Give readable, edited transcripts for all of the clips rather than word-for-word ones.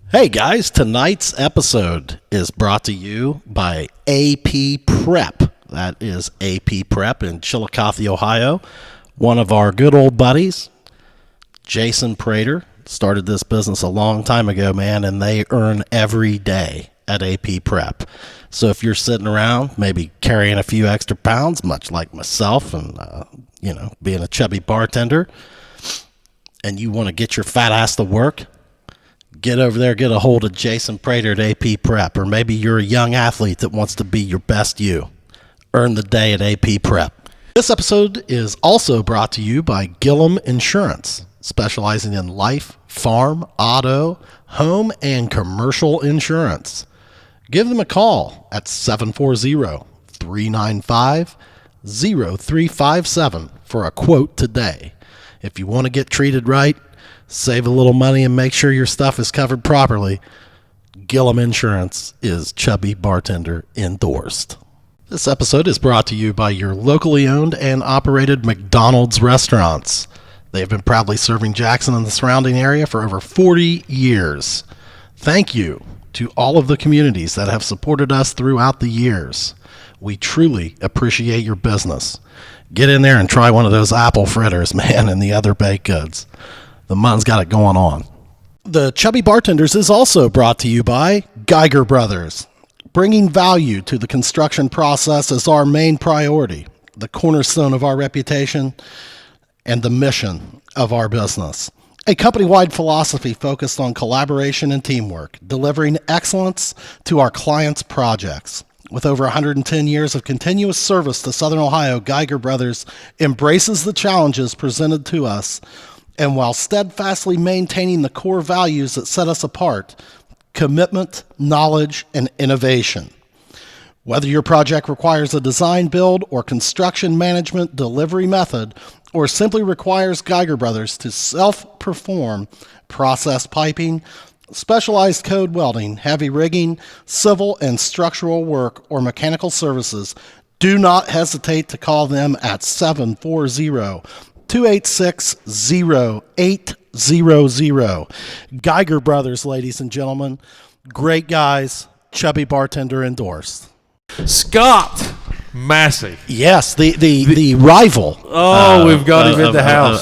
Hey guys, tonight's episode is brought to you by AP Prep. That is AP Prep in Chillicothe, Ohio. One of our good old buddies, Jason Prater, started this business a long time ago, man, and they earn every day at AP Prep. So if you're sitting around, maybe carrying a few extra pounds, much like myself and, being a chubby bartender, and you want to get your fat ass to work, get over there, get a hold of Jason Prater at AP Prep. Or maybe you're a young athlete that wants to be your best you. Earn the day at AP Prep. This episode is also brought to you by Gillum Insurance, specializing in life, farm, auto, home, and commercial insurance. Give them a call at 740-395-0357 for a quote today. If you want to get treated right, save a little money, and make sure your stuff is covered properly, Gillum Insurance is Chubby Bartender endorsed. This episode is brought to you by your locally owned and operated McDonald's restaurants. They have been proudly serving Jackson and the surrounding area for over 40 years. Thank you to all of the communities that have supported us throughout the years. We truly appreciate your business. Get in there and try one of those apple fritters, man, and the other baked goods. The man's got it going on. The Chubby Bartenders is also brought to you by Geiger Brothers. Bringing value to the construction process is our main priority, the cornerstone of our reputation, and the mission of our business. A company-wide philosophy focused on collaboration and teamwork, delivering excellence to our clients' projects. With over 110 years of continuous service to Southern Ohio, Geiger Brothers embraces the challenges presented to us, and while steadfastly maintaining the core values that set us apart: commitment, knowledge, and innovation. Whether your project requires a design, build, or construction management delivery method, or simply requires Geiger Brothers to self-perform process piping, specialized code welding, heavy rigging, civil and structural work, or mechanical services, do not hesitate to call them at 740-286-0800. Geiger Brothers, ladies and gentlemen. Great guys. Chubby Bartender endorsed. Scott Massie. Yes, the rival. Oh, we've got him in the house.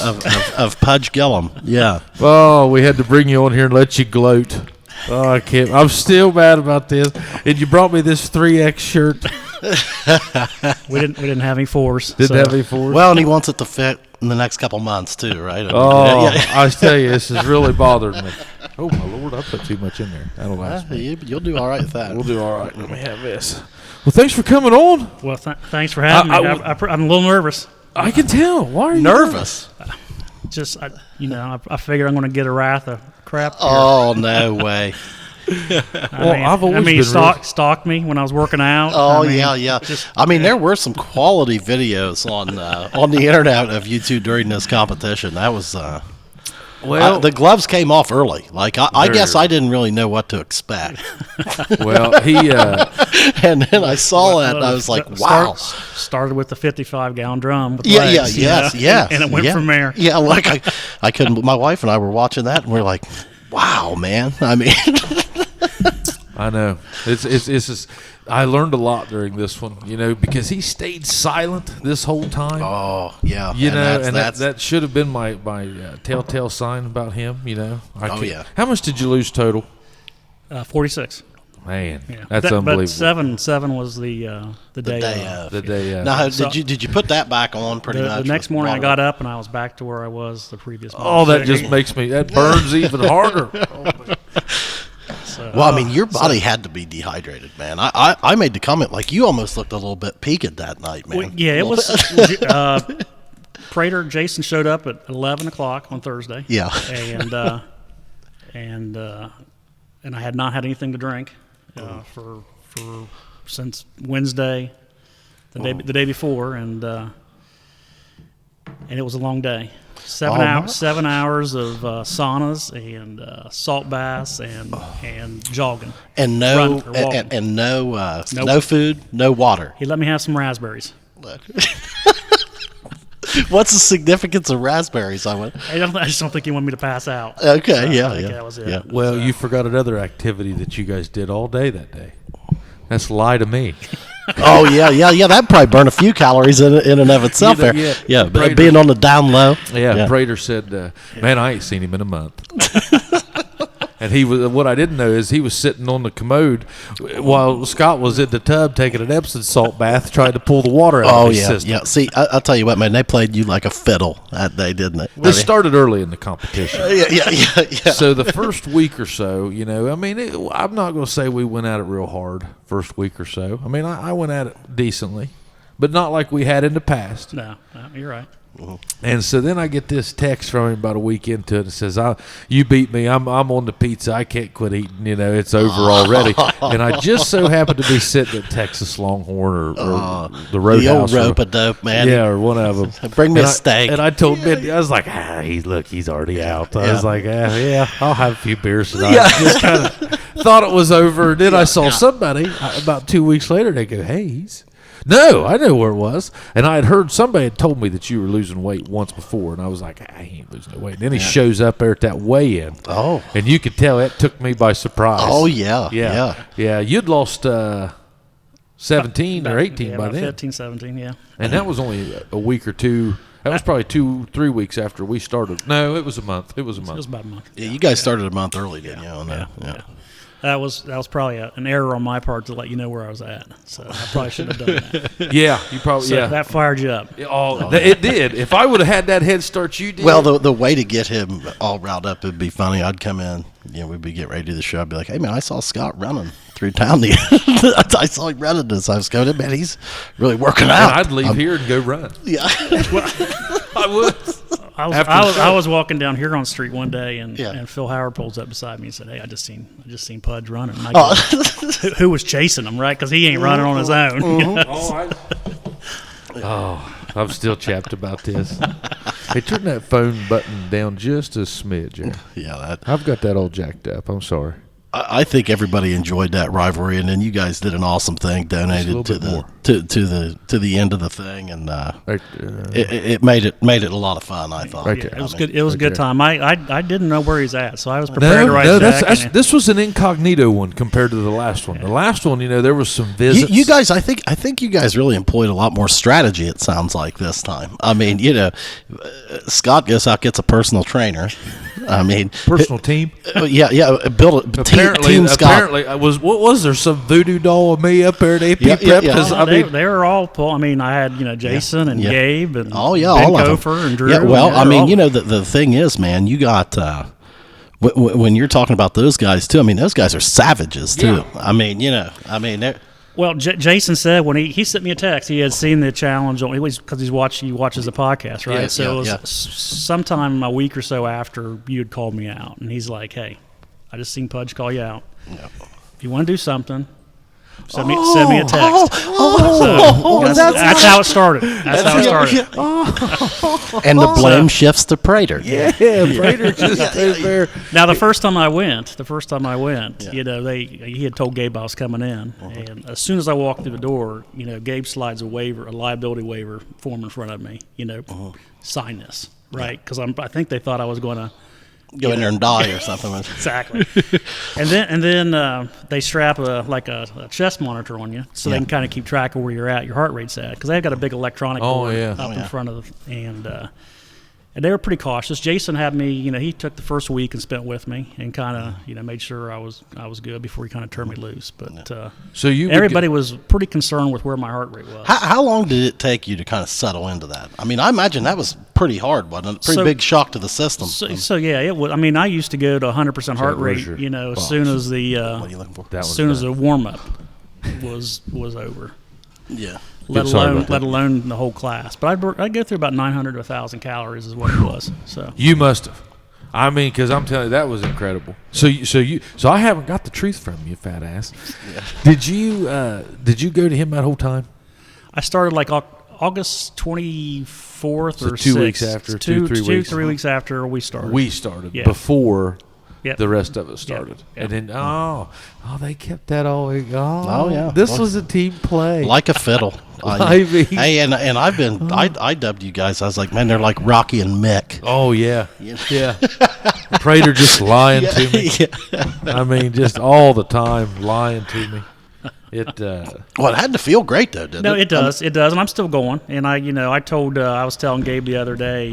Of Pudge Gillum. Yeah. Oh, we had to bring you on here and let you gloat. Oh, I can't. I'm still mad about this. And you brought me this 3X shirt. We didn't have any fours. Didn't have any fours? Well, and he wants it to fit in the next couple months too, right? I tell you, this is really bothering me. Oh, my Lord, I put too much in there. That'll last me. You'll do all right with that. We'll do all right. Let me have this. Well, thanks for coming on. Well, thanks for having me. I'm a little nervous. I can tell. Why are you nervous? I figure I'm going to get a wrath of crap here. Oh, no way. I've always been he stalked me when I was working out. Oh, yeah. There were some quality videos on the internet of you two during this competition. That was the gloves came off early. Like I guess I didn't really know what to expect. Well, he and then I saw that and I was like, wow. Started with the 55-gallon drum. With Yes. And it went from there. Yeah, like I couldn't. My wife and I were watching that and we're like, wow, man. I mean. I know. It's just, I learned a lot during this one, because he stayed silent this whole time. Oh, yeah. That should have been my telltale sign about him, Yeah. How much did you lose total? 46. Man, that's unbelievable. But seven was the day of. The day of. Now, did you put that back on pretty much? The next morning I got up and I was back to where I was the previous morning. Oh, that just that burns even harder. Well, your body had to be dehydrated, man. I made the comment, like, you almost looked a little bit peaked that night, man. Well, yeah, it was. Prater Jason showed up at 11 o'clock on Thursday. Yeah. And I had not had anything to drink for since Wednesday, the day before, and it was a long day. 7 hours of saunas and salt baths and jogging. And no food, no water. He let me have some raspberries. What's the significance of raspberries? I just don't think he wanted me to pass out. Okay, I think that was it. Yeah. Well, you forgot another activity that you guys did all day that day. That's lie to me. Oh yeah. That'd probably burn a few calories in and of itself. You know, There, yeah. but Prater- being on the down low. Yeah, Prater said, "Man, I ain't seen him in a month." And he was. What I didn't know is he was sitting on the commode while Scott was in the tub taking an Epsom salt bath, trying to pull the water out Oh of his yeah, system. yeah. See, I'll tell you what, man. They played you like a fiddle that day, didn't they? This started early in the competition. Yeah. So the first week or so, I'm not going to say we went at it real hard first week or so. I mean, I went at it decently, but not like we had in the past. No, you're right. And so then I get this text from him about a week into it. It says, "You beat me. I'm on the pizza. I can't quit eating. It's over already." And I just so happened to be sitting at Texas Longhorn or the Roadhouse. The old rope-a-dope, man. Yeah, or one of them. Bring me a steak. And I told Mindy, I was like, he's already out. I was like, yeah, I'll have a few beers tonight. Yeah. Just kind of thought it was over. And then I saw somebody about 2 weeks later. They go, "Hey, No, I know where it was. And I had heard somebody had told me that you were losing weight once before. And I was like, I ain't losing no weight. And then he shows up there at that weigh-in. Oh. And you could tell it took me by surprise. Oh, yeah. Yeah. You'd lost 17 or 18 by about then. 15, 17, yeah. And that was only a week or two. That was probably 2-3 weeks after we started. No, it was a month. It was It was about a month. Yeah, you guys started a month early, didn't you? On that? Yeah. That was probably an error on my part to let you know where I was at. So I probably shouldn't have done that. Yeah, you probably, So that fired you up. It did. If I would have had that head start you did. Well, the way to get him all riled up would be funny. I'd come in, we'd be getting ready to do the show. I'd be like, hey, man, I saw Scott running through town. I saw him running this. I was going, man, he's really working out. I'd leave here and go run. Yeah. I would. I was walking down Huron Street one day, and Phil Howard pulls up beside me and said, "Hey, I just seen Pudge running." And I go, who was chasing him, right? Because he ain't running on his own. I'm still chapped about this. Hey, turn that phone button down just a smidge. Yeah, I've got that all jacked up. I'm sorry. I think everybody enjoyed that rivalry, and then you guys did an awesome thing, donated to the end of the thing, and it made it a lot of fun. I thought It was good. It was a good time. I didn't know where he's at, so I was prepared to write check. This was an incognito one compared to the last one. The last one, there was some visits. You guys, I think you guys really employed a lot more strategy. It sounds like this time. I mean, Scott goes out, gets a personal trainer. I mean, personal team. Build a team. Scott. Apparently, was there some voodoo doll of me up there at AP Prep? Because they were all pull. I mean, I had Jason and Gabe and Ben all of them. and Drew. Yeah, well, I mean, the thing is, man, you got when you're talking about those guys too. I mean, those guys are savages too. Yeah. I mean, they're. Well, Jason said when he sent me a text, he had seen the challenge because he watches the podcast, right? So it was sometime a week or so after you had called me out, and he's like, "Hey, I just seen Pudge call you out. Yeah. If you want to do something, send me a text." That's how it started. That's how it started. And the blame shifts to Prater. Yeah, Prater just there. Now the first time I went, he had told Gabe I was coming in, and as soon as I walked through the door, Gabe slides a liability waiver form in front of me. Sign this, right? Because I think they thought I was going to go in there and die or something. Exactly. And then they strap a chest monitor on you, so they can kind of keep track of where you're at, your heart rate's at, because they've got a big electronic board in front of them, and they were pretty cautious. Jason had me, he took the first week and spent with me and kind of, made sure I was good before he kind of turned me loose. But so everybody was pretty concerned with where my heart rate was. How long did it take you to kind of settle into that? I mean, I imagine that was pretty hard, wasn't it? Pretty big shock to the system. So it was. I mean, I used to go to 100% heart rate, as soon as the what are you looking for? As soon as the warm up was over. Yeah. Let alone the whole class. But I'd go through about 900 to 1,000 calories is what it was. So you must have. I mean, because I'm telling you, that was incredible. So I haven't got the truth from you, fat ass. Yeah. Did you go to him that whole time? I started like August 24th or 2 6th. weeks after, 3 weeks. 3 weeks after we started. Before. Yep. the rest of it started. Yep. And then, they kept that all week. Oh, yeah. This was a team play. Like a fiddle. Hey, and I've been, I dubbed you guys. I was like, man, they're like Rocky and Mick. Oh, yeah. Yeah. Prater just lying to me. Yeah. I mean, just all the time lying to me. Well, it had to feel great though, didn't it? No, it does. It does, and I'm still going. And I was telling Gabe the other day,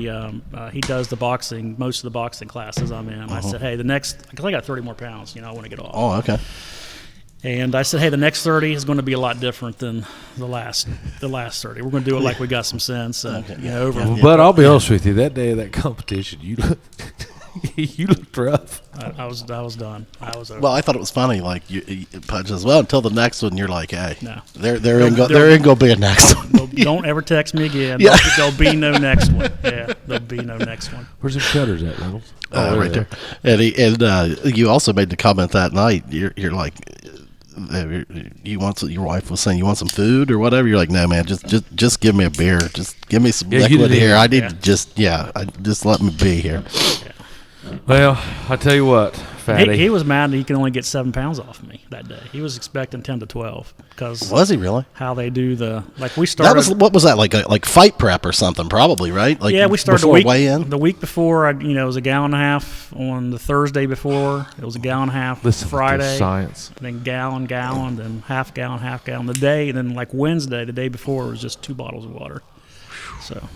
he does most of the boxing classes I'm in. I said, hey, because I got 30 more pounds. I want to get off. Oh, okay. And I said, hey, the next 30 is going to be a lot different than the last 30. We're going to do it like we got some sense. But I'll be honest with you, that day of that competition, you looked rough. I was done. I was over. Well, I thought it was funny, like you Pudge as well. Until the next one, you're like, hey, no, there ain't gonna be a next one. Don't ever text me again. Yeah. There'll be no next one. Yeah, there'll be no next one. Where's the cutters at, Reynolds? Right there. And you also made the comment that night. You're like, your wife was saying you want some food or whatever. You're like, no, man, just give me a beer. Just give me some liquid here. I need to just let me be here. Yeah. Well, I tell you what, Fatty. He was mad that he could only get 7 pounds off me that day. He was expecting 10 to 12 because was he really? How they do we started. What was that like fight prep or something? Probably right. Like we started before weigh-in. The week before. It was a gallon and a half on the Thursday before. It was a gallon and a half Friday. Science. And then gallon, then half gallon the day. And then like Wednesday, the day before, it was just 2 bottles of water. So.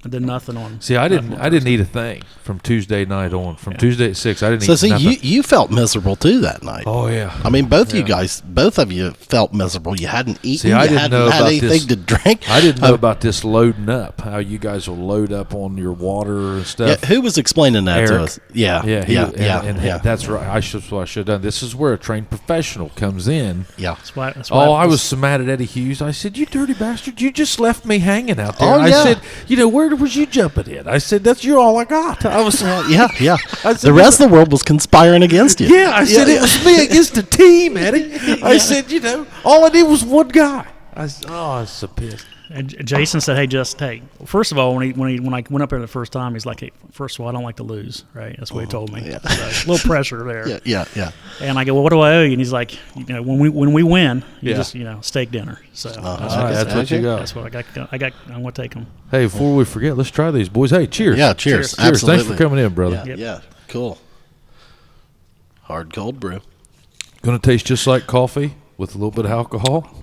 I did nothing on. See, I didn't eat a thing from Tuesday night on. From Tuesday at 6, I didn't eat nothing. You felt miserable too that night. Oh yeah. I mean, both of you felt miserable. You hadn't eaten. See, I didn't know had about anything to drink. I didn't know about this loading up. How you guys will load up on your water and stuff. Yeah, who was explaining that to Eric. us? Yeah. That's right. I should have done. This is where a trained professional comes in. Yeah. That's why I was so mad at Eddie Hughes. I said, "You dirty bastard! You just left me hanging out there." Oh, I yeah. said, where was you jumping in? I said, you're all I got. I was, yeah. I said, The rest of the world was conspiring against you. Yeah, I said it was me against the team, Eddie. I said, all I did was one guy. I was so pissed. And Jason said, hey, first of all, when I went up there the first time, he's like, hey, first of all, I don't like to lose, right? That's what he told me. Yeah. So, a little pressure there. Yeah. And I go, well, what do I owe you? And he's like, when we win, you just, steak dinner. So that's what you got. That's what I got. I'm going to take them. Hey, before we forget, let's try these, boys. Hey, cheers. Yeah, cheers. Cheers. Absolutely. Thanks for coming in, brother. Yeah. Cool. Hard cold brew. Going to taste just like coffee with a little bit of alcohol.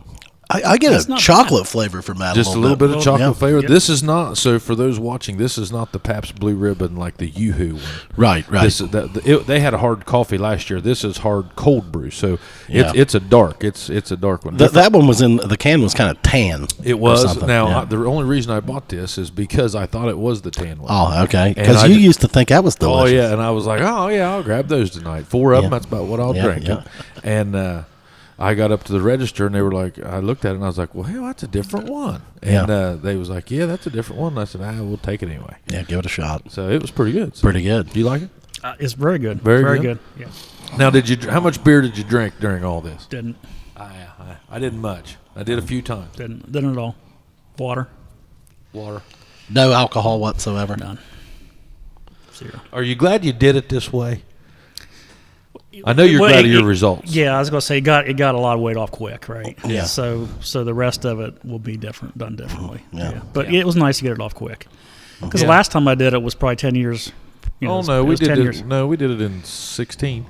I get a chocolate flavor from that. Just a little bit of chocolate flavor. Yep. This is not, so for those watching, this is not the Pabst Blue Ribbon like the Yoo-Hoo one. Right. They had a hard coffee last year. This is hard cold brew. So it's a dark. It's a dark one. That one was the can was kind of tan. It was. Now, the only reason I bought this is because I thought it was the tan one. Oh, okay. Because you used to think that was delicious. Oh, yeah. And I was like, I'll grab those tonight. 4 of them, that's about what I'll drink. Yeah. And I got up to the register, and they were like, I looked at it, and I was like, well, hell, that's a different one. And they was like, yeah, that's a different one. And I said, we'll take it anyway. Yeah, give it a shot. So it was pretty good. Pretty good. Do you like it? It's very good. Very good. Yeah. Now, how much beer did you drink during all this? Didn't. I didn't much. I did a few times. Didn't at all. Water. No alcohol whatsoever. None. 0. Are you glad you did it this way? I know you're glad of your results. Yeah, I was going to say it got a lot of weight off quick, right? Yeah. So the rest of it will be done differently. Yeah. But it was nice to get it off quick. Because the last time I did it was probably 10 years. We did it. No, we did it in 16.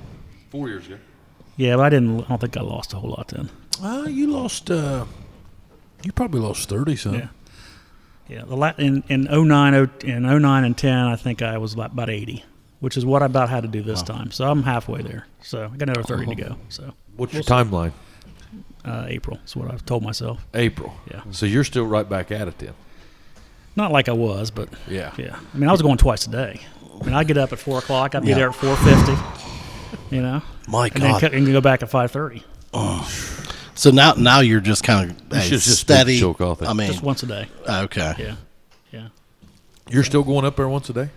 4 years ago. Yeah, but I don't think I lost a whole lot then. You lost. You probably lost 30 something. Yeah. In 09 and 10, I think I was about 80. Which is what I about had to do this time. So I'm halfway there. So I got another 30 to go. So what's your timeline? April is what I've told myself. April. Yeah. So you're still right back at it then. Not like I was, but yeah. I mean, I was going twice a day. I mean, I'd get up at 4 o'clock. I'd be there at 4:50. My God. And then go back at 5:30. So now you're just kind of just steady. I mean, just once a day. Okay. Yeah. You're still going up there once a day?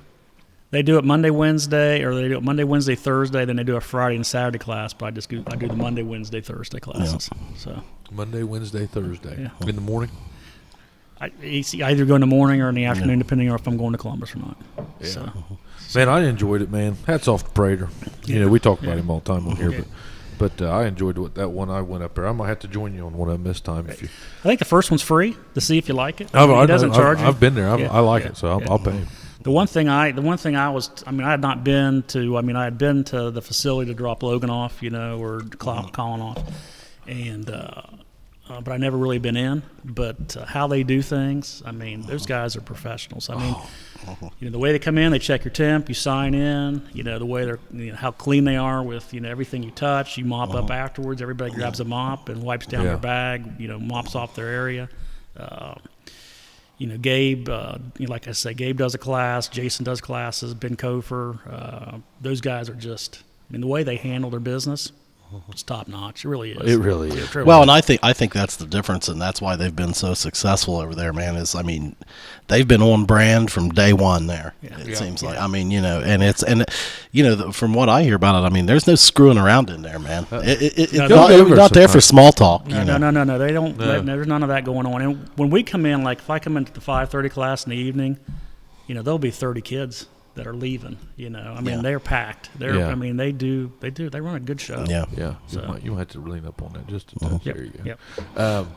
They do it Monday, Wednesday, or they do it Monday, Wednesday, Thursday. Then they do a Friday and Saturday class. But I do the Monday, Wednesday, Thursday classes. So Monday, Wednesday, Thursday. Yeah. In the morning. I either go in the morning or in the afternoon, depending on if I'm going to Columbus or not. Yeah. So. Man, I enjoyed it, man. Hats off to Prater. You know, we talk about him all the time on here, but I enjoyed that one. I went up there. I might have to join you on one of them this time. If you, I think the first one's free to see if you like it. he doesn't charge you. I've been there. I like it, so I'll pay him. The one thing I had not been to. I had been to the facility to drop Logan off, or Colin off, and but I never really been in. But how they do things, those guys are professionals. The way they come in, they check your temp, you sign in. The way they're, how clean they are with everything you touch. You mop up afterwards. Everybody grabs a mop and wipes down their bag. Mops off their area. Gabe, like I say, Gabe does a class. Jason does classes. Ben Kofer. Those guys are just. The way they handle their business. It's top notch. It really is. It really is. Well, and I think that's the difference, and that's why they've been so successful over there, man. They've been on brand from day one there. Yeah. It seems like. From what I hear about it, there's no screwing around in there, man. It's not there for small talk. No. They don't. There's none of that going on. And when we come in, like if I come into the 5:30 class in the evening, there'll be 30 kids that are leaving, they're packed. They run a good show. Yeah. So. You might have to lean up on that just a touch. There you go. Yep.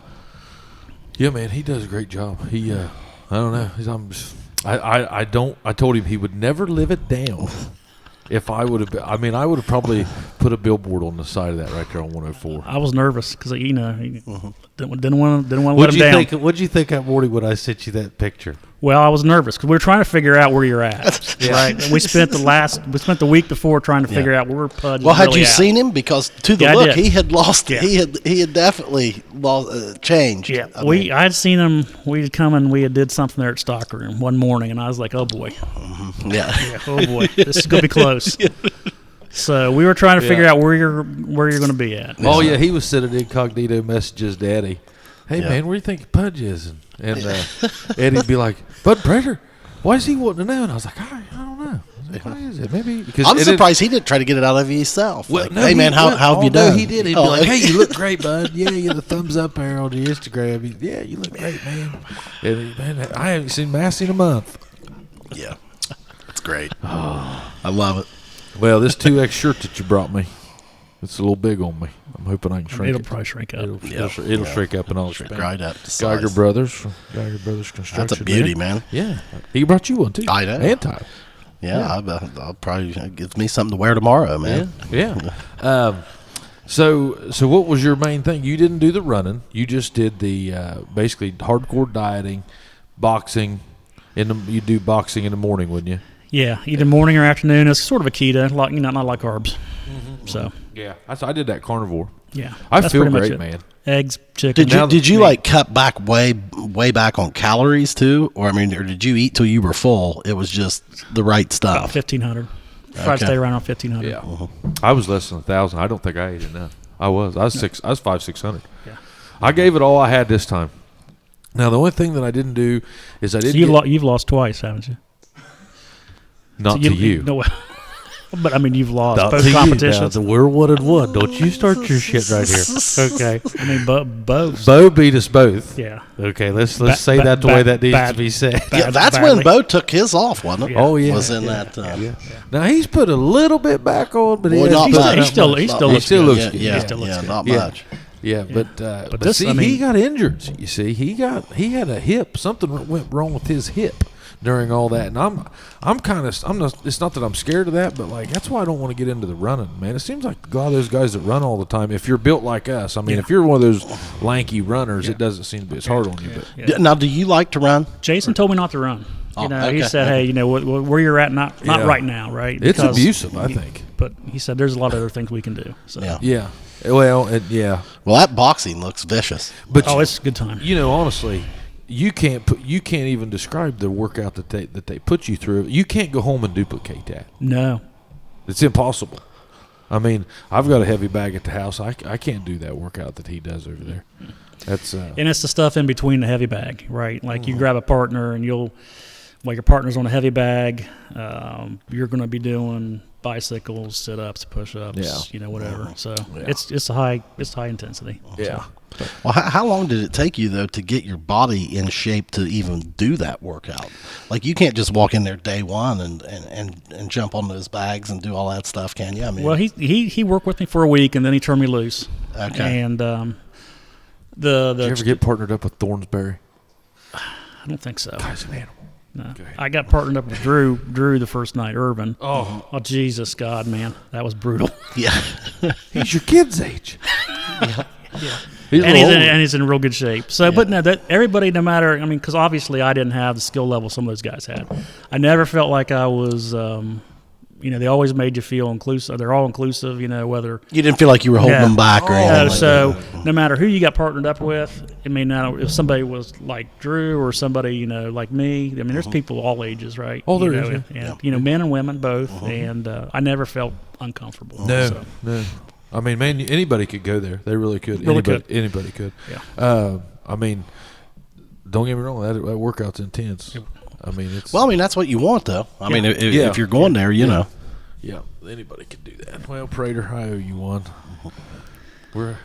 Yeah, man, he does a great job. He, I don't know. I told him he would never live it down. If I would have, I would have probably put a billboard on the side of that right there on 104. I was nervous because didn't want to let him down. What'd you think that morning when I sent you that picture? Well, I was nervous because we were trying to figure out where you're at, right? And we spent the week before trying to figure out where Pudge. Well, had really you at. seen him? Because to the look, he had lost. Yeah. He had definitely lost, changed. Yeah, I had seen him. We had come and we had did something there at Stockroom one morning, and I was like, oh boy, oh boy, this is gonna be close. So we were trying to figure out where you're going to be at. Oh yeah, he was sending incognito messages, Daddy. Hey man, where do you think Pudge is? And Eddie'd be like, Bud Prater, why is he wanting to know? And I was like, I don't know. Why is it? Maybe I'm surprised he didn't try to get it out of you himself. Well, hey man, how have you done? No, he did. He'd be like, hey, you look great, Bud. Yeah, you the thumbs up there on your Instagram. Yeah, you look great, man. And man, I haven't seen Massie in a month. Yeah, it's great. I love it. Well, this 2X shirt that you brought me, it's a little big on me. I'm hoping I can shrink it. It'll probably shrink up. It'll shrink up and I'll shrink right up to size. Geiger Brothers Construction. That's a beauty, man. Yeah. He brought you one, too. I know. And Ty. Yeah. I'll probably give me something to wear tomorrow, man. Yeah. So what was your main thing? You didn't do the running. You just did the basically hardcore dieting, boxing. You do boxing in the morning, wouldn't you? Yeah, either morning or afternoon. It's sort of a keto, not like carbs. Mm-hmm. So yeah, I did that carnivore. Yeah, I feel great, man. Eggs, chicken. Did you cut back way back on calories too, or did you eat till you were full? It was just the right stuff. 1,500. Try to stay around 1,500. Yeah, I was less than 1,000. I don't think I ate enough. I was 500-600. Yeah, I gave it all I had this time. Now the only thing that I didn't do is I didn't. So you've lost twice, haven't you? Not to you. No, but you've lost not both competitions. We're 1-1. Don't you start your shit right here. Okay. Bo beat us both. Yeah. Okay. Let's say that the way that needs to be said. Yeah, that's when Bo took his off, wasn't it? Yeah. Oh yeah. Was in that. Yeah. Now he's put a little bit back on, but he still looks good. Yeah, not much. Yeah, but see, he got injured. You see, he had a hip. Something went wrong with his hip during all that, and I'm kind of not. It's not that I'm scared of that, but that's why I don't want to get into the running, man. It seems like a lot of those guys that run all the time. If you're built like us, if you're one of those lanky runners, it doesn't seem to be as hard on you. But now, do you like to run? Jason told me not to run. He said, "Hey, where you're at, not right now, right? It's abusive, I think." But he said there's a lot of other things we can do. So. Yeah. Well, Well, that boxing looks vicious. But it's a good time. Honestly. You can't even describe the workout that they put you through. You can't go home and duplicate that. No, it's impossible. I've got a heavy bag at the house. I can't do that workout that he does over there. That's and it's the stuff in between the heavy bag, right? Like you grab a partner and while your partner's on a heavy bag, you're going to be doing bicycles, sit-ups, push-ups, whatever. So it's high intensity. Yeah. Well, how long did it take you though to get your body in shape to even do that workout? Like you can't just walk in there day one and jump on those bags and do all that stuff, can you? I mean, well, he worked with me for a week and then he turned me loose. Okay. And Did you ever get partnered up with Thornsberry? I don't think so. Guy's an animal. No. I got partnered up with Drew the first night, Urban. Oh, Jesus, God, man, that was brutal. yeah. he's your kid's age. Yeah. And He's in real good shape. So, but no, that everybody, no matter, I mean, because obviously I didn't have the skill level some of those guys had. I never felt like I was, they always made you feel inclusive. They're all inclusive, whether. You didn't feel like you were holding them back or anything. So no matter who you got partnered up with, I mean, now if somebody was like Drew or somebody, like me, I mean, there's people all ages, right? Oh, there is. And, men and women both. And I never felt uncomfortable. No. I mean, man, anybody could go there. They really could. Anybody could. Yeah. I mean, don't get me wrong. That workout's intense. I mean, it's. Well, I mean, that's what you want, though. I mean, if you're going there, you know. Yeah, anybody could do that. Well, Prater, I owe you one. I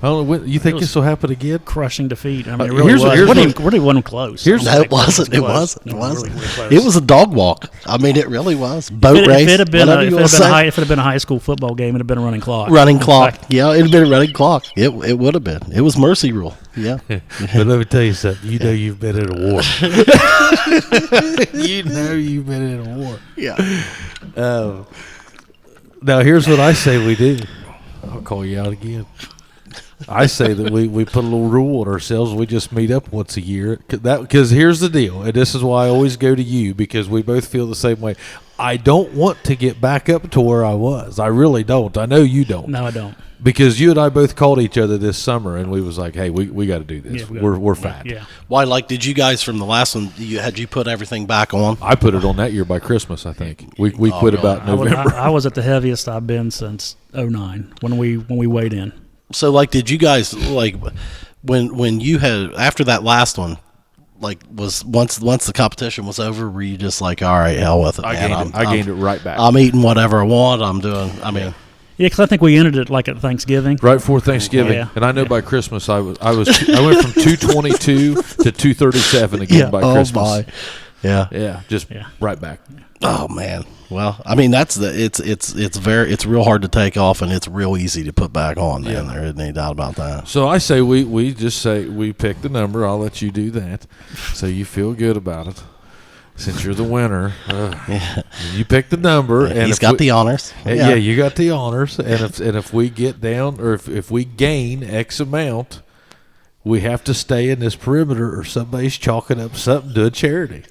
don't know. You think this will happen again? Crushing defeat. I mean, it really was. Really wasn't close. No, it wasn't. It wasn't. It was a dog walk. I mean, it really was. Boat race. If it had been a high school football game, it'd have been a running clock. Running clock. Yeah, it'd have been a running clock. It would have been. It was mercy rule. Yeah. But let me tell you something. You know you've been in a war. You know you've been in a war. Yeah. Now, here's what I say we do. I'll call you out again. I say that we put a little rule on ourselves. We just meet up once a year. Because here's the deal, and this is why I always go to you, because we both feel the same way. I don't want to get back up to where I was. I really don't. I know you don't. No, I don't. Because you and I both called each other this summer, and we was like, "Hey, we got to do this. Yeah, we're fat." Yeah. Why? Like, did you guys from the last one? Had you put everything back on? I put it on that year by Christmas. I think we quit about November. I was at the heaviest I've been since '09 when we weighed in. So, like, did you guys like when you had after that last one? Like, was once the competition was over, were you just like, all right, hell with it? I gained it right back. I'm eating whatever I want. I'm doing. I mean. Yeah, because I think we ended it like at Thanksgiving. Right before Thanksgiving. Yeah. And I know by Christmas I went from 222 to 237 again by Christmas. My. Yeah, right back. Oh man. Well, I mean it's real hard to take off and it's real easy to put back on. Man, there isn't any doubt about that. So I say we just say we pick the number. I'll let you do that, so you feel good about it. Since you're the winner, you pick the number, and he's got the honors. Yeah, you got the honors. And if we get down, or if we gain X amount, we have to stay in this perimeter, or somebody's chalking up something to a charity.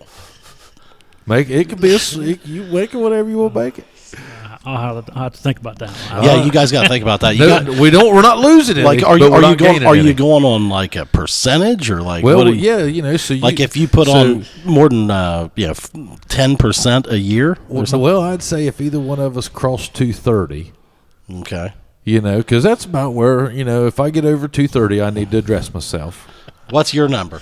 Make it could be you make it whatever you want to make it. I'll have to think about that. Yeah, you guys got to think about that. We're not losing it. Like, are you going on like a percentage or like? Well, so like if you put on more than 10% a year. Well, I'd say if either one of us crossed 230. Okay. Because that's about where if I get over 230, I need to address myself. What's your number?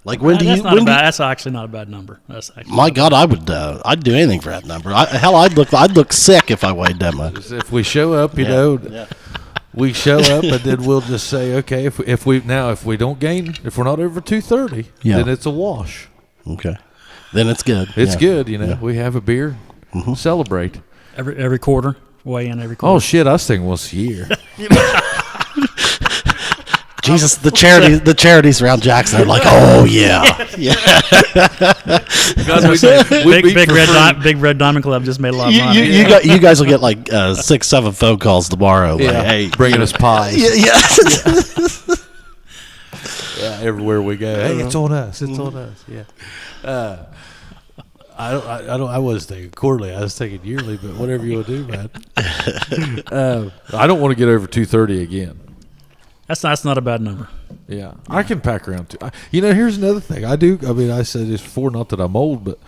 Like that's actually not a bad number. My God, I'd do anything for that number. I'd look sick if I weighed that much. If we show up, we show up, and then we'll just say, okay, if we don't gain, if we're not over 230, then it's a wash. Okay, then it's good. It's good. We have a beer, celebrate every quarter, weigh in every quarter. Oh shit, I was thinking once a year. Jesus, the charities around Jackson are like, oh yeah. Big Red Diamond Club just made a lot of money. You guys will get like 6-7 phone calls tomorrow. Yeah, like, hey, bringing us pies. Yeah. Everywhere we go, hey, it's on us. It's on us. Yeah. I was thinking quarterly. I was thinking yearly, but whatever you want to do, man. I don't want to get over 230 again. That's not a bad number. Yeah, I can pack around too. Here's another thing. I said this before, not that I'm old, but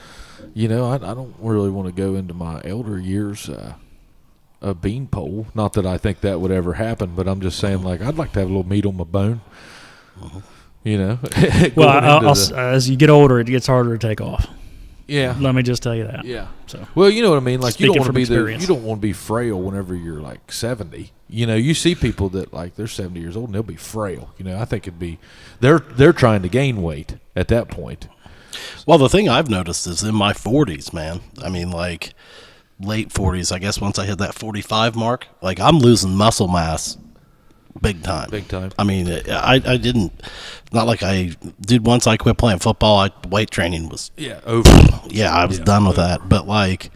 I don't really want to go into my elder years a beanpole. Not that I think that would ever happen, but I'm just saying, like, I'd like to have a little meat on my bone. You know. Well, as you get older, it gets harder to take off. Yeah. Let me just tell you that. Yeah. So. Well, you know what I mean. Like Speaking you don't want to be experience. you don't want to be frail whenever you're like 70. You know, you see people that like they're 70 years old and they'll be frail. You know, I think it'd be they're trying to gain weight at that point. Well, the thing I've noticed is in my 40s, man. I mean, like late 40s. I guess once I hit that 45 mark, like I'm losing muscle mass. Big time. Big time. I mean, I didn't, not like I did once I quit playing football, weight training was, Over. Yeah, I was done with that. But like,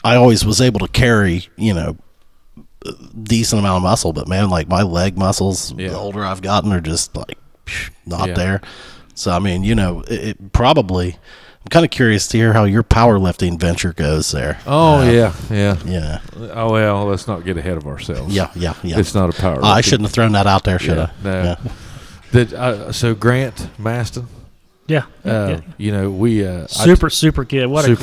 I always was able to carry, you know, a decent amount of muscle. But man, like my leg muscles, the older I've gotten, are just like not there. So, I mean, you know, it probably, I'm kind of curious to hear how your powerlifting venture goes there. Oh, yeah. Oh, well, let's not get ahead of ourselves. Yeah. It's not a power. I shouldn't have thrown that out there, should I? No. Yeah. So Grant Maston. Yeah. You know, we super kid. What a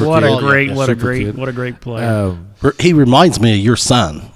great player. He reminds me of your son.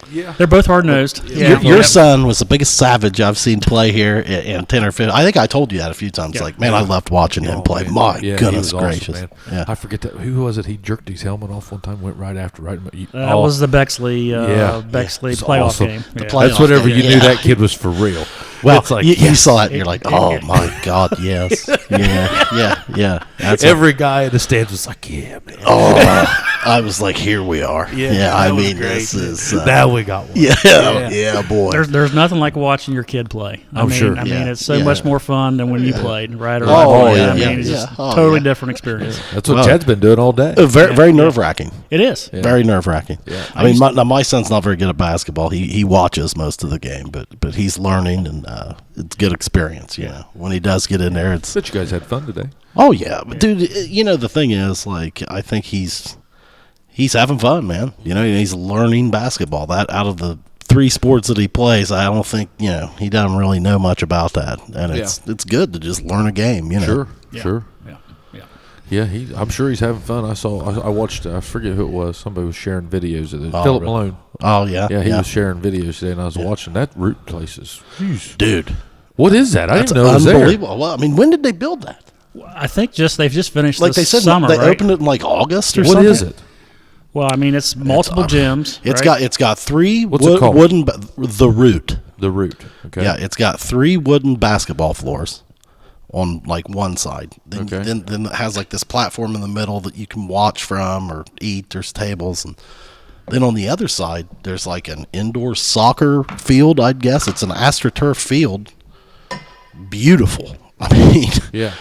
Yeah, they're both hard nosed. Your son was the biggest savage I've seen play here in 10 or 15. I think I told you that a few times. Like, man, I loved watching him play. Man. My Yeah, goodness awesome, gracious. man. Yeah. I forget that. Who was it? He jerked his helmet off one time, went right after. That was the Bexley playoff awesome. game. That's whenever you knew that kid was for real. Well, it's like, you saw it and you're like, oh, my God, yes. Yeah. Every guy in the stands was like, yeah, man. Oh, I was like, here we are. Yeah, I mean, this is. Now we got one. Yeah, boy. There's nothing like watching your kid play. I mean, it's so much more fun than when you played, right? It's just totally different experience. That's what Chad's been doing all day. Very nerve-wracking. It is. Yeah. Very nerve-wracking. Yeah. I mean, my son's not very good at basketball. He watches most of the game, but he's learning, and it's good experience. You know, when he does get in there, it's. But you guys had fun today. Oh yeah, but dude, you know the thing is, like, I think he's having fun, man. You know, he's learning basketball. That out of the 3 sports that he plays, I don't think he doesn't really know much about that, and it's good to just learn a game. You know, sure. Yeah, I'm sure he's having fun. I watched. I forget who it was. Somebody was sharing videos of it. Philip Malone. Oh yeah. Yeah, he was sharing videos today, and I was watching that root places. Dude, what is that? I didn't know it was unbelievable. there. Well, I mean, when did they build that? I think they've just finished. Like they said, summer, they right? opened it in like August or something. What is it? Well, I mean, it's multiple gyms. It's got 3 called? wooden. The Root. The Root. Okay. Yeah, it's got 3 wooden basketball floors on like one side. Then it has like this platform in the middle that you can watch from or eat. There's tables, and then on the other side there's like an indoor soccer field. I'd guess it's an AstroTurf field. Beautiful. I mean,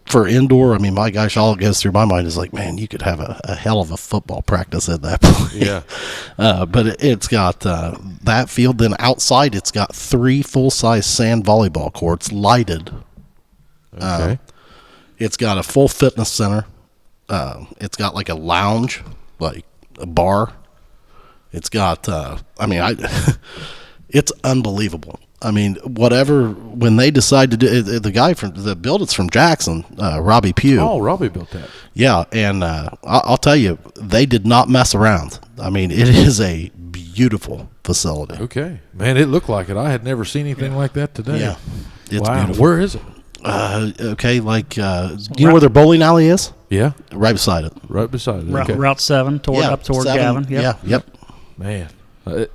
for indoor, I mean, my gosh, all that goes through my mind is like, man, you could have a hell of a football practice at that point. Yeah. But it's got that field. Then outside, it's got 3 full-size sand volleyball courts, lighted. Okay. It's got a full fitness center. It's got like a lounge, like a bar. It's got, it's unbelievable. I mean, when they decide to do it, the guy that built it's from Jackson, Robbie Pugh. Oh, Robbie built that. Yeah, and I'll tell you, they did not mess around. I mean, it is a beautiful facility. Okay. Man, it looked like it. I had never seen anything like that today. Yeah. It's wow. beautiful. Where is it? Okay, like, you know where their bowling alley is? Yeah. Right beside it. Right beside it. Okay. Route 7 up toward 7, Gavin. Yep. Yeah, yep. Man.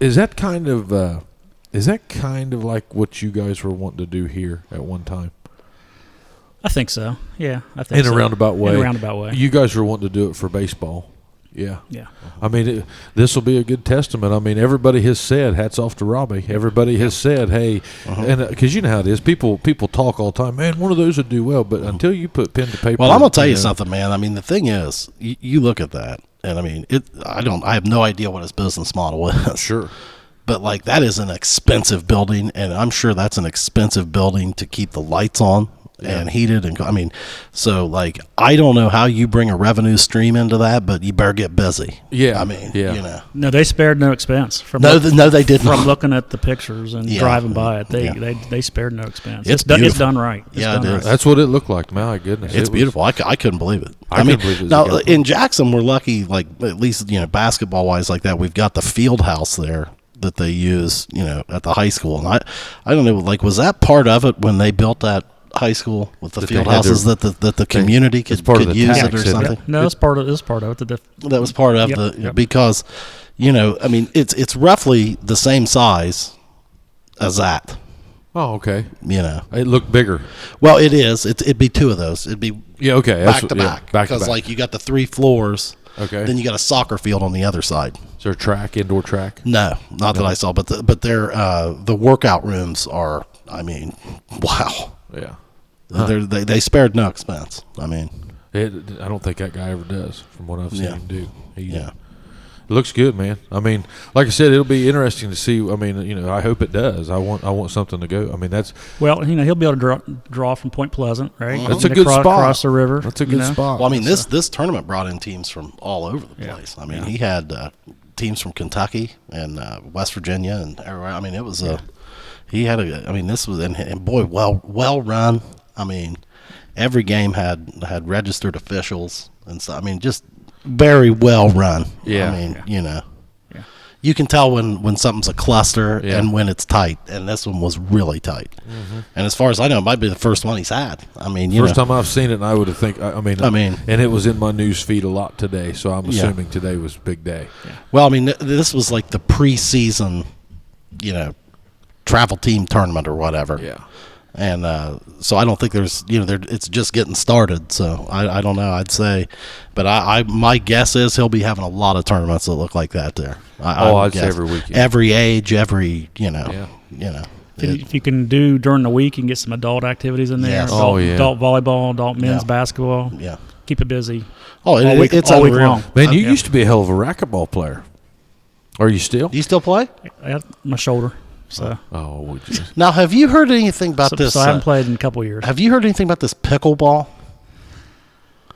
Is that kind of like what you guys were wanting to do here at one time? I think so. Yeah, I think so. In a roundabout way. In a roundabout way. You guys were wanting to do it for baseball. Yeah. Yeah. I mean, this will be a good testament. I mean, everybody has said, hats off to Robbie. Everybody has said, hey, and because you know how it is. People talk all the time, man, one of those would do well. But until you put pen to paper. Well, I'm going to tell you something, man. I mean, the thing is, you look at that, and I mean, I have no idea what his business model is. Sure. But like that is an expensive building, and I'm sure that's an expensive building to keep the lights on and heated. And I mean, so like I don't know how you bring a revenue stream into that, but you better get busy. Yeah, I mean, you know. No, they spared no expense. No, they didn't. From looking at the pictures and driving by it, they spared no expense. It's done right. It is. Right. That's what it looked like. My goodness, it's beautiful. I couldn't believe it. I mean, believe it now in Jackson, we're lucky. Like at least basketball wise, like that, we've got the field house there. that they use, at the high school. And I don't know, like, was that part of it when they built that high school with the field houses that the community could use it or something? No, that's part of it. That was part of because, I mean, it's roughly the same size as that. Oh, okay. It looked bigger. Well, it is. It'd be two of those. It'd be back to back. Because like you got the 3 floors. Okay. Then you got a soccer field on the other side. Is there a track, indoor track? No, not that I saw. But the workout rooms are. I mean, wow. Yeah. They spared no expense. I mean, I don't think that guy ever does. From what I've seen him do. It looks good, man. I mean, like I said, it'll be interesting to see. I mean, I hope it does. I want something to go. I mean, that's he'll be able to draw from Point Pleasant, right? That's a good spot. Across the river. That's a good spot. Well, I mean, this tournament brought in teams from all over the place. I mean, he had teams from Kentucky and West Virginia and everywhere. I mean, it was he had a. I mean, this was and boy, well run. I mean, every game had registered officials and so. I mean, just. Very well run. Yeah. I mean, you can tell when something's a cluster and when it's tight. And this one was really tight. Mm-hmm. And as far as I know, it might be the first one he's had. I mean, first time I've seen it, and I would have think. I mean, and it was in my news feed a lot today. So I'm assuming today was a big day. Yeah. Well, I mean, this was like the preseason, travel team tournament or whatever. Yeah. And so I don't think there's, it's just getting started. So I don't know. I'd say, but my guess is he'll be having a lot of tournaments that look like that there. I'd say every weekend, every age, every If you can do during the week, you can get some adult activities in there. Yes. Adult volleyball, adult men's basketball. Yeah, keep it busy. It's all week unreal. long. Man, you used to be a hell of a racquetball player. Are you still? Do you still play? I have my shoulder. So now, have you heard anything about this? So I haven't played in a couple of years. Have you heard anything about this pickleball?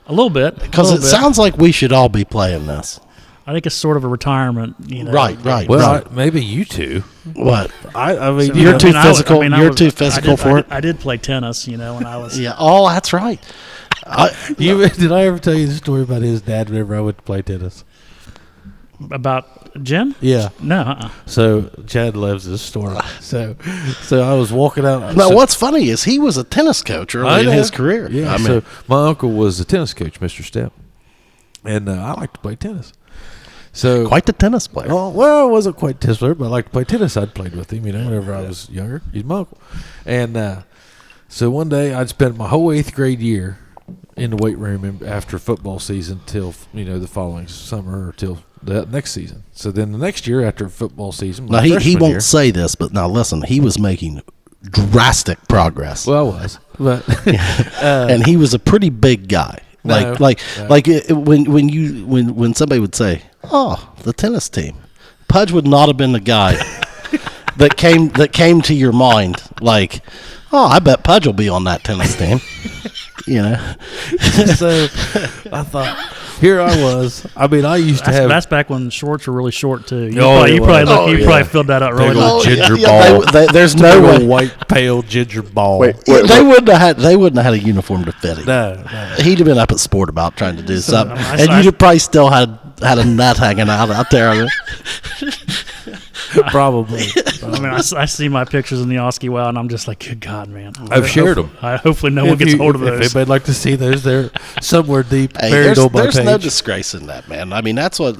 A little bit, because it sounds like we should all be playing this. I think it's sort of a retirement, Right. Well, maybe you two. What? I mean, you're too physical. You're too physical for it. I did play tennis, when I was. Yeah. Oh, that's right. Did I ever tell you the story about his dad whenever I went to play tennis? About Jim? Yeah. No. So Chad loves this story. So I was walking out. Now, what's funny is he was a tennis coach early in his career. Yeah. So my uncle was a tennis coach, Mr. Step, and I like to play tennis. So quite the tennis player. Oh, well, I wasn't quite a tennis player, but I liked to play tennis. I'd played with him, whenever I was younger. He's my uncle, and so one day I'd spent my whole 8th grade year in the weight room after football season till the following summer or till the next season. So then the next year after football season, now he won't say this, but now listen, he was making drastic progress. Well, I was, but and he was a pretty big guy. When somebody would say, "Oh, the tennis team," Pudge would not have been the guy that came to your mind like, "Oh, I bet Pudge will be on that tennis team." So I thought, here I was. I mean, I used to have. That's back when shorts were really short too. You probably filled that out really nice. nice. Ginger ball. There's no way. White pale ginger ball. They wouldn't have had a uniform to fit him. No. He'd have been up at Sport About trying to do something, and you'd have probably still had a nut hanging out there. Probably. I mean, I see my pictures in the Oski Wow, and I'm just like, good God, man. I've shared them. Hopefully no one gets hold of those. If anybody'd like to see those, they're somewhere deep buried on my page. There's no disgrace in that, man. I mean, that's what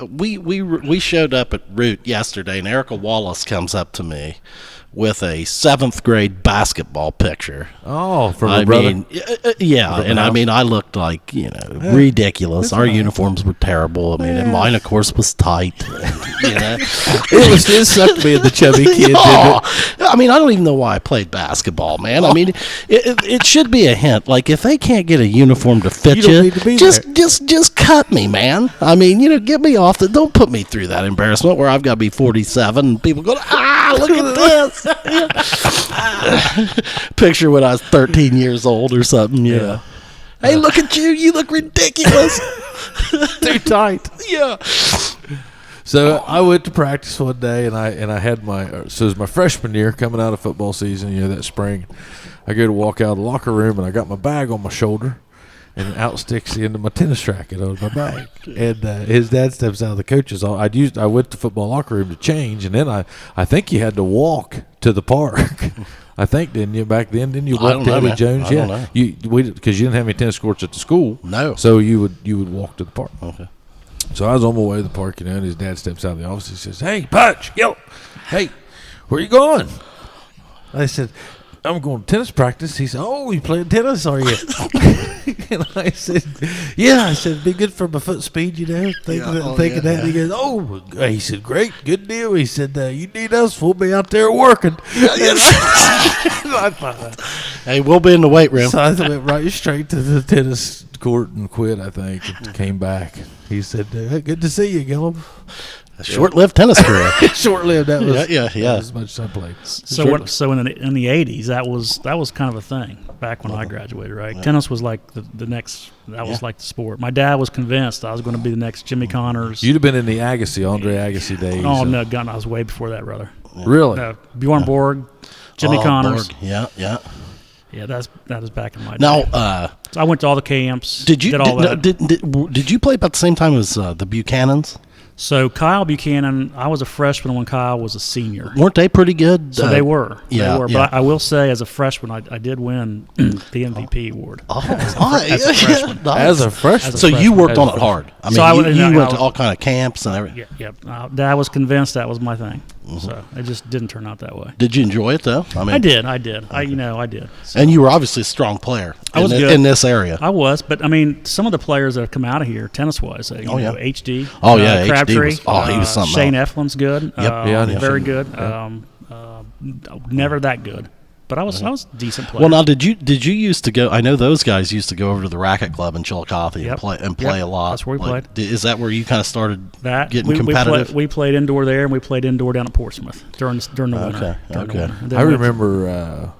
we showed up at Root yesterday, and Erica Wallace comes up to me with a 7th grade basketball picture. Oh, from her brother? And I mean, I looked like, ridiculous. Our uniforms were terrible. I mean, and mine, of course, was tight. It sucked me at the chubby kid, didn't it? I mean, I don't even know why I played basketball, man. I mean, it should be a hint. Like, if they can't get a uniform to fit you, just cut me, man. I mean, get me off don't put me through that embarrassment where I've got to be 47 and people go, look at this. Picture when I was 13 years old or something. Yeah. Hey, look at you. You look ridiculous. Too tight. Yeah. So I went to practice one day, and I had it was my freshman year coming out of football season, that spring. I go to walk out of the locker room, and I got my bag on my shoulder, and out sticks the end of my tennis racket on my back. And his dad steps out of the coaches. I went to football locker room to change, and then I think you had to walk to the park. I think, didn't you, back then? Didn't you walk to Eddie Jones? I don't know. Because you didn't have any tennis courts at the school. No. So you would walk to the park. Okay. So I was on my way to the park, and his dad steps out of the office. He says, "Hey, Pudge, hey, where you going?" I said, "I'm going to tennis practice." He said, "Oh, you playing tennis, are you?" And I said, "Yeah." I said, "Be good for my foot speed, thinking that." And he goes, "Oh," he said, "Great, good deal." He said, "You need us, we'll be out there working." I thought, hey, we'll be in the weight room. so I went right straight to the tennis court and quit, I think, and came back. He said, "Hey, good to see you, Gillum." A short-lived tennis career. Short-lived. That was Yeah. that was as much as I played. So in the 80s, that was kind of a thing back when I graduated, right? Yeah. Tennis was like the next. That was like the sport. My dad was convinced I was going to be the next Jimmy Connors. You'd have been in the Andre Agassi days. Oh no, God, I was way before that, brother. Really? Bjorn Borg, Jimmy Connors. Borg. Yeah. Yeah, that is back in my day. Now, so I went to all the camps. did you did all that? Did you play about the same time as the Buchanans? So Kyle Buchanan, I was a freshman when Kyle was a senior. Weren't they pretty good? So they were. Yeah, they were. yeah. But I will say, as a freshman, I did win the MVP award. Oh, as a freshman. Nice. As a freshman. So you worked on it hard. I mean, So you went to all kind of camps and everything. Yeah. Dad was convinced that was my thing. So it just didn't turn out that way. Did you enjoy it though? I did. I did. I did. So. And you were obviously a strong player. I was good in this area. I was, but I mean, some of the players that have come out of here, tennis-wise, HD. Oh yeah, Crabtree. he was something. Shane Eflin's good. Yep. Very good. Never that good. But I was a decent player. Well, now did you used to go? I know those guys used to go over to the Racket Club in Chillicothe and play a lot. That's where we played. Is that where you kind of started getting we competitive? We played indoor there, and we played indoor down at Portsmouth during the winter. Okay. I remember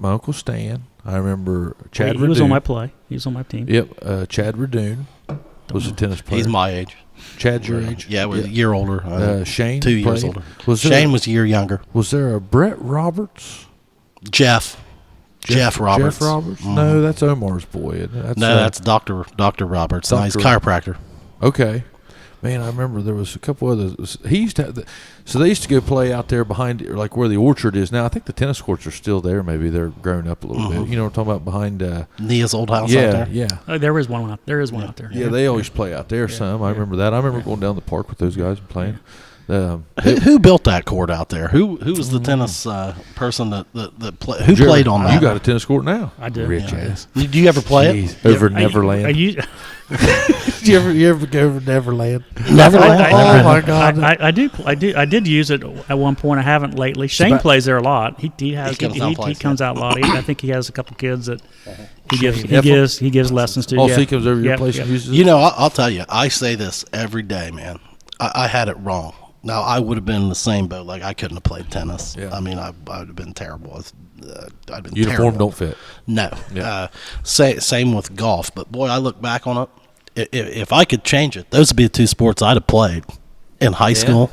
my Uncle Stan. I remember Chad Radoon. He was on my play. He was on my team. Yep. Chad Radoon was a tennis player. He's my age. Chad's your age? Yeah, we're a year older. Shane 2 years played? older. Shane was a year younger. Was there a Brett Roberts? Jeff Roberts. Jeff Roberts? Mm-hmm. No, that's Omar's boy. That's Dr. Roberts. He's a chiropractor. Okay. Man, I remember there was a couple others. He used to have so they used to go play out there behind, like where the orchard is now. I think the tennis courts are still there. Maybe they're grown up a little bit. You know what I'm talking about, behind Nia's old house out there? Yeah. There is one out there. Yeah, they always play out there some. I remember that. I remember going down the park with those guys and playing. Who built that court out there? Who was the tennis person that played on that? You got a tennis court now. I do. Rich ass. Did you ever play it? Over Neverland. You ever go over Neverland? Neverland. Oh my God! I did use it at one point. I haven't lately. Shane plays there a lot. He comes out a lot. I think he has a couple kids that he gives lessons to. Oh, so he comes over your place and uses it? You know, I'll tell you. I say this every day, man. I had it wrong. Now, I would have been in the same boat. Like, I couldn't have played tennis. Yeah. I mean, I would have been terrible. I'd been Uniform terrible. don't fit. No. Yeah. Same with golf. But, boy, I look back on it. If I could change it, those would be the two sports I'd have played in high school,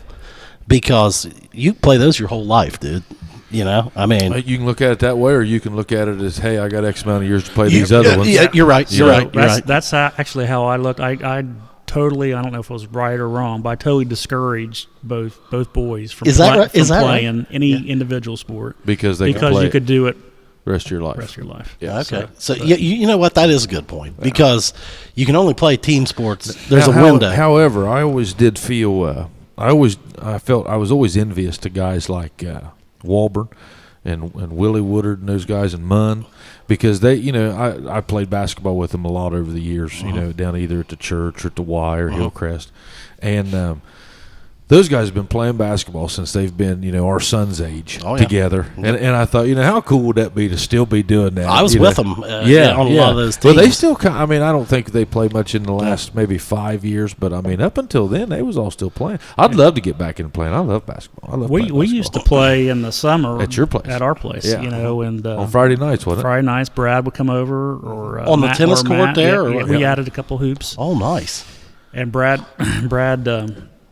because you play those your whole life, dude. You know, I mean, you can look at it that way, or you can look at it as, hey, I got X amount of years to play these other ones. Yeah, you're right. You're right. That's actually how I looked. I totally, I don't know if it was right or wrong, but I totally discouraged both boys from playing any individual sport because you could do it the rest of your life. Yeah. Okay. So you know what? That is a good point, because you can only play team sports. There's a window. However, I always did feel I felt I was always envious to guys like Walburn and Willie Woodard and those guys and Munn, because they, you know, I played basketball with them a lot over the years, you know, down either at the church or at the Y or Hillcrest, and those guys have been playing basketball since they've been, you know, our son's age together. And I thought, you know, how cool would that be to still be doing that? I was with them on a lot of those teams. Well, they still I mean, I don't think they played much in the last maybe 5 years, but I mean, up until then, they was all still playing. I'd love to get back into playing. I love basketball. We used to play in the summer at your place, at our place, you know, and on Friday nights, wasn't it? Friday nights, Brad would come over, or on the tennis court there. We added a couple hoops. Oh, nice. And Brad,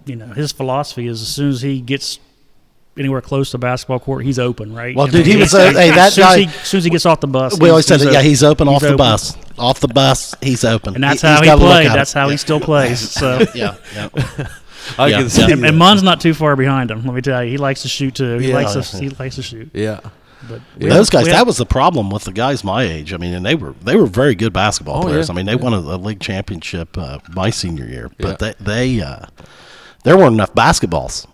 you know, his philosophy is as soon as he gets anywhere close to a basketball court, he's open, right? Well, dude, he was hey, that guy. As soon as he gets off the bus, We always said that. Yeah, he's open off the open. bus. Off the bus, he's open, And that's He's how he gotta look played. at That's it. how he still plays. So. Yeah. I Yeah. can see And that. Mun's not too far behind him. Let me tell you, he likes to shoot too. He Yeah. likes to shoot. Yeah. But Those guys, that was the problem with the guys my age. I mean, and they were very good basketball players. yeah. I mean, they won a league championship my senior year, but there weren't enough basketballs.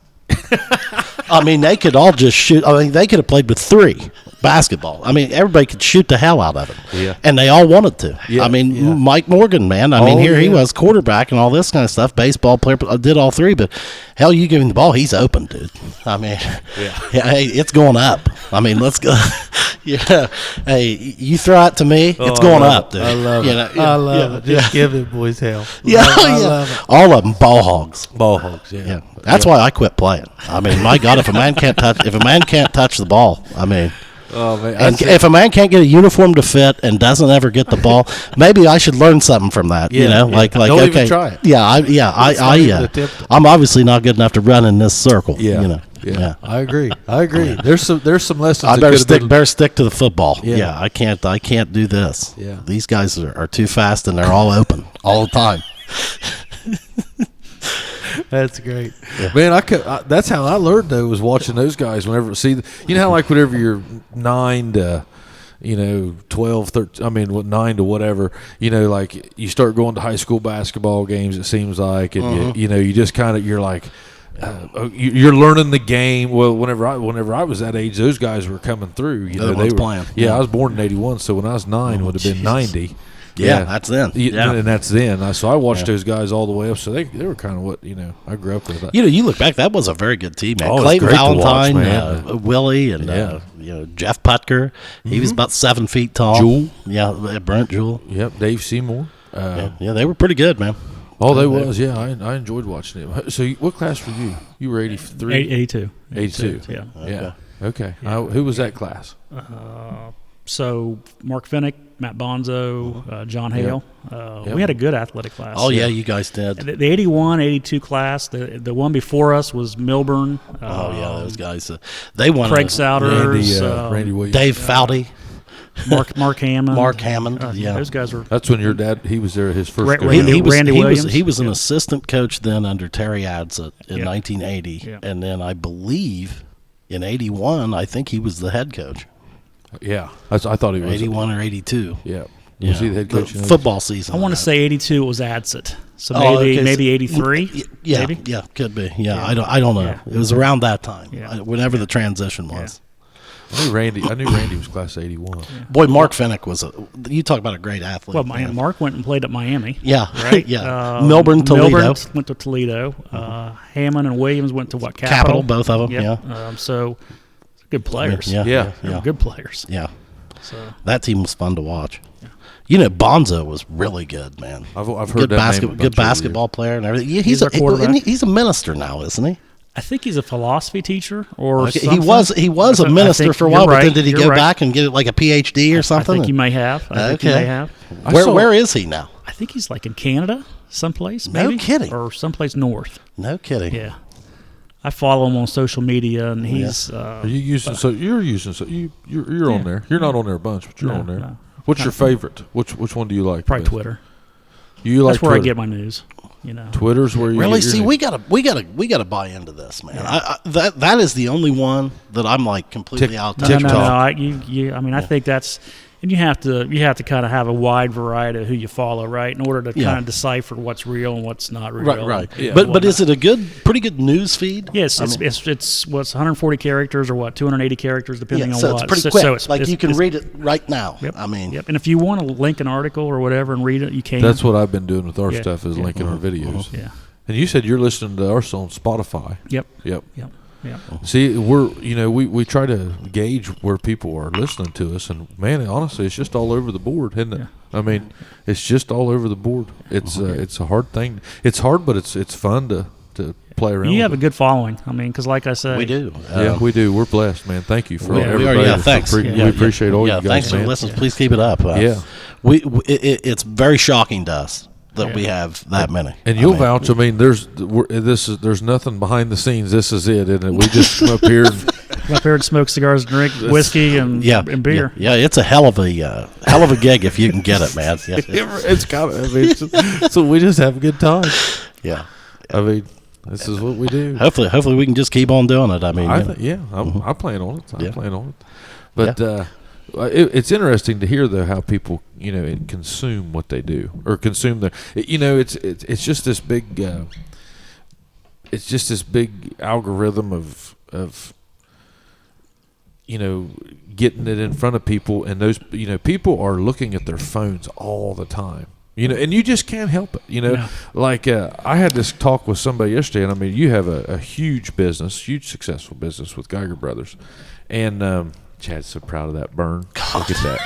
I mean, they could all just shoot. I mean, they could have played with 3 basketball. I mean, everybody could shoot the hell out of it. Yeah. And they all wanted to. Yeah, I mean, yeah. Mike Morgan, man. I mean, here he yeah. was quarterback and all this kind of stuff. Baseball player, did all 3. But hell, you give him the ball, he's open, dude. I mean, hey, it's going up. I mean, let's go. Yeah. Hey, you throw it to me, it's going up, dude. I love it. I love it. Just give it boys hell. I love it. All of them ball hogs. Ball hogs, yeah. Yeah, that's why I quit playing. I mean, my God, if a man can't touch the ball, I mean, Oh man. and if a man can't get a uniform to fit and doesn't ever get the ball, maybe I should learn something from that. You Yeah, know, yeah. like Don't okay, even try it. Yeah, not even attempt. I'm obviously not good enough to run in this circle. Yeah. You know, Yeah. I agree. There's some lessons. I that better could've been- better stick to the football. Yeah. Yeah, I can't do this. Yeah. These guys are too fast and they're all open all the time. That's great, man. That's how I learned though, was watching those guys. Whenever you know how like whenever you're 9 to 12, 13, I mean 9 to whatever, like you start going to high school basketball games. It seems like, and you just kind of you're like. You're learning the game. Well, whenever I was that age, those guys were coming through. They were playing. Yeah, I was born in '81, so when I was 9, would have been Jesus. 90. Yeah, that's then. Yeah. And that's then. So I watched those guys all the way up. So they were kind of what I grew up with. You look back, that was a very good team, man. Oh, it's Clayton great to watch, Valentine, man. Willie, and Jeff Putker. He was about 7 feet tall. Jewel. Yeah, Brent Jewell. Yep, Dave Seymour. Yeah, they were pretty good, man. Oh, they was. Yeah, I enjoyed watching them. So what class were you? You were 83? 82. 82. Yeah. Yeah. Okay. Who was that class? So Mark Finnick, Matt Bonzo, John Hale. We had a good athletic class. Oh, yeah, you guys did. The 81, 82 class, the one before us was Milburn. Those guys. They won. Craig Souders. Randy Williams. Dave Foudy. Mark Hammond. Mark Hammond, yeah. Those guys were. That's when your dad, he was there, his first go Randy around. Williams. He was an assistant coach then under Terry Adsit in Yeah. 1980. Yeah. And then I believe in 81, I think he was the head coach. Yeah. I thought he was. 81 or 82. Yeah. Yeah. Was he the head coach? Football season. I want to say 82 was Adsit. So okay. maybe 83. Yeah, maybe? yeah, could be. Yeah, I don't know. Yeah. It was around that time, Yeah. whenever the transition was. I knew Randy was class 81. Boy, Mark Finnick was you talk about a great athlete. Well, man. Mark went and played at Miami. Yeah, Right? yeah. Milburn, Toledo. Milburn went to Toledo. Hammond and Williams went to what? Capital, both of them. Yep. Yeah, So good players. Yeah. They were good players. Yeah. So That team was fun to watch. Bonzo was really good, man. I've heard Good that name a bunch good over basketball player and everything. He's our quarterback. He's a minister now, isn't he? I think he's a philosophy teacher or Okay, something. He was a I minister think for a you're while, but right, then did he you're go right. back and get like a PhD or something? I think he may have. I think he may have. Where is he now? I think he's like in Canada, someplace. No Maybe? kidding. Or someplace north. No kidding. Yeah. I follow him on social media, and he's. Are you using? So you're using. So you're on there. You're not on there a bunch, but you're No, on there. no. What's your favorite? Which one do you like? Probably best? Twitter. You like That's where Twitter? I get my news. Twitter's where you Really? get your See, news. we gotta buy into this, man. That is the only one that I'm like completely out. No. I think that's, and you have to kind of have a wide variety of who you follow, right, in order to kind of decipher what's real and what's not real. Right. Yeah. But is it a pretty good news feed? Yes, it's 140 characters or 280 characters depending on so what. it's pretty quick. You can read it right now. Yep. I mean, yep. And if you want to link an article or whatever and read it, you can. That's what I've been doing with our Yeah. stuff is linking our videos. Yeah. And you said you're listening to ours on Spotify. Yep. Yep. Yep. Yeah. See, we try to gauge where people are listening to us, and man, honestly, it's just all over the board, isn't it? Yeah. I mean, it's just all over the board. It's a hard thing. It's hard, but it's fun to play around. You have a with good following. I mean, because like I said, we do. yeah, we do. We're blessed, man. Thank you for We are. everybody. Yeah, thanks. We appreciate all you guys, thanks man. for listening. Please keep it up. Yeah. It's very shocking to us that we have that many. And you'll vouch. I mean, there's nothing behind the scenes. This is it, isn't it? We just come up here. Come up here and smoke cigars, and drink whiskey, and beer. Yeah, it's a hell of a gig if you can get it, man. Yeah. It's kind of. I mean, so we just have a good time. Yeah. I mean, this is what we do. Hopefully we can just keep on doing it. I mean, I plan on it. I plan on it. But it's interesting to hear though how people consume what they do or consume their. It's just this big. It's just this big algorithm of getting it in front of people, and those people are looking at their phones all the time. And you just can't help it. Yeah. Like I had this talk with somebody yesterday, and I mean, you have a huge business, huge successful business with Geiger Brothers, and Chad's so proud of that burn. Look at that.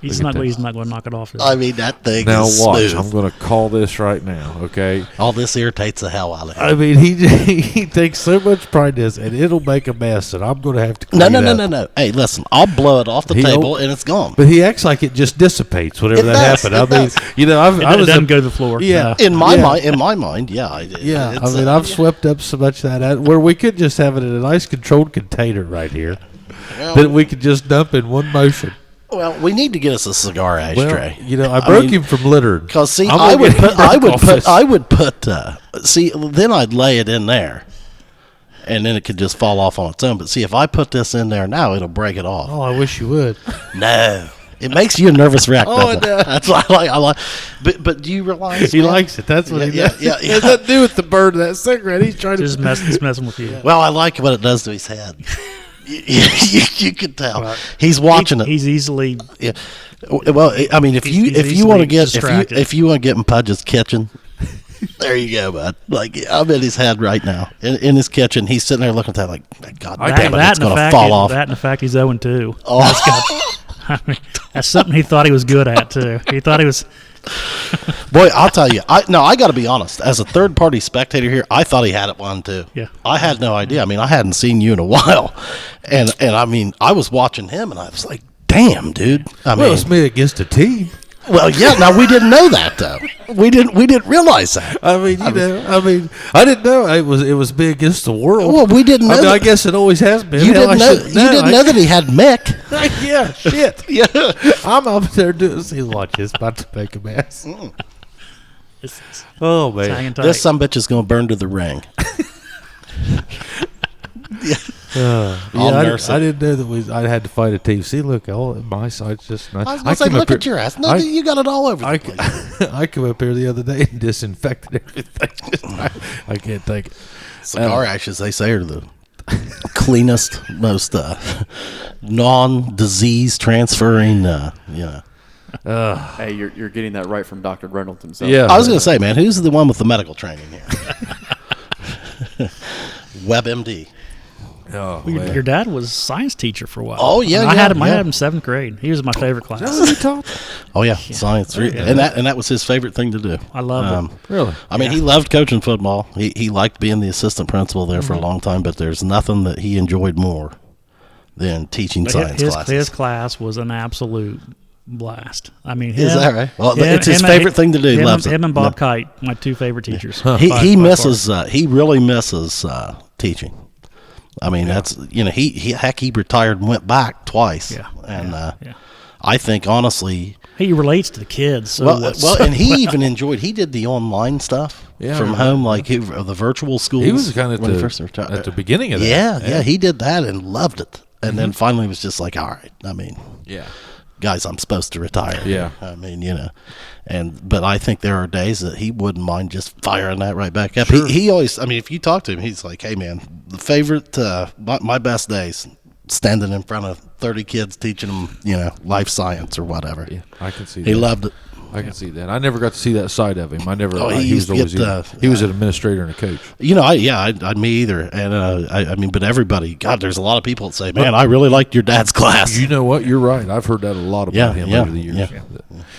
He's not going to knock it off. I mean, that thing now is watch. smooth. I'm going to call this right now. Okay. All this irritates the hell out of him. I mean, he takes so much pride in this, and it'll make a mess, and I'm going to have to clean it up. No. Hey, listen, I'll blow it off the table, and it's gone. But he acts like it just dissipates whenever happened. I mean, it doesn't go to the floor. Yeah. In my mind, yeah. I mean, I've swept up so much of that where we could just have it in a nice controlled container right here that we could just dump in one motion. Well, we need to get us a cigar ashtray. Well, I broke him from littering. Because see, I would put. Then I'd lay it in there, and then it could just fall off on its own. But see, if I put this in there now, it'll break it off. Oh, I wish you would. No, it makes you a nervous wreck. Oh, no. That's what I like. But do you realize he likes it? That's what he does. Yeah. It has nothing to do with the burn of that cigarette. He's trying to He's messing with you. Well, I like what it does to his head. You can tell he's watching it. He's easily. Yeah. Well, I mean, if you want to get in Pudge's kitchen, there you go, bud. Like I'm in his head right now, in his kitchen. He's sitting there looking at that like, God damn it, it's going to fall off. That and the fact he's 0-2. Oh, that's something he thought he was good at too. He thought he was. Boy, I'll tell you. I got to be honest. As a third-party spectator here, I thought he had it won too. Yeah. I had no idea. I mean, I hadn't seen you in a while, and I mean, I was watching him, and I was like, "Damn, dude!" Well, it's me against a team. Well, yeah. Now we didn't know that though. We didn't realize that. I mean, I didn't know it was me against the world. Well, we didn't know. I guess it always has been. You didn't know that he had Mick. Yeah, shit. Yeah. I'm up there doing. See, watch this, about to make a mess. Oh man, this sumbitch is going to burn to the ring. I didn't know that I had to fight a team. See, look, my side's just not. I was going to say, look at your ass. No, you got it all over the place. I came up here the other day and disinfected everything. I can't take it. Cigar ashes, they say, are the cleanest, most non-disease transferring. Hey, you're getting that right from Dr. Reynolds himself. Yeah, I was going to say, man, who's the one with the medical training here? WebMD. Oh, your dad was a science teacher for a while. Oh yeah, I had him in 7th grade. He was my favorite class. That's what he taught. Oh yeah, science, and that was his favorite thing to do. I loved it. Really? I mean, he loved coaching football. He liked being the assistant principal there for a long time. But there's nothing that he enjoyed more than teaching science classes. His class was an absolute blast. I mean, is that right? Well, it's his favorite thing to do. He loves it. Him and Bob Kite, my two favorite teachers. He misses. He really misses teaching. I mean, that's he retired and went back twice. Yeah, and I think honestly he relates to the kids. So and he even enjoyed. He did the online stuff from home, like the virtual schools. He was kind of at the beginning of that. Yeah, he did that and loved it, and then finally was just like, all right. I mean, guys, I'm supposed to retire. Yeah, I mean, but I think there are days that he wouldn't mind just firing that right back up. Sure. He always, I mean, if you talk to him, he's like, hey man, the favorite, my best days, standing in front of 30 kids teaching them, life science or whatever. Yeah, I can see that. He loved it. I can see that. I never got to see that side of him. I never. He was an administrator and a coach. Me either. And I mean, but everybody. God, there's a lot of people that say, "Man, I really liked your dad's class." You know what? You're right. I've heard that a lot about him over the years.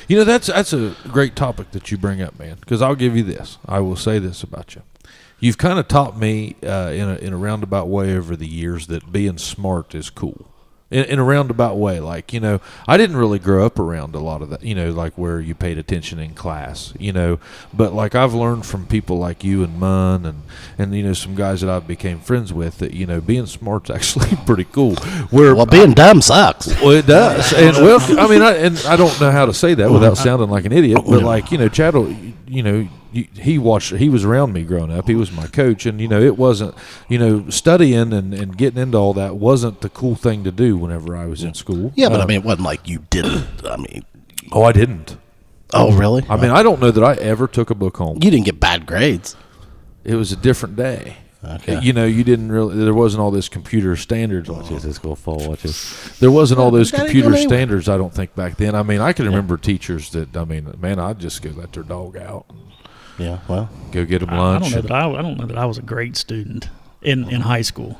Yeah. That's a great topic that you bring up, man. Because I'll give you this. I will say this about you. You've kind of taught me in a roundabout way over the years that being smart is cool. in a roundabout way. Like, I didn't really grow up around a lot of that, like where you paid attention in class, but like I've learned from people like you and Munn and some guys that I became friends with that, being smart's actually pretty cool. Well, being dumb sucks. Well, it does. And I don't know how to say that without sounding like an idiot, but like, Chad, he was around me growing up. He was my coach, and it wasn't, studying and getting into all that wasn't the cool thing to do whenever I was in school. Yeah, but it wasn't like you didn't. I didn't. Oh, really? I don't know that I ever took a book home. You didn't get bad grades. It was a different day. Okay. You didn't really. There wasn't all this computer standards. Watch this. It's gonna fall. Watch this. There wasn't all those computer standards. I don't think back then. I can remember teachers that. Man, I'd just go let their dog out. Yeah. Well, go get them lunch. I don't know that I was a great student in high school.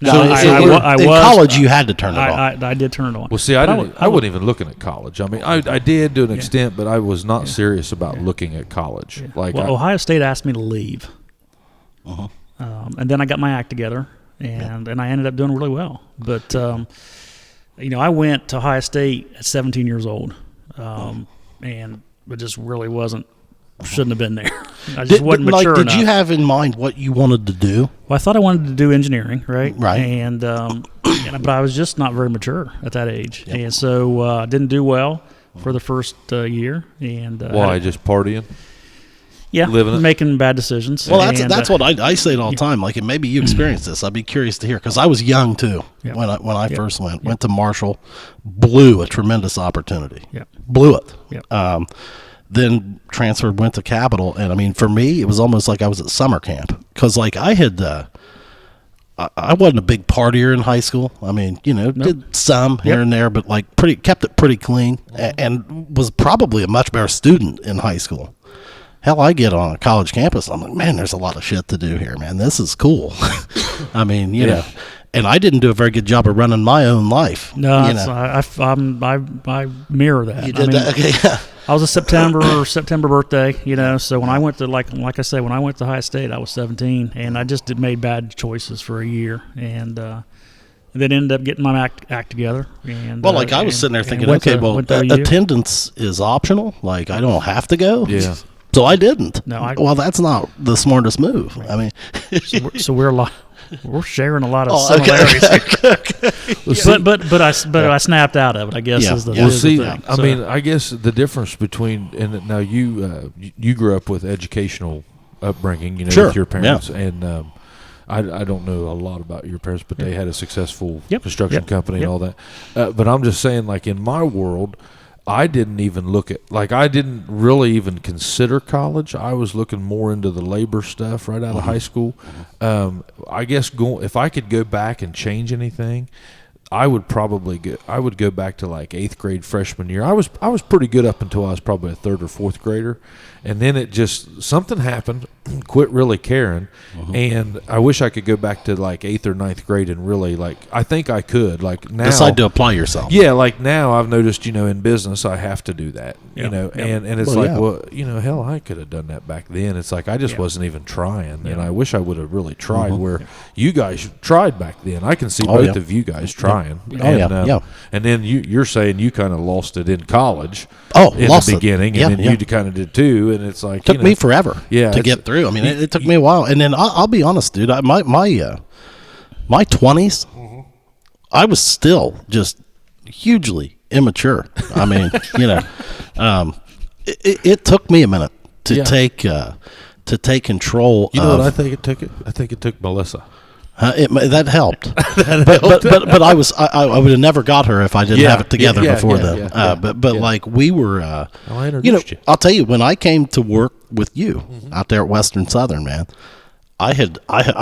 No, in college you had to turn it on. I did turn it on. Well, see, I wasn't even looking at college. I did to an extent, but I was not serious about looking at college. Yeah. Like, Ohio State asked me to leave. Uh-huh. And then I got my act together, and I ended up doing really well. But, I went to Ohio State at 17 years old, and it just really shouldn't have been there. I just wasn't mature enough. Did you have in mind what you wanted to do? Well, I thought I wanted to do engineering, right? Right. And but I was just not very mature at that age, and so I didn't do well for the first year. And why? Just partying? Yeah, making bad decisions. Well, that's what I say it all the time. Like, and maybe you experienced this. I'd be curious to hear, because I was young too when I first went to Marshall, blew a tremendous opportunity. Yep. Blew it. Yep. Then transferred, went to Capitol, and for me, it was almost like I was at summer camp, because like I had. I wasn't a big partier in high school. Did some here and there, but like kept it pretty clean, and was probably a much better student in high school. Hell, I get on a college campus, I'm like, man, there's a lot of shit to do here, man. This is cool. know, and I didn't do a very good job of running my own life. No, I mirror that. You did that? Okay, yeah. I was a September birthday, so when I went to, like I say, when I went to Ohio State, I was 17, and I just made bad choices for a year, and then ended up getting my act together. And I was sitting there thinking, attendance is optional. Like, I don't have to go. Yeah. So I didn't. No, that's not the smartest move. Right. So we're sharing a lot of similarities. Okay. But I snapped out of it, I guess. Yeah. Is the thing. I guess the difference between, and now you grew up with educational upbringing, sure. with your parents, and I don't know a lot about your parents, but they had a successful construction company and all that. But I'm just saying, like, in my world, I didn't even I didn't really even consider college. I was looking more into the labor stuff right out of high school. I guess if I could go back and change anything, I would probably go back to like 8th grade freshman year. I was pretty good up until I was probably a 3rd or 4th grader. And then it just, something happened, quit really caring, and I wish I could go back to like 8th or 9th grade and really, like, I think I could, like, now. Decide to apply yourself. Yeah, like now I've noticed, in business I have to do that, and it's hell, I could have done that back then. It's like I just wasn't even trying, and I wish I would have really tried where you guys tried back then. I can see both of you guys trying. And then you're saying you kind of lost it in college in the beginning, and then you kind of did too. And it's like, took me forever to get through. It took me a while. And then I'll be honest, dude, my 20s, I was still just hugely immature. It took me a minute to take control. You know what I think it took? I think it took Melissa. That helped, but I would have never got her if I didn't have it together before then. Like we were, I introduced you. I'll tell you, when I came to work with you out there at Western Southern, man, I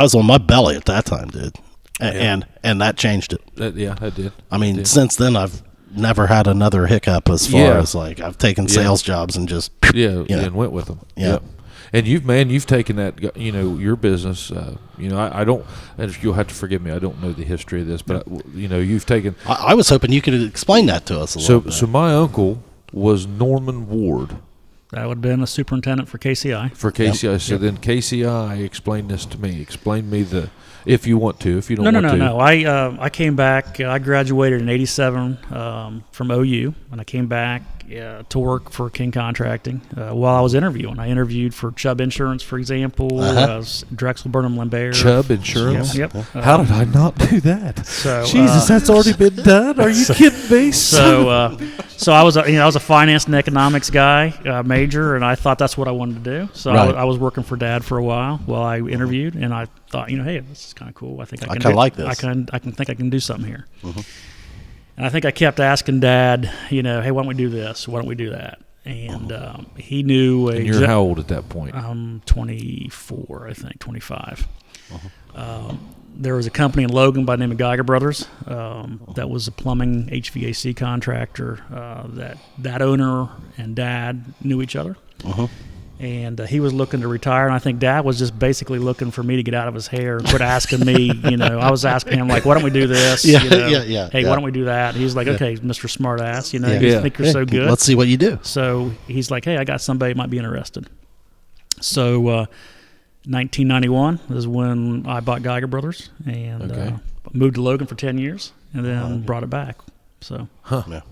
was on my belly at that time, dude, and that changed it. That did. Since then I've never had another hiccup as far as like I've taken sales jobs and just and went with them. Yep. And you've taken that, your business. I don't. You'll have to forgive me. I don't know the history of this, but you've taken. I was hoping you could explain that to us a little bit. So my uncle was Norman Ward, That would have been a superintendent for KCI. For KCI. So then KCI, explain this to me. Explain me if you want to. If you don't want to. No. I came back. I graduated in '87 from OU, and I came back to work for King Contracting while I was interviewing. I interviewed for Chubb Insurance, for example, Drexel Burnham Lambert. Chubb Insurance? Yep. How did I not do that? So, Jesus, that's already been done? Are you kidding me? So I was a finance and economics guy, major, and I thought that's what I wanted to do. So I was working for Dad for a while I interviewed, and I thought, hey, this is kind of cool. I think I kind of like this. I can do something here. Mm-hmm. And I think I kept asking Dad, hey, why don't we do this? Why don't we do that? And he knew. And you're how old at that point? I'm 24, I think, 25. There was a company in Logan by the name of Geiger Brothers that was a plumbing HVAC contractor. That owner and Dad knew each other. And he was looking to retire, and I think Dad was just basically looking for me to get out of his hair and quit asking me. I was asking him, like, why don't we do this? Hey, why don't we do that? He's like, okay, Mr. Smartass, you think you're so good. Let's see what you do. So he's like, hey, I got somebody who might be interested. So 1991 is when I bought Geiger Brothers and moved to Logan for 10 years and then brought it back. So,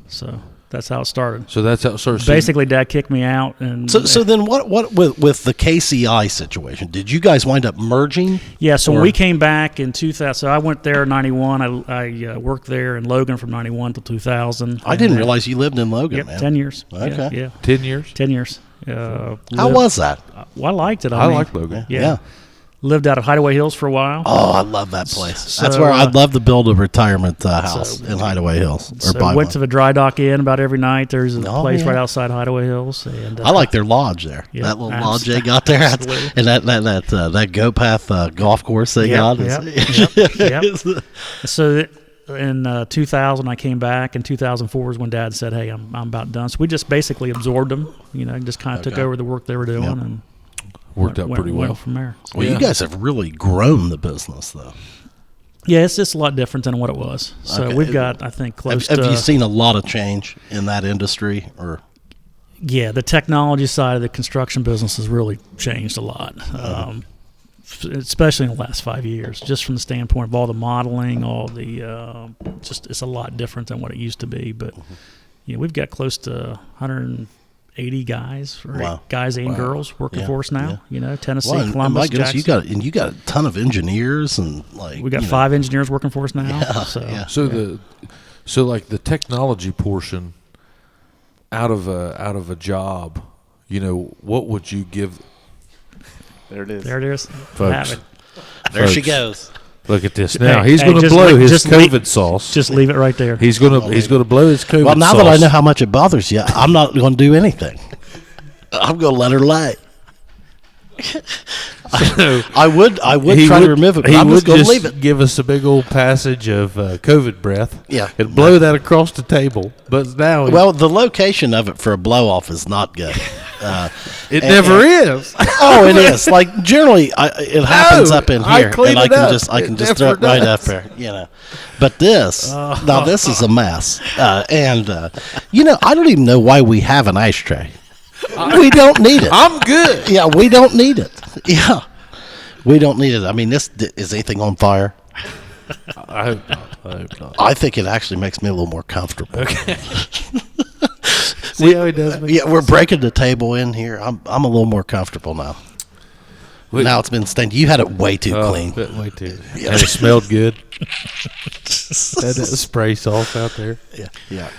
so that's how it started. So that's how it started. Basically, Dad kicked me out. And so then what with the KCI situation? Did you guys wind up merging? Yeah, so when we came back in 2000, so I went there in 91. I worked there in Logan from 91 to 2000. I didn't realize you lived in Logan, yep, man. 10 years. Okay. Yeah. 10 years? 10 years. How was that? Well, I liked it. I liked Logan. Yeah. Lived out of Hideaway Hills for a while. Oh, I love that place. That's where I'd love to build a retirement house in Hideaway Hills. Went to the Dry Dock Inn about every night. There's a place right outside Hideaway Hills. And I like their lodge there. Yeah, that little lodge they got there. And that Go Path golf course they got. Yep. So in 2000, I came back. In 2004 is when Dad said, hey, I'm about done. So we just basically absorbed them, just kind of took over the work they were doing and worked out pretty well from there. Well, you guys have really grown the business, though. Yeah, it's just a lot different than what it was. So we've got, I think, close to... Have you seen a lot of change in that industry? Or yeah, the technology side of the construction business has really changed a lot, especially in the last 5 years, just from the standpoint of all the modeling, all the... just it's a lot different than what it used to be. But we've got close to 180 guys, guys and girls working for us now. Tennessee, Columbus, Jackson. You got a ton of engineers and we got 5 engineers working for us now. So like the technology portion out of a job, what would you give? There it is. There it is, folks. There she goes. Look at this now. He's going to blow his COVID sauce. Just leave it right there. He's going to blow his COVID sauce. Well, now that I know how much it bothers you, I'm not going to do anything. I'm going to let her lay. I would try to remove it, but I'm just going to leave it. Give us a big old passage of COVID breath. Yeah. And blow that across the table. But now... Well, the location of it for a blow-off is not good. It never is. Oh, it is. Like generally, it happens up in here, and I can just throw it right up there. But this, now this is a mess, and I don't even know why we have an ashtray. We don't need it. I'm good. Yeah, we don't need it. Yeah, we don't need it. I mean, is anything on fire? I hope not. I think it actually makes me a little more comfortable. Okay. See how he does me? Yeah, we're breaking the table in here. I'm a little more comfortable now. Now it's been stained. You had it way too clean. Way too. Yeah. And it smelled good. Had that spray sauce out there. Yeah.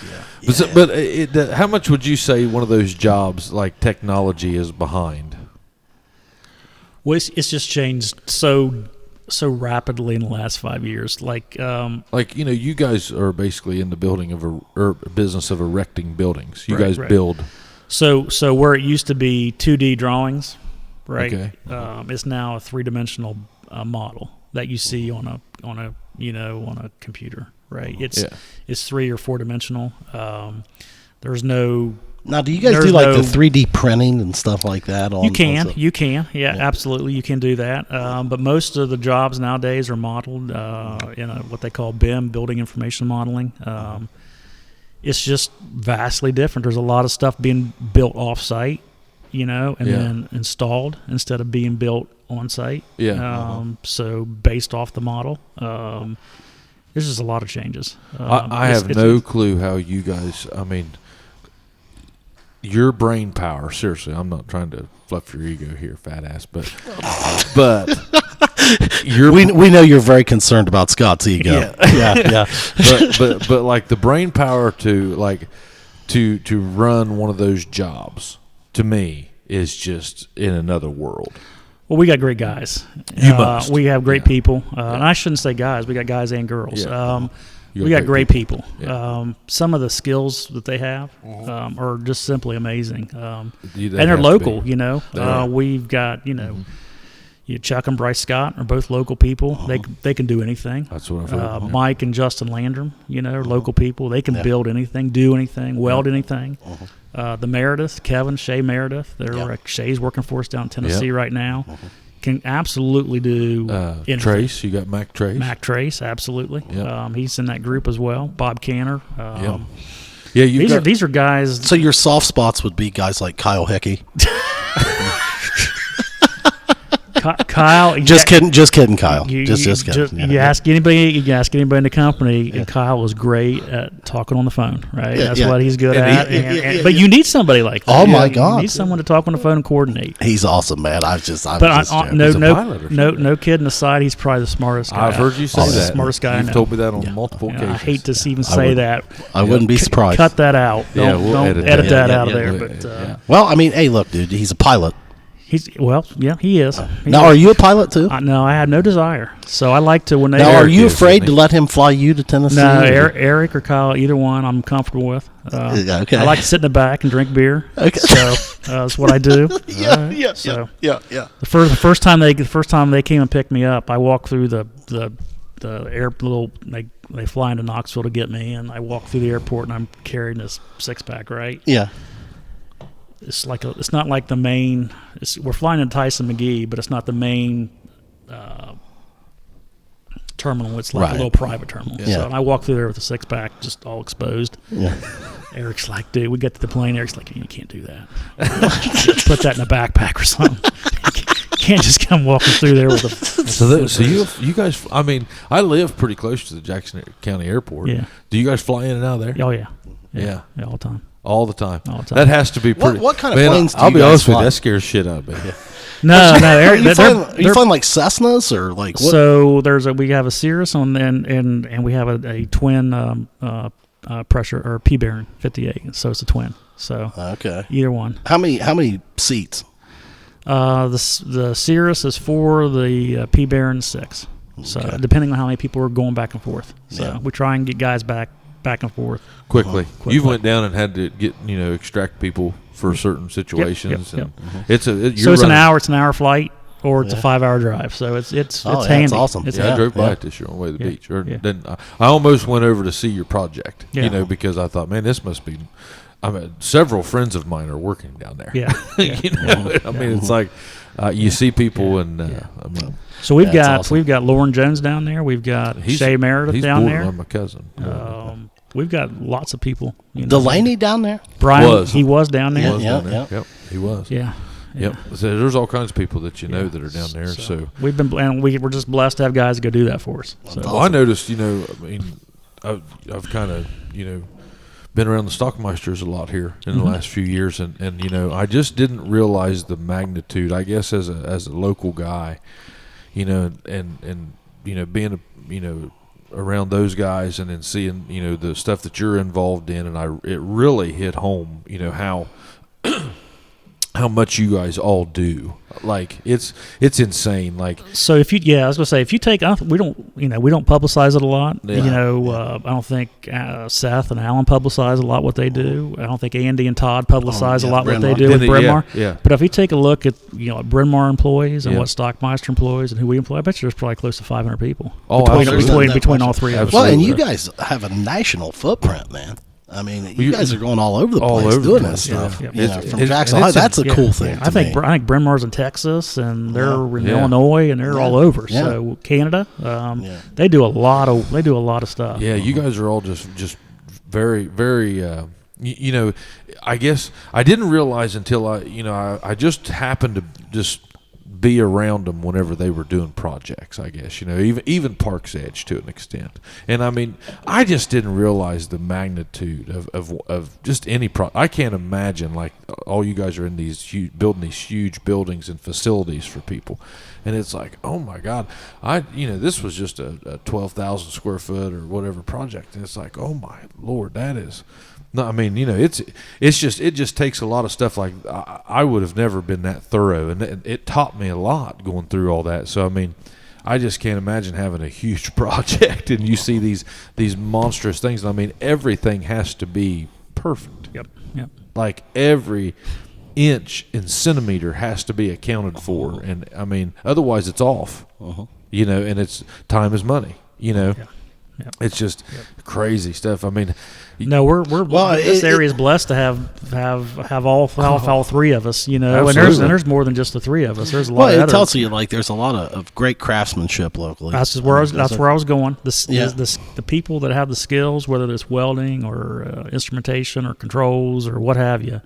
But how much would you say one of those jobs like technology is behind? Well, it's just changed so rapidly in the last 5 years. You guys are basically in the building of business of erecting buildings. You guys build. So where it used to be 2D drawings, right? Okay. It's now a 3-dimensional model that you see on a computer, right? It's 3 or 4 dimensional. There's no. Now, do you guys do the 3D printing and stuff like that? You can. Yeah, absolutely. You can do that. But most of the jobs nowadays are modeled in what they call BIM, Building Information Modeling. It's just vastly different. There's a lot of stuff being built off-site, and then installed instead of being built on site. Yeah. So based off the model, there's just a lot of changes. I have no clue how you guys. I mean, your brain power. Seriously, I'm not trying to fluff your ego here, fat ass, but we know you're very concerned about Scott's ego. Yeah. but like the brain power to run one of those jobs to me is just in another world. Well, we got great guys. You must. We have great people. And I shouldn't say guys. We got guys and girls. Yeah. We got great people. Yeah. Some of the skills that they have are just simply amazing. And They they're have local, to be. We've got, Chuck and Bryce Scott are both local people. They can do anything. That's what I've heard. Mike and Justin Landrum, are local people. They can build anything, do anything, weld anything. The Meredith, Kevin, Shay Meredith, Shay's working for us down in Tennessee right now. Can absolutely do anything. Trace, you got Mac Trace. Mac Trace, absolutely. Yep. He's in that group as well. Bob Canner. Yeah, these are guys. So your soft spots would be guys like Kyle Hickey. Kyle, just kidding, Kyle. Just kidding. You ask anybody in the company, and Kyle was great at talking on the phone. Right, that's what he's good at. But you need somebody like that. Oh my God, you need someone to talk on the phone and coordinate. He's awesome, man. No kidding aside, he's probably the smartest guy. I've heard you say that. The smartest guy. You've told me that on multiple occasions. I hate to even say that. I wouldn't be surprised. Cut that out. Don't edit that out of there. Well, I mean, hey, look, dude, he's a pilot. He is. Now, are you a pilot too? No, I have no desire. So I like to when they. Now, are you afraid to let him fly you to Tennessee? No, Eric or Kyle, either one, I'm comfortable with. Okay. I like to sit in the back and drink beer. Okay. So that's what I do. Yeah. The first time they came and picked me up, I walked through the they fly into Knoxville to get me, and I walk through the airport and I'm carrying this 6-pack, right? Yeah. It's not like the main. We're flying in Tyson McGee, but it's not the main terminal. It's like a little private terminal. Yeah. So I walk through there with a 6-pack, just all exposed. Yeah. Eric's like, dude, we get to the plane. Eric's like, you can't do that. Put that in a backpack or something. You can't just come walking through there with a. So you guys. I mean, I live pretty close to the Jackson County Airport. Yeah. Do you guys fly in and out of there? Oh yeah. Yeah. All the time. All the time. All the time. That has to be pretty. What kind of planes do I'll you be guys honest with fly? you, that scares shit out of me. No, Eric. Are you flying like Cessnas or like what? So we have a Cirrus and we have a twin pressure or P Baron 58. So it's a twin. So okay, either one. How many seats? The Cirrus is 4, the P Baron 6. So depending on how many people are going back and forth. So we try and get guys back and forth quickly. You went down and had to get extract people for certain situations. Yep. It's an hour flight, or it's a 5-hour drive. So it's handy. It's awesome. It's I drove by it this year on the way to the beach. Then I almost went over to see your project. Because I thought, man, this must be. Several friends of mine are working down there. Yeah. It's like you see people and So we've got Lauren Jones down there. We've got Shay Meredith down there. He's my cousin. We've got lots of people. Delaney down there. Brian, he was down there. Yep, he was. Yeah. Yep. So there's all kinds of people that that are down there. So we're just blessed to have guys that go do that for us. So I noticed. I've kind of been around the Stockmeisters a lot here in the last few years, and I just didn't realize the magnitude. I guess as a local guy, and being around those guys and then seeing the stuff that you're involved in, and it really hit home. How much you guys all do. Like it's insane. Like so, I was gonna say if you take, we don't publicize it a lot. Yeah. I don't think Seth and Alan publicize a lot what they do. I don't think Andy and Todd publicize a lot what they do with Bryn Mawr. Yeah. But if you take a look at Bryn Mawr employees and what Stockmeister employs and who we employ, I bet you there's probably close to 500 people. Between all three of us. Well, and you guys have a national footprint, man. I mean, you guys are going all over the place doing this stuff. From Jackson, that's a cool thing. I think Bryn Mawr's in Texas, and they're in Illinois, and they're all over. Yeah. So Canada, they do a lot of stuff. Yeah, you guys are all just very, very you know, I guess I didn't realize until I just happened to just be around them whenever they were doing projects, I guess, even Park's Edge to an extent. And I mean, I just didn't realize the magnitude of just any I can't imagine, like, all you guys are in these building these huge buildings and facilities for people. And it's like, oh my God, this was just a 12,000 square foot or whatever project. And it's like, oh my Lord, that is. No, I mean, it just takes a lot of stuff. Like, I would have never been that thorough, and it taught me a lot going through all that. So I mean, I just can't imagine having a huge project and you see these monstrous things. I mean, everything has to be perfect. Yep. Like every inch and centimeter has to be accounted for, and I mean, otherwise it's off. And it's time is money. Yeah. It's just crazy stuff. I mean, no, this area is blessed to have all three of us, and there's more than just the three of us. There's a lot. It tells you, like, there's a lot of great craftsmanship locally. That's where I was going. The people that have the skills, whether it's welding or instrumentation or controls or what have you,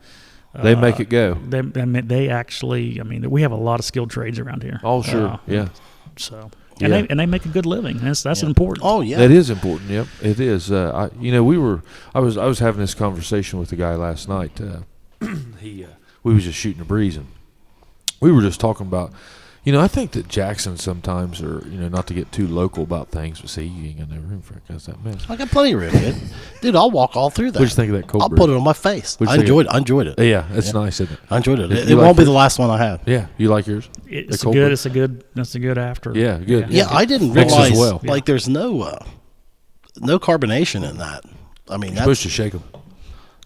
they make it go. They actually, we have a lot of skilled trades around here. Oh, sure, yeah. So. And they make a good living. That's important. Oh yeah, that is important. Yep, it is. I was having this conversation with a guy last night. We was just shooting a breeze, and we were just talking about. I think that Jackson sometimes, or not to get too local about things, but see, you ain't got no room for it because that mess. I got plenty of room, dude. I'll walk all through that. What'd you think of that cold I'll brew? put it on my face. I enjoyed it. Yeah, it's nice, isn't it? I enjoyed it. It won't be the last one I have. Yeah, you like yours? It's a good after. Yeah, good. Yeah, I didn't Mixes realize well. like there's no carbonation in that. I mean, you're supposed to shake them.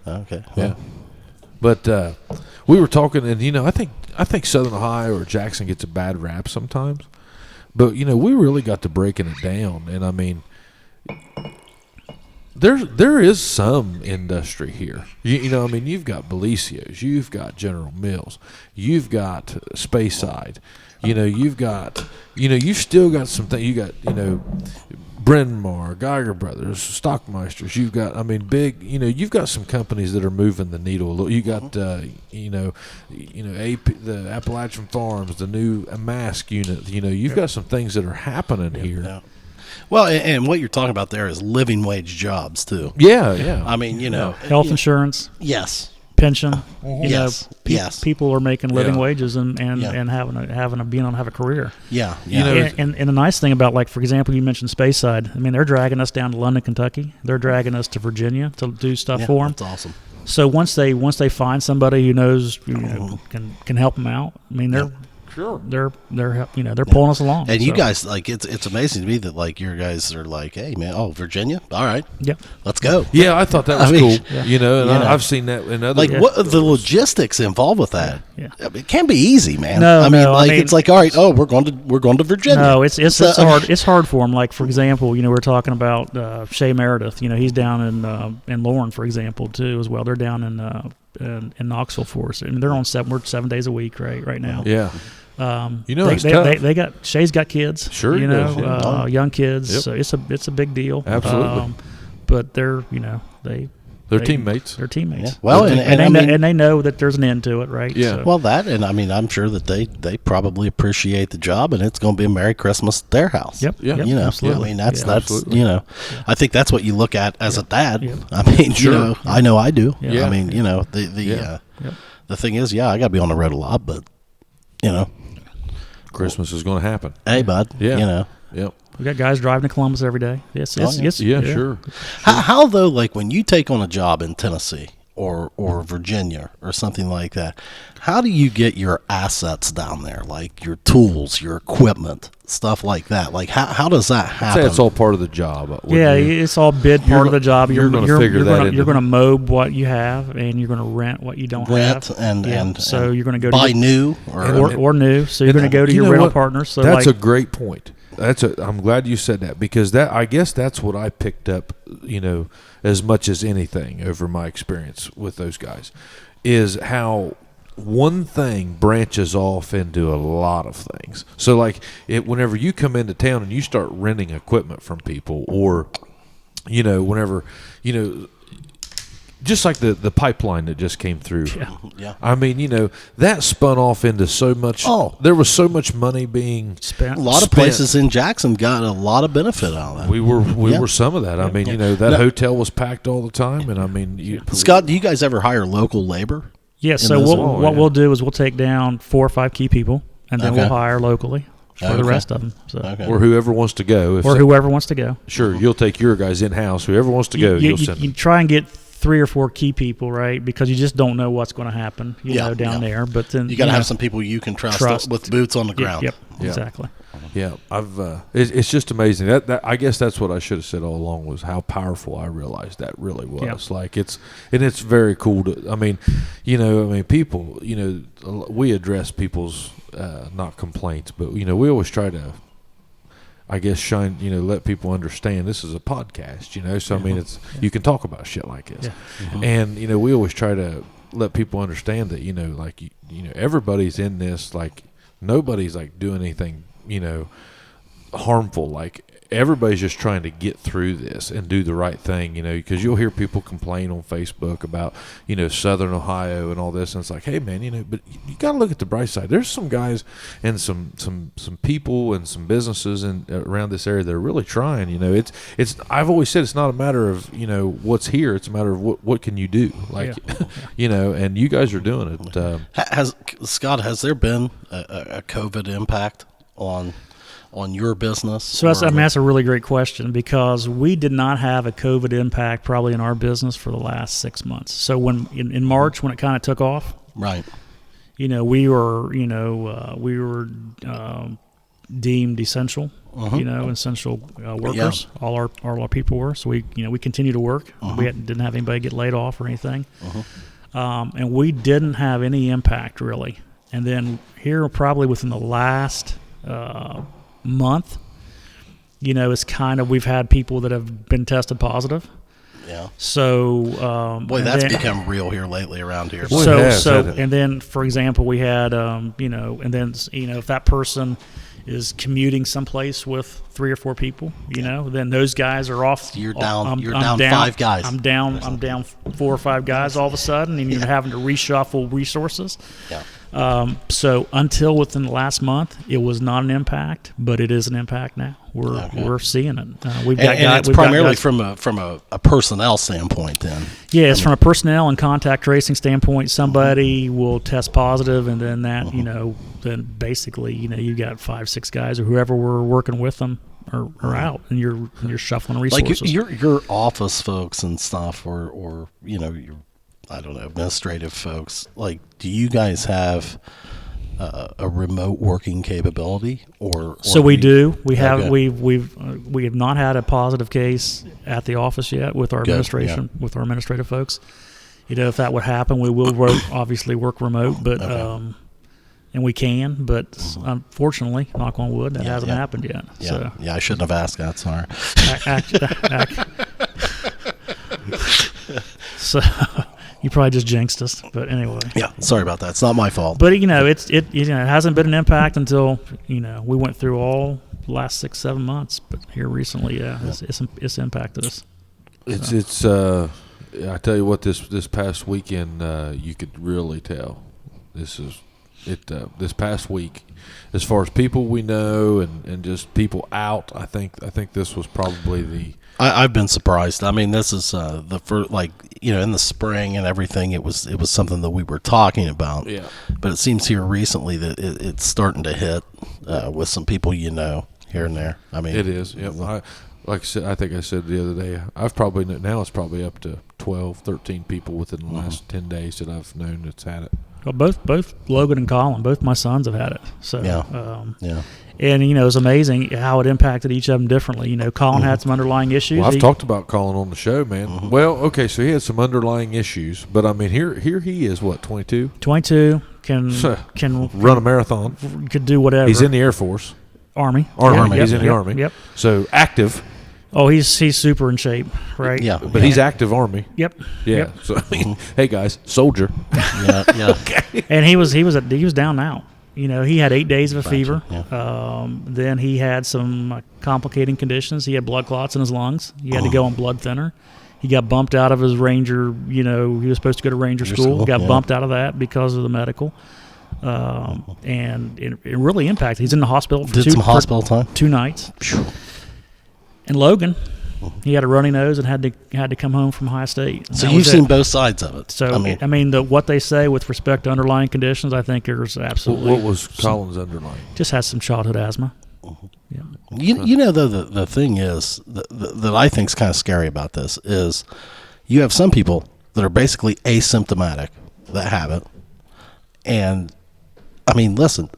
Okay. Yeah. But we were talking, and I think Southern Ohio or Jackson gets a bad rap sometimes, but we really got to breaking it down, and I mean, there is some industry here. You've got Belicios, you've got General Mills, you've got Speyside, you've still got some things. You got Bryn Mawr, Geiger Brothers, Stockmeisters. You've got, big. You've got some companies that are moving the needle a little. You got, the Appalachian Farms, the new Mask unit. You've got some things that are happening here. Yeah. Well, and what you're talking about there is living wage jobs too. Yeah. I mean, health insurance. Yes. Pension. Yes. People are making living wages and having a career. Yeah. And the nice thing about, like, for example, you mentioned Speyside. They're dragging us down to London, Kentucky. They're dragging us to Virginia to do stuff for them. That's awesome. So once they find somebody who knows can help them out, they're Sure. They're pulling us along. And you guys, like, it's amazing to me that, like, your guys are like, hey man, Virginia, all right, let's go. Yeah, I thought that was cool. Yeah. I've seen that in other. Like, what the logistics involved with that? Yeah. It can be easy, man. No, it's like, all right, we're going to Virginia. No, it's hard. It's hard for them. Like, for example, we're talking about Shea Meredith. He's down in Lauren, for example, too, as well. They're down in Knoxville for us. They're on we're 7 days a week right now. Yeah. They got Shay's got kids. Sure, young kids. Yep. So it's a big deal. Absolutely. But they're teammates. They're teammates. Yeah. Well, and they know that there's an end to it, right? Yeah. So. Well, I'm sure that they probably appreciate the job, and it's going to be a Merry Christmas at their house. Yep. Yeah. Absolutely. That's absolutely. I think that's what you look at as a dad. Yep. Sure. I know I do. Yeah. The thing is, I got to be on the road a lot, but Christmas is going to happen. Hey, bud. Yeah. Yep. We got guys driving to Columbus every day. Yes. Sure. How though, like, when you take on a job in Tennessee or Virginia or something like that, how do you get your assets down there, like your tools, your equipment, stuff like that? Like, how does that happen? I'd say it's all part of the job. It's all part of the job. You're going to figure that. You're going to mow what you have, and you're going to rent what you don't have. and so you're going to go buy new or new. So you're going to go to your rental partners. So that's a great point. I'm glad you said that, because I guess that's what I picked up, as much as anything over my experience with those guys, is how one thing branches off into a lot of things. So, like, whenever you come into town and you start renting equipment from people, or whenever just like the pipeline that just came through. Yeah. I mean, that spun off into so much. Oh. There was so much money being Spent. A lot of places in Jackson got a lot of benefit out of that. We were some of that. I mean, that hotel was packed all the time, and I mean, Scott, do you guys ever hire local labor? Yeah, so what we'll do is we'll take down 4 or 5 key people, and then we'll hire locally for the rest of them. So. Or whoever wants to go. Whoever wants to go. Sure, you'll take your guys in-house. Whoever wants to go, you'll send them. You try and get 3 or 4 key people, right? Because you just don't know what's going to happen, down there. But then you got to have some people you can trust with boots on the ground. Yep, exactly. Yeah, it's just amazing. That I guess that's what I should have said all along was how powerful I realized that really was. Like it's very cool to. I mean, people. We address people's not complaints, but we always try to. I guess shine. Let people understand this is a podcast. So I mean, you can talk about shit like this, and we always try to let people understand that everybody's in this. Like nobody's like doing anything. Harmful. Like everybody's just trying to get through this and do the right thing, because you'll hear people complain on Facebook about, Southern Ohio and all this. And it's like, hey man, but you got to look at the bright side. There's some guys and some people and some businesses around this area that are really trying, it's, I've always said it's not a matter of, what's here. It's a matter of what can you do? Like, and you guys are doing it. Has there been a COVID impact on your business? So that's a really great question, because we did not have a COVID impact probably in our business for the last 6 months. So when in March, when it kind of took off, right? We were deemed essential, essential workers. Yeah. All our people were. So we continued to work. We didn't have anybody get laid off or anything, and we didn't have any impact really. And then here, probably within the last month, it's kind of, we've had people that have been tested positive. Yeah. So, that's become real here lately around here. And then, for example, we had, and then, if that person is commuting someplace with 3 or 4 people, then those guys are off. You're down. You're down 5 guys. I'm down 4 or 5 guys all of a sudden, and you're having to reshuffle resources. Yeah. So until within the last month, it was not an impact, but it is an impact now. We're seeing it. It's primarily from a personnel standpoint. Then it's from a personnel and contact tracing standpoint. Somebody will test positive, and then that then basically you got 5-6 guys or whoever were working with them are out, and you're shuffling resources. Like your office folks and stuff, or your administrative folks. Like, do you guys have a remote working capability, or so we do. We have we have not had a positive case at the office yet with our administration, with our administrative folks. If that would happen, we will obviously work remote, but and we can, but unfortunately, knock on wood, that hasn't happened yet. Yeah, So. I shouldn't have asked that. Sorry. So you probably just jinxed us, but anyway. Yeah, sorry about that. It's not my fault. But it hasn't been an impact until we went through all the last 6-7 months. But here recently, it's impacted us. It's I tell you what, this past weekend, you could really tell. This past week, as far as people we know and just people out, I think this was probably the. I've been surprised. I mean, this is the first, in the spring and everything. It was something that we were talking about. Yeah. But it seems here recently that it's starting to hit with some people here and there. I mean, it is. Yeah. Like I said, I think I said the other day, it's probably up to 12, 13 people within the last 10 days that I've known that's had it. Well, both Logan and Colin, both my sons have had it. So yeah. And it's amazing how it impacted each of them differently. Colin had some underlying issues. Well, I've talked about Colin on the show, man. Mm-hmm. Well, okay, so he had some underlying issues, but I mean, here he is. What, 22? 22 can run a marathon. Could do whatever. He's in the Air Force. Army. Army. He's in the Army. Yep. So active. Oh, he's super in shape, right? Yeah, but he's active Army. Yep. Yeah. Yep. So I mean, hey guys, soldier. Yeah. Okay. And he was down now. He had 8 days of a fever. Yeah. Then he had some complicating conditions. He had blood clots in his lungs. He had to go on blood thinner. He got bumped out of his Ranger. He was supposed to go to Ranger school. Got bumped out of that because of the medical. And it really impacted. He's in the hospital for some hospital time. 2 nights. And Logan, he had a runny nose and had to come home from Ohio State. So you've seen both sides of it. So what they say with respect to underlying conditions, I think there's absolutely. What was Colin's underlying? Just has some childhood asthma. Yeah. Though the thing is that I think is kind of scary about this is you have some people that are basically asymptomatic that have it, and I mean, listen,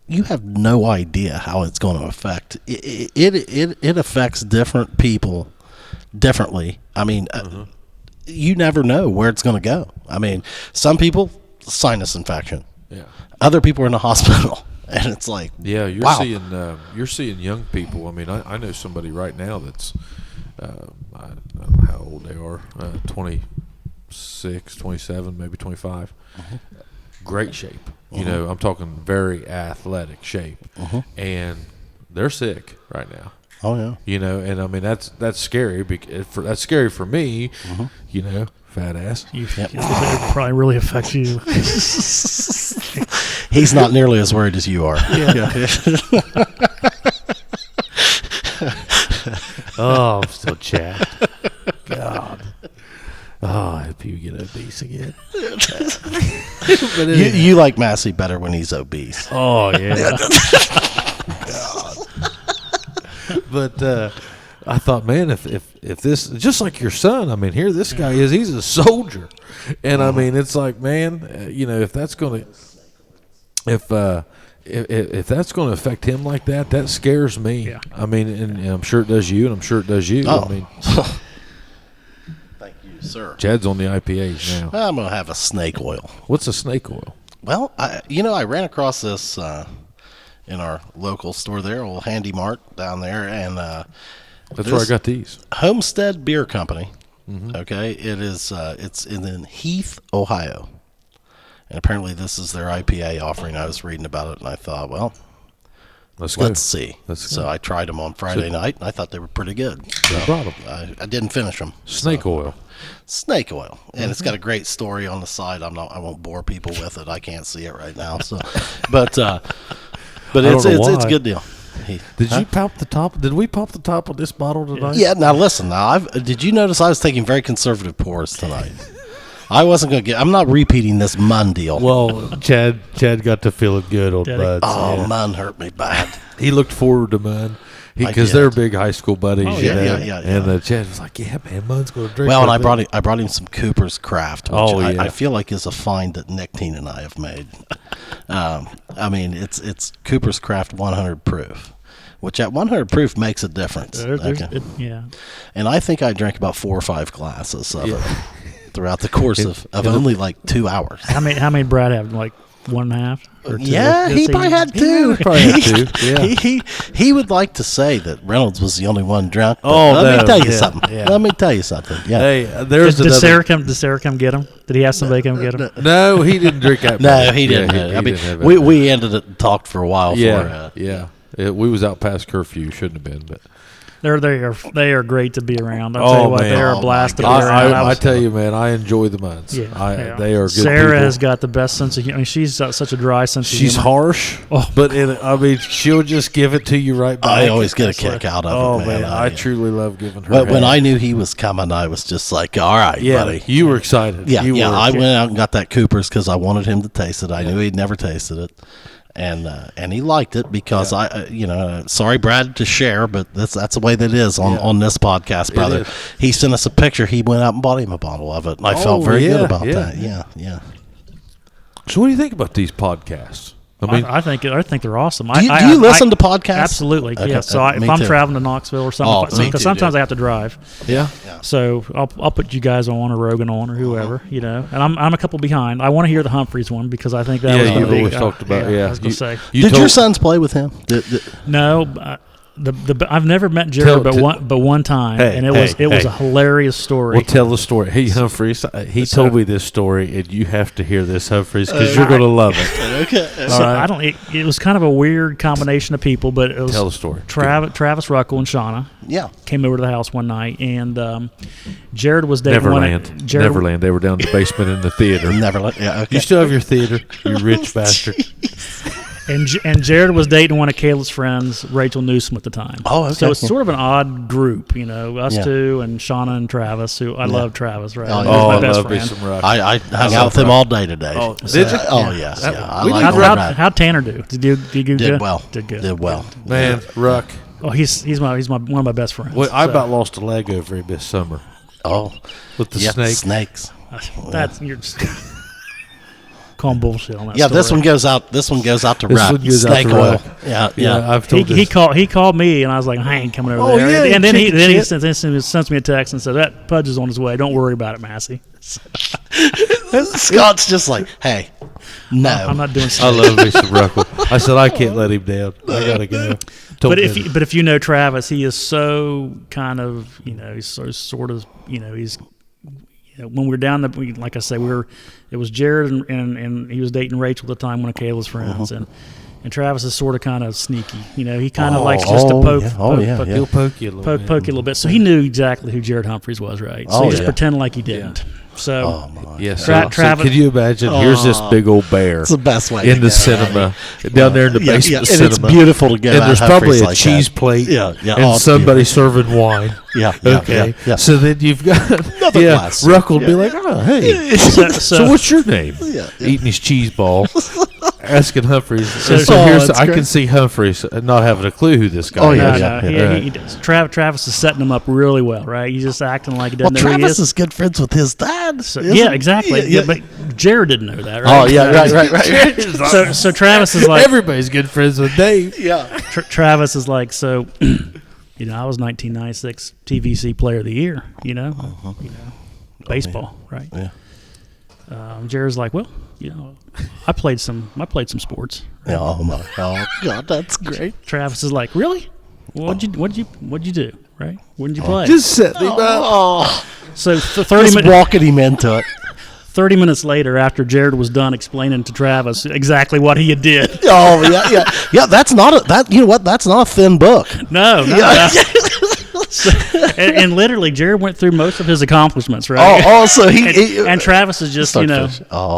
you have no idea how it's going to affect it affects different people differently. I mean, you never know where it's going to go. I mean, some people sinus infection, other people are in the hospital. And it's like, you're wow. seeing young people. I mean, I know somebody right now that's I don't know how old they are, 26, 27, maybe 25. Great shape. I'm talking very athletic shape, and they're sick right now. Oh yeah. And I mean that's scary. That's scary for me. Fat ass. It probably really affects you. He's not nearly as worried as you are. Oh, I'm still chapped. God. Oh, I hope you get obese again. You like Massie better when he's obese. Oh, yeah. God. But I thought, man, if this, just like your son, I mean, here this guy is, he's a soldier. And I mean, it's like, man, if that's going to, if that's going to affect him like that, that scares me. Yeah. I mean, and I'm sure it does you, and I'm sure it does you. Oh. I mean, Thank you, sir. Chad's on the IPAs now. I'm going to have a snake oil. What's a snake oil? Well, I ran across this in our local store there, old Handy Mart down there, and That's where I got these. Homestead Beer Company. Okay, it is. It's in Heath, Ohio, and apparently this is their IPA offering. I was reading about it, and I thought, well, let's see. So I tried them on Friday night, and I thought they were pretty good. So I didn't finish them. Snake oil. Snake oil, and it's got a great story on the side. I won't bore people with it. I can't see it right now. So, but it's a good deal. Did you pop the top? Did we pop the top of this bottle tonight? Yeah. Now listen. Did you notice I was taking very conservative pours tonight? I wasn't going to I'm not repeating this Mun deal. Well, Chad got to feeling good on Bud. Oh, Mun hurt me bad. He looked forward to Mun. Because they're big high school buddies. Oh, yeah. And Chad was like, yeah, man, Mun's going to drink. Well, and I brought him some Cooper's Craft, which yeah. I feel like is a find that Nick Teen and I have made. I mean, it's Cooper's Craft 100 proof, which at 100 proof makes a difference. Yeah. And I think I drank about 4 or 5 glasses of it throughout the course of only like 2 hours. How many Brad have? Like 1.5? Or 2? Yeah, he probably had 2. Yeah. He would like to say that Reynolds was the only one drunk. Let me tell you something. Yeah. Let me tell you something. Yeah. Hey, did Sarah come get him? Did he have somebody come get him? No, he didn't drink that. No, he didn't. We ended it and talked for a while. Yeah. We was out past curfew. Shouldn't have been, but. They are great to be around. I'll tell you what, man. they are a blast to be around. I tell you, man, I enjoy the Muns. They are good Sarah people. has got the best sense of humor. I mean, she's got such a dry sense of humor. She's harsh, but she'll just give it to you right back. I always get a kick out of it, man. I truly love giving her. But when I knew he was coming, I was just like, all right, buddy. You were excited. Yeah, I went out and got that Cooper's because I wanted him to taste it. I knew he'd never tasted it. And he liked it because sorry, Brad, to share, but that's the way that it is on this podcast, brother. He sent us a picture. He went out and bought him a bottle of it, and I felt very good about that. Yeah. So, what do you think about these podcasts? I mean, I think they're awesome. Do you listen to podcasts? Absolutely. Okay. Yeah. So if I'm traveling to Knoxville or something, because sometimes I have to drive. Yeah. So I'll put you guys on or Rogan on or whoever, and I'm a couple behind. I want to hear the Humphreys one because I think that was you've always talked about. I was gonna say. Did your sons play with him? No. I've never met Jared but one time, and it was a hilarious story. Well, tell the story. Hey, Humphreys, he told me this story, and you have to hear this, Humphreys, because you're going to love it. Okay. So I don't. It was kind of a weird combination of people, but it was tell the story. Travis Ruckle and Shauna. Yeah. Came over to the house one night, and Jared was dating Neverland. Neverland. They were down in the basement in the theater. Neverland. Yeah. Okay. You still have your theater, you rich bastard. And Jared was dating one of Caleb's friends, Rachel Newsom, at the time. Oh, okay. So it's sort of an odd group, us two and Shauna and Travis, who I love Travis, right? Oh, He's yeah. my I best love me friend. some rock. I hung out with him all day today. Oh, did you? Oh, yes. Yeah. We I did like How'd Tanner do? Did you do Did good? well. Did good. Did well. Man, Ruck. Oh, he's one of my best friends. Well, I about lost a leg over him this summer Oh. with the Yeah, snake. snakes. That's you're just calling bullshit on that. Yeah, story. this one goes out. This one goes out to This Ruck. one goes out Snake to oil. Ruck. Yeah. I've told He called me, and I was like, I ain't coming over Oh, there. yeah, and then he shit. sends me a text and said, that Pudge is on his way. Don't worry about it, Massie. Scott's just like, hey, no. I'm not doing I stuff. love me some Ruckle. I said, I can't let him down. I got to go. But if you know Travis, he is so kind of, he's so sort of, he's, when we were down there, like I say, it was Jared and he was dating Rachel at the time, one of Kayla's friends, and Travis is sort of kind of sneaky. He kind of likes just to poke. He'll poke you a little bit. Poke you a little bit. So he knew exactly who Jared Humphreys was, right? So he just pretended like he didn't. So Yes. Travis, so can you imagine? Here's this big old bear It's the best way in to the go. cinema, down there in the basement and cinema. it's beautiful to get And out there's Humphreys probably a like cheese that. plate Yeah. and Oh, it's somebody serving wine. Yeah. Okay. Yeah. So then you've got Another glass. Ruck will be like, oh, hey. So what's your name? Yeah. Eating his cheese ball. Asking Humphreys. So Oh, here's that's I great. can see Humphreys not having a clue who this guy Oh, is. yeah. he does. Travis is setting him up really well, right? He's just acting like he Well, doesn't know who he Travis is. is good friends with his dad. So, isn't yeah, he? exactly. Yeah. But Jared didn't know that, right? Oh, yeah. Right. So Travis is like, Everybody's good friends with Dave. Yeah. Travis is like, so, I was 1996 TVC Player of the Year, baseball, right? Yeah. Jared's like, well, I played some sports. Oh my God, that's great. Travis is like, really? What'd you do? Right? When did you play? Just set him up. Oh, So just walking him into it. 30 minutes later, after Jared was done explaining to Travis exactly what he had did. Oh yeah. That's not That's not a thin book. No. And literally, Jared went through most of his accomplishments, right? So he and Travis is just, Start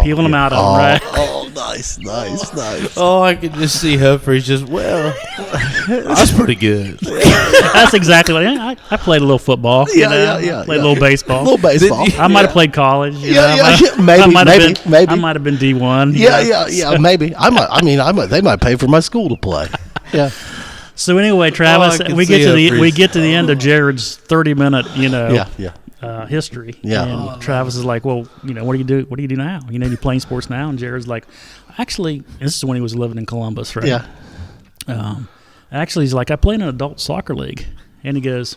peeling them out of him, right? Oh, nice. Oh, I can just see Humphreys just, that's pretty good. That's exactly what I played a little football. Yeah. Played a little baseball. little baseball. I might have played college. Maybe. I might have been D1. Yeah, maybe. They might pay for my school to play. Yeah. So anyway, Travis, I can we see get to the end of Jared's 30-minute, history. Yeah. And Travis is like, well, what do you do? What do you do now? You playing sports now? And Jared's like, actually, this is when he was living in Columbus, right? Yeah. Actually, he's like, I play in an adult soccer league. And he goes,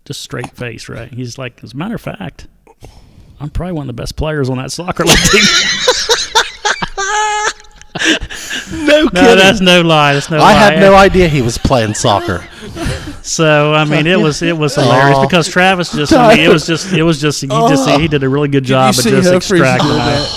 just straight face, right? He's like, as a matter of fact, I'm probably one of the best players on that soccer league team. No kidding. No, that's no lie. I had no idea he was playing soccer. So it was hilarious because Travis just he did a really good job of just extracting that.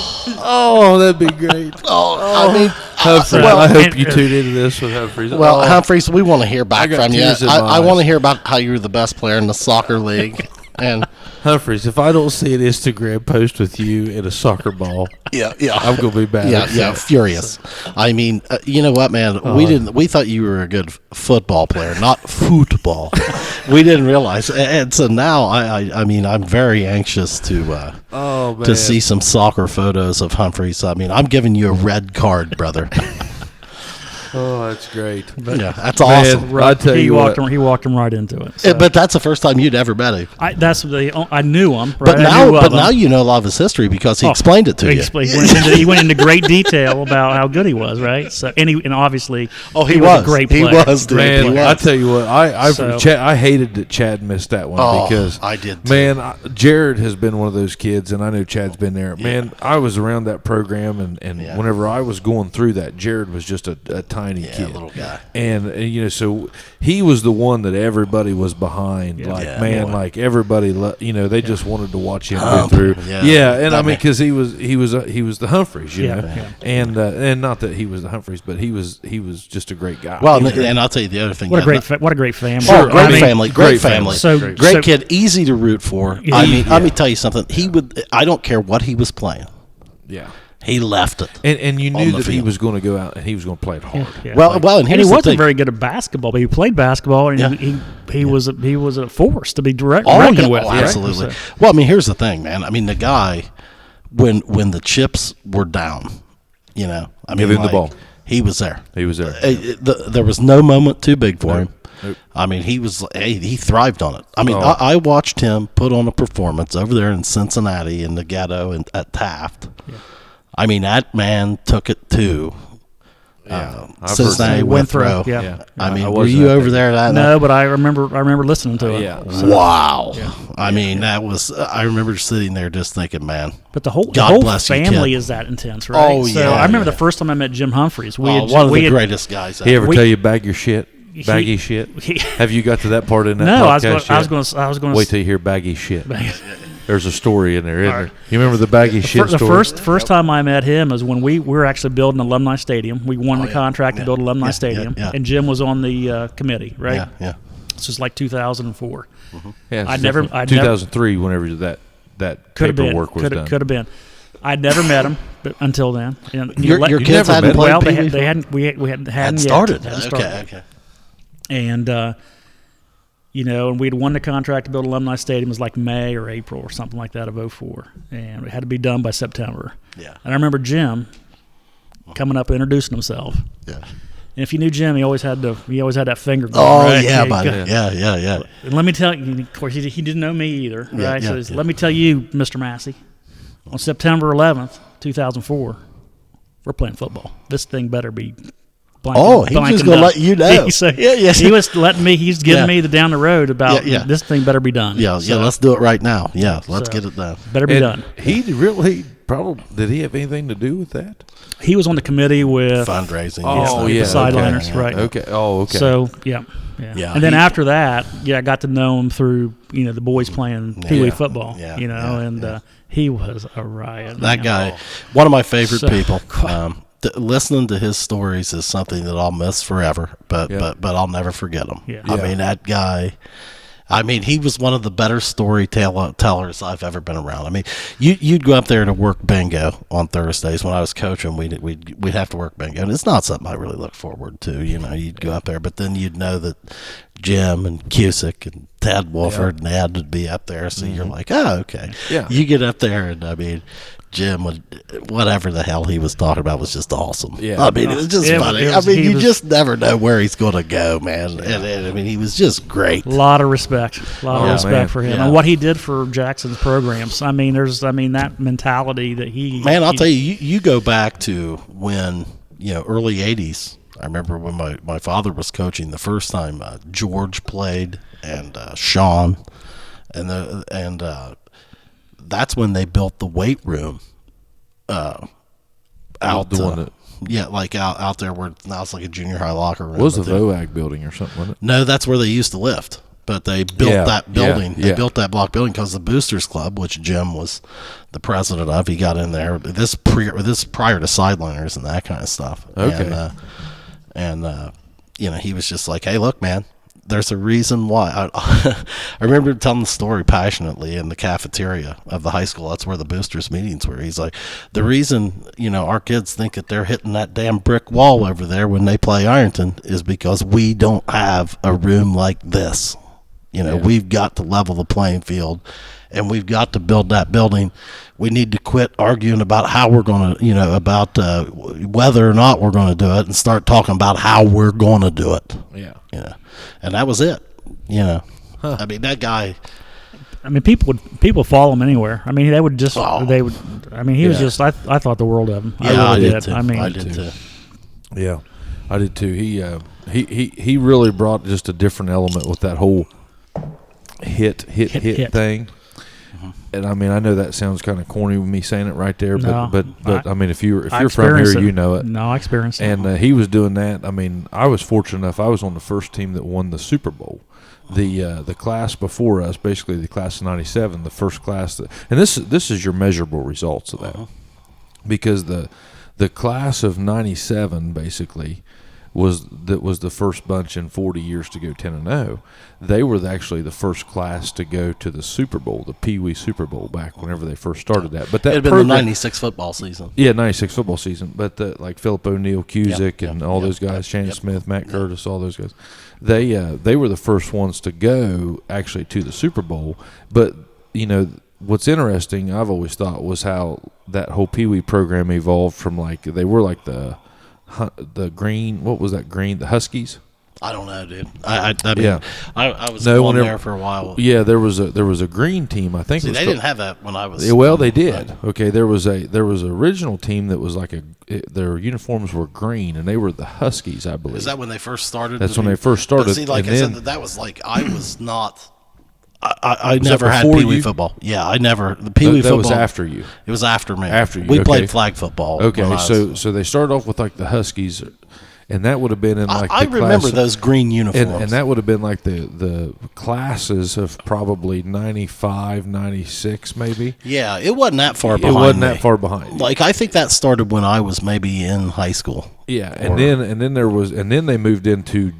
Oh, that'd be great. Humphreys, I hope you tune into this with Humphreys. Well, Humphreys, we want to hear back got from you. tears in my I want to eyes. hear about how you're the best player in the soccer league. And Humphreys, if I don't see an Instagram post with you in a soccer ball, I'm gonna be bad. yeah, furious. I mean, you know what, man? We thought you were a good football player, not football. We didn't realize, and so now I'm very anxious to see some soccer photos of Humphreys. I'm giving you a red card, brother. Oh, that's great. Yeah, that's awesome. Man, I tell He you walked what. him right into it. So. But that's the first time you'd ever met him. I knew him. Right? But I knew of him. now you know a lot of his history because he explained it to you. He went into great detail about how good he was, right? So and obviously, he was a was. great He player. was, dude. Man, He was. I tell you what, I hated that Chad missed that one because I did too. Man, Jared has been one of those kids, and I know Chad's been there. Man, I was around that program, and whenever I was going through that, Jared was just a tiny tiny kid, little guy. And so he was the one that everybody was behind. Yeah. Like, Yeah, man, boy. like everybody, they just wanted to watch him go through. Yeah. And I mean, because he was the Humphreys, you know, Yeah. and not that he was the Humphreys, but he was just a great guy. Well, and I'll tell you the other thing. What a great family. Sure, great I mean, family, great family. So- great so- kid, easy to root for. Yeah. I mean, let me tell you something. I don't care what he was playing. yeah. He left it. And you on knew the that he field. was going to go out and he was going to play it hard. Yeah. Well, and And he here's the wasn't thing. very good at basketball, but he played basketball, and Yeah. he was a force to be reckoned with. Oh, right? absolutely. So- Well, I mean, here's the thing, man. I mean, the guy, when the chips were down, I mean, Give him the ball. He was there. He was there. There was no moment too big for him. Nope. I mean, he thrived on it. I mean, Oh. I watched him put on a performance over there in Cincinnati in the ghetto and at Taft. Yeah. I mean, that man took it to I've heard Cincinnati that. Withrow. Yeah. Yeah. I mean, I were wasn't you at over that there that night? No, but I remember listening to it. Yeah. Wow. I mean, that was, I remember sitting there just thinking, man. But the whole God bless you, family kid. is that intense, right? Oh, So yeah, I remember yeah. the first time I met Jim Humphreys. One of the greatest guys. He ever We- tell you bag your shit? Baggy shit? Have you got to that part in that No, I podcast was yet? going to Wait till you hear baggy shit. There's a story in there, isn't there? You remember the baggy shit The story? first time I met him is when we were actually building Alumni Stadium. We won the contract to build Alumni Stadium, yeah. and Jim was on the committee, right? Yeah, yeah. This was like 2004. Yeah, I'd never- 2003, whenever that Could have been. paperwork was done. Could have been. I'd never met him until then. And Your you kids never hadn't met played well, Pee Wee they hadn't. We hadn't Hadn't yet. started. Hadn't started. Okay. And and we'd won the contract to build Alumni Stadium. It was like May or April or something like that of 04, and it had to be done by September. Yeah. And I remember Jim coming up and introducing himself. Yeah. And if you knew Jim, he always had that finger going. Oh, right? yeah, He buddy. go- Yeah. And let me tell you, of course, he didn't know me either, Yeah, right? yeah, So he said, yeah. let me tell you, Mr. Massie, on September 11th, 2004, we're playing football. This thing better be blank. Oh, he was blank just and gonna done. let you know. So Yeah. He was letting me. He's giving Yeah. me the down the road about Yeah. this thing better be done. Yeah, So, let's do it right now. Yeah, let's So- get it done. better be And done. He really probably did. He have anything to do with that? He was on the committee with Fundraising. Oh, the yeah. sideliners, okay. right? Okay. Oh, okay. So yeah. Yeah, And then he- after that, I got to know him through the boys playing Pee Wee football. Yeah, And he was a riot. That man. guy, one of my favorite So- people. Listening to his stories is something that I'll miss forever, but I'll never forget him. Yeah. I mean, that guy. I mean, he was one of the better storytellers I've ever been around. I mean, you'd go up there to work bingo on Thursdays when I was coaching. We'd have to work bingo, and it's not something I really look forward to. You'd go up there, but then you'd know that Jim and Cusick and Ted Wolford and Ed would be up there, so you're like, oh, okay. Yeah. You get up there, and I mean, Jim would, whatever the hell he was talking about was just awesome. Yeah. I mean, it was just It was- funny. it was- I mean, he you was- just never know where he's going to go, man. And I mean, he was just great. A lot of respect. A lot of Yeah, respect man. for him Yeah. and what he did for Jackson's programs. I mean, that mentality that he. Man, I'll tell you, you go back to when, early 80s. I remember when my father was coaching the first time, George played and Sean, and that's when they built the weight room out The one that like out there where now it's like a junior high locker room. was the But they- VOAG building or something, wasn't it? No, that's where they used to lift. But they built Yeah, that building. yeah, They built that block building because the Boosters Club, which Jim was the president of, he got in there. This prior to sideliners and that kind of stuff. Okay. And he was just like, "Hey, look, man, there's a reason why." I remember telling the story passionately in the cafeteria of the high school. That's where the Boosters meetings were. He's like, "The reason our kids think that they're hitting that damn brick wall over there when they play Ironton is because we don't have a room like this. We've got to level the playing field, and we've got to build that building. We need to quit arguing about how we're going to, about whether or not we're going to do it, and start talking about how we're going to do it." Yeah. And that was it. I mean, that guy. I mean, people would follow him anywhere. I mean, they would just Oh. they would. I mean, he was Yeah. just. I thought the world of him. Yeah, I really did too. I mean, I did too. Yeah, I did too. He really brought just a different element with that whole hit Hit. thing. And I mean, I know that sounds kind of corny with me saying it right there, No, but I mean, if you're from experienced here, it. you know it. No, I experienced it. And he was doing that. I mean, I was fortunate enough. I was on the first team that won the Super Bowl. The class before us, basically the class of '97, the first class and this is your measurable results of that, because the class of '97 basically was the first bunch in 40 years to go 10-0. They were actually the first class to go to the Super Bowl, the Pee Wee Super Bowl, back whenever they first started that. But that it had been the '96 football season. Yeah, '96 football season. But like Philip O'Neill, Cusick, and all those guys, Shannon Smith, Matt Curtis, all those guys, they were the first ones to go actually to the Super Bowl. But what's interesting, I've always thought, was how that whole Pee Wee program evolved from they were like the green. What was that green? The Huskies. I don't know, dude. I mean, Yeah. I was there for a while. Yeah, there was a green team. I think See, they didn't have that when I was. Well, they did. Okay, there was an original team that was their uniforms were green, and they were the Huskies, I believe. Is that when they first started? That's when they first started. But see, like I said, that was I was not. I never had before Pee Wee you? football. Yeah, I never. The Pee Wee football was after you. It was after me. After you, We okay. played flag football. Okay, so they started off with the Huskies, and that would have been in I remember those green uniforms. and that would have been the classes of probably 95, 96 maybe. Yeah, it wasn't that far behind. It wasn't me. that far behind. I think that started when I was maybe in high school. Yeah, and then they moved into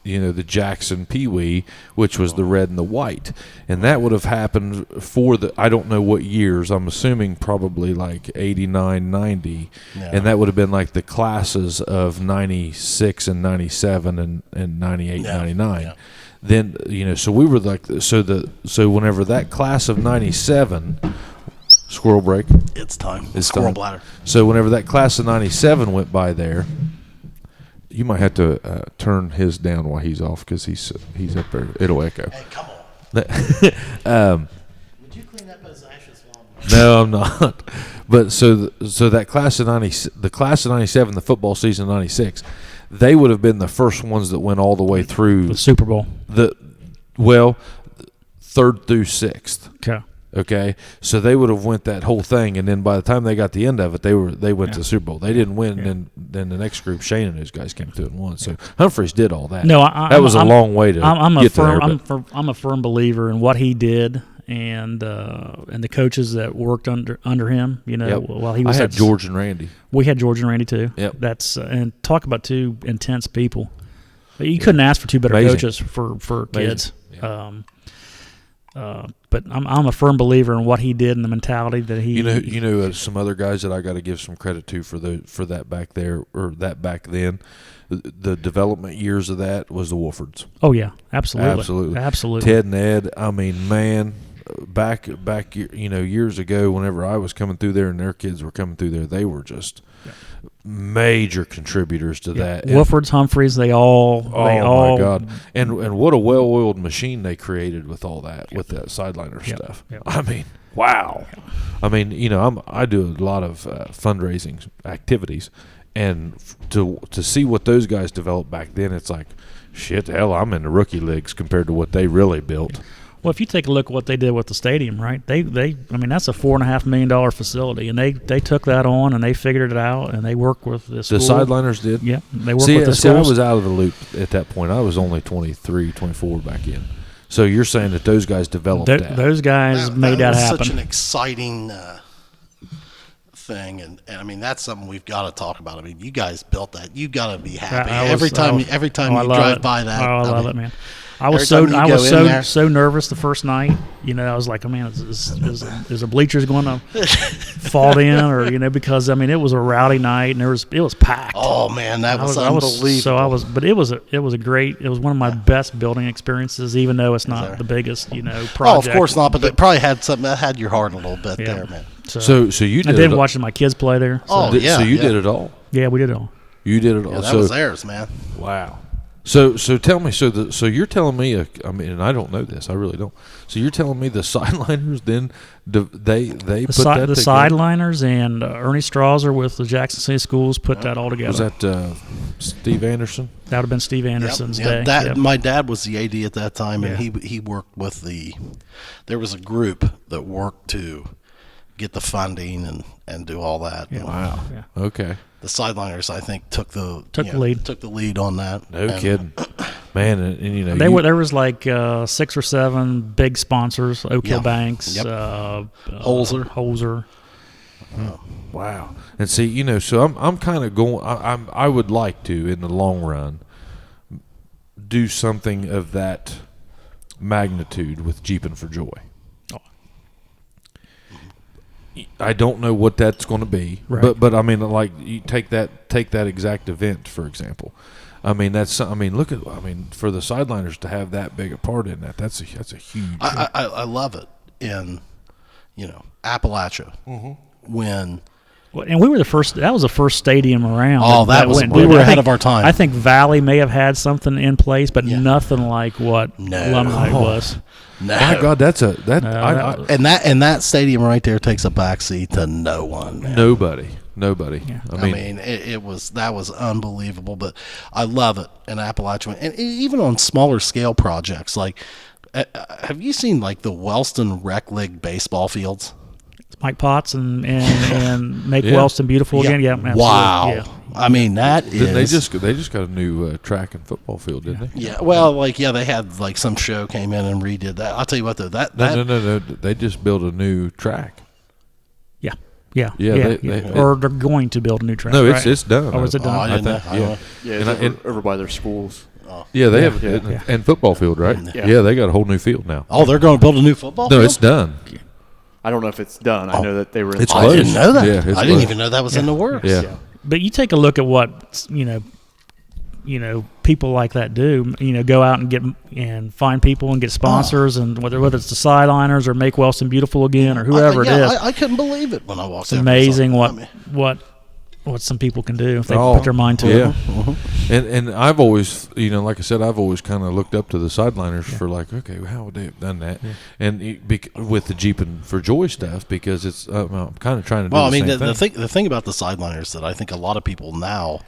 the Jackson Pee Wee, which was the red and the white, and that would have happened for I don't know what years. I'm assuming probably 89, 90, and that would have been the classes of 96 and 97 and 98, 99. Yeah. Then so we were so whenever that class of 97. Squirrel break. It's time. Squirrel time. Bladder. So whenever that class of 97 went by there. You might have to turn his down while he's off because he's up there. It'll echo. Hey, come on. Would you clean up those ashes while No, I'm not. But so that class of the class of '97, the football season of '96, they would have been the first ones that went all the way through the Super Bowl. Third through sixth. Okay, so they would have went that whole thing, and then by the time they got the end of it, they went to the Super Bowl. They didn't win, and then the next group, Shane and those guys came through and won. So Humphreys did all that. No, that was a long way to get there. I'm a firm believer in what he did, and the coaches that worked under him. While he was. I had George and Randy. We had George and Randy too. Yep. That's and talk about two intense people. You couldn't ask for two better coaches for kids. Yeah. But I'm a firm believer in what he did and the mentality that he. Some other guys that I got to give some credit to for that back there or that back then. The development years of that was the Wolfords. Oh yeah, absolutely. Ted and Ed. I mean, man, back years ago, whenever I was coming through there and their kids were coming through there, they were just major contributors to that. Wolfords, Humphreys, they all. My God! And what a well-oiled machine they created with all that, with that sideliner stuff. Yep. I mean, wow. I mean, I do a lot of fundraising activities, and to see what those guys developed back then, it's like, shit, hell, I'm in the rookie leagues compared to what they really built. Well, if you take a look at what they did with the stadium, right? That's a $4.5 million facility, and they took that on and they figured it out, and they worked with the school. The sideliners did. Yeah, they worked with the schools. See, I was out of the loop at that point. I was only 23, 24 back in. So you're saying that those guys developed that? Those guys made that happen. Such an exciting thing, and I mean that's something we've got to talk about. I mean, you guys built that. You got to be happy every time you drive by that. I love it, man. I was so nervous the first night. I was like, oh man, is the bleachers going to fall in, or because it was a rowdy night and it was packed. Oh man, that was unbelievable. But it was one of my best building experiences, even though it's not the biggest project. Oh, of course not, but it probably had something that had your heart a little bit there, man. So you did. And then watching my kids play there. So you did it all. Yeah, we did it all. You did it all. Yeah, that was theirs, man. Wow. So tell me. So you're telling me. I mean, and I don't know this. I really don't. So you're telling me the sideliners then they put that together? The sideliners and Ernie Strauser with the Jackson City Schools put that all together. Was that Steve Anderson? That would have been Steve Anderson's day. My dad was the AD at that time, and he worked with there was a group that worked to get the funding and do all that. Yeah. Wow. Yeah. Okay. The sideliners, I think, took the lead on that. No kidding, man. And there was like 6 or 7 big sponsors: Oak Hill Banks, Holzer. Wow. And see, so I'm kind of going. I would like to, in the long run, do something of that magnitude with Jeepin' for Joy. I don't know what that's going to be, right. but I mean, like you take that exact event for example. I mean, for the sideliners to have that big a part in that, that's a huge. I love it in Appalachia when. And we were the first. That was the first stadium around. Oh, we were ahead of our time. I think Valley may have had something in place, but nothing like what Alumni was. No. My God, and that stadium right there takes a backseat to no one. Man. Nobody. Yeah. I mean, that was unbelievable. But I love it in Appalachia, and even on smaller scale projects. Like, have you seen like the Wellston Rec League baseball fields? Mike Potts and make Wellston beautiful again. Yeah, absolutely. Wow. Yeah. I mean, that is. They just got a new track and football field, didn't they? Yeah. Well, they had like some show came in and redid that. I'll tell you what though, No. They just built a new track. Yeah. Or they're going to build a new track. No, right? it's done. Or is it done? I didn't know. Yeah, it's over by their schools. Yeah, they have and football field, right? Yeah, they got a whole new field now. Oh, they're going to build a new football field? No, it's done. I don't know if it's done. I know that they were. It's I didn't know that. Yeah, I didn't even know that was in the works. Yeah. But you take a look at what people like that do. Go out and find people and get sponsors, and whether it's the sideliners or Make Wellston Beautiful Again or whoever it is. I couldn't believe it when I walked. It's amazing what some people can do if they put their mind to it. Mm-hmm. And I've always, like I said, I've always kind of looked up to the sideliners for like, okay, well, how would they have done that? Yeah. And with the Jeepin' for Joy stuff, because it's I'm kind of trying to do the same thing. The thing about the sideliners that I think a lot of people now,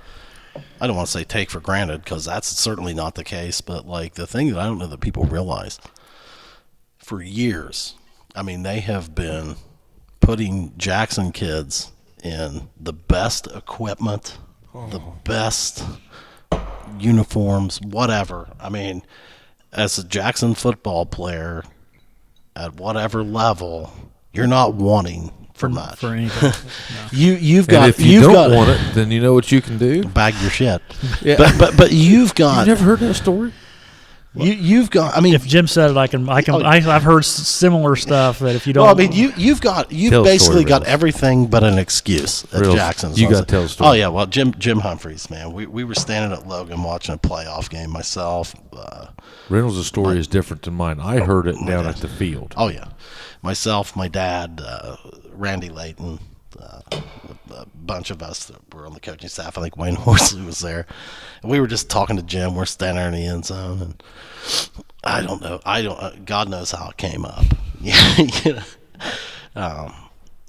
I don't want to say take for granted because that's certainly not the case, but like the thing that I don't know that people realize, for years, I mean, they have been putting Jackson kids in the best equipment, the best uniforms, whatever. I mean, as a Jackson football player, at whatever level, you're not wanting for much. For anything. No. You've got. And if you don't want it, then you know what you can do. Bag your shit. Yeah. But you've got. You never heard that story? You've got. I mean, if Jim said it, I can. I've heard similar stuff that if you don't. Well, I mean, you've basically got everything but an excuse at Jackson's. You got to tell a story. Oh yeah, well, Jim Humphreys, man, we were standing at Logan watching a playoff game. Myself, Reynolds' story is different than mine. I heard it down at the field. Oh yeah, myself, my dad, Randy Layton. A bunch of us that were on the coaching staff. I think Wayne Horsley was there. And we were just talking to Jim. We're standing there in the end zone, and I don't know. God knows how it came up.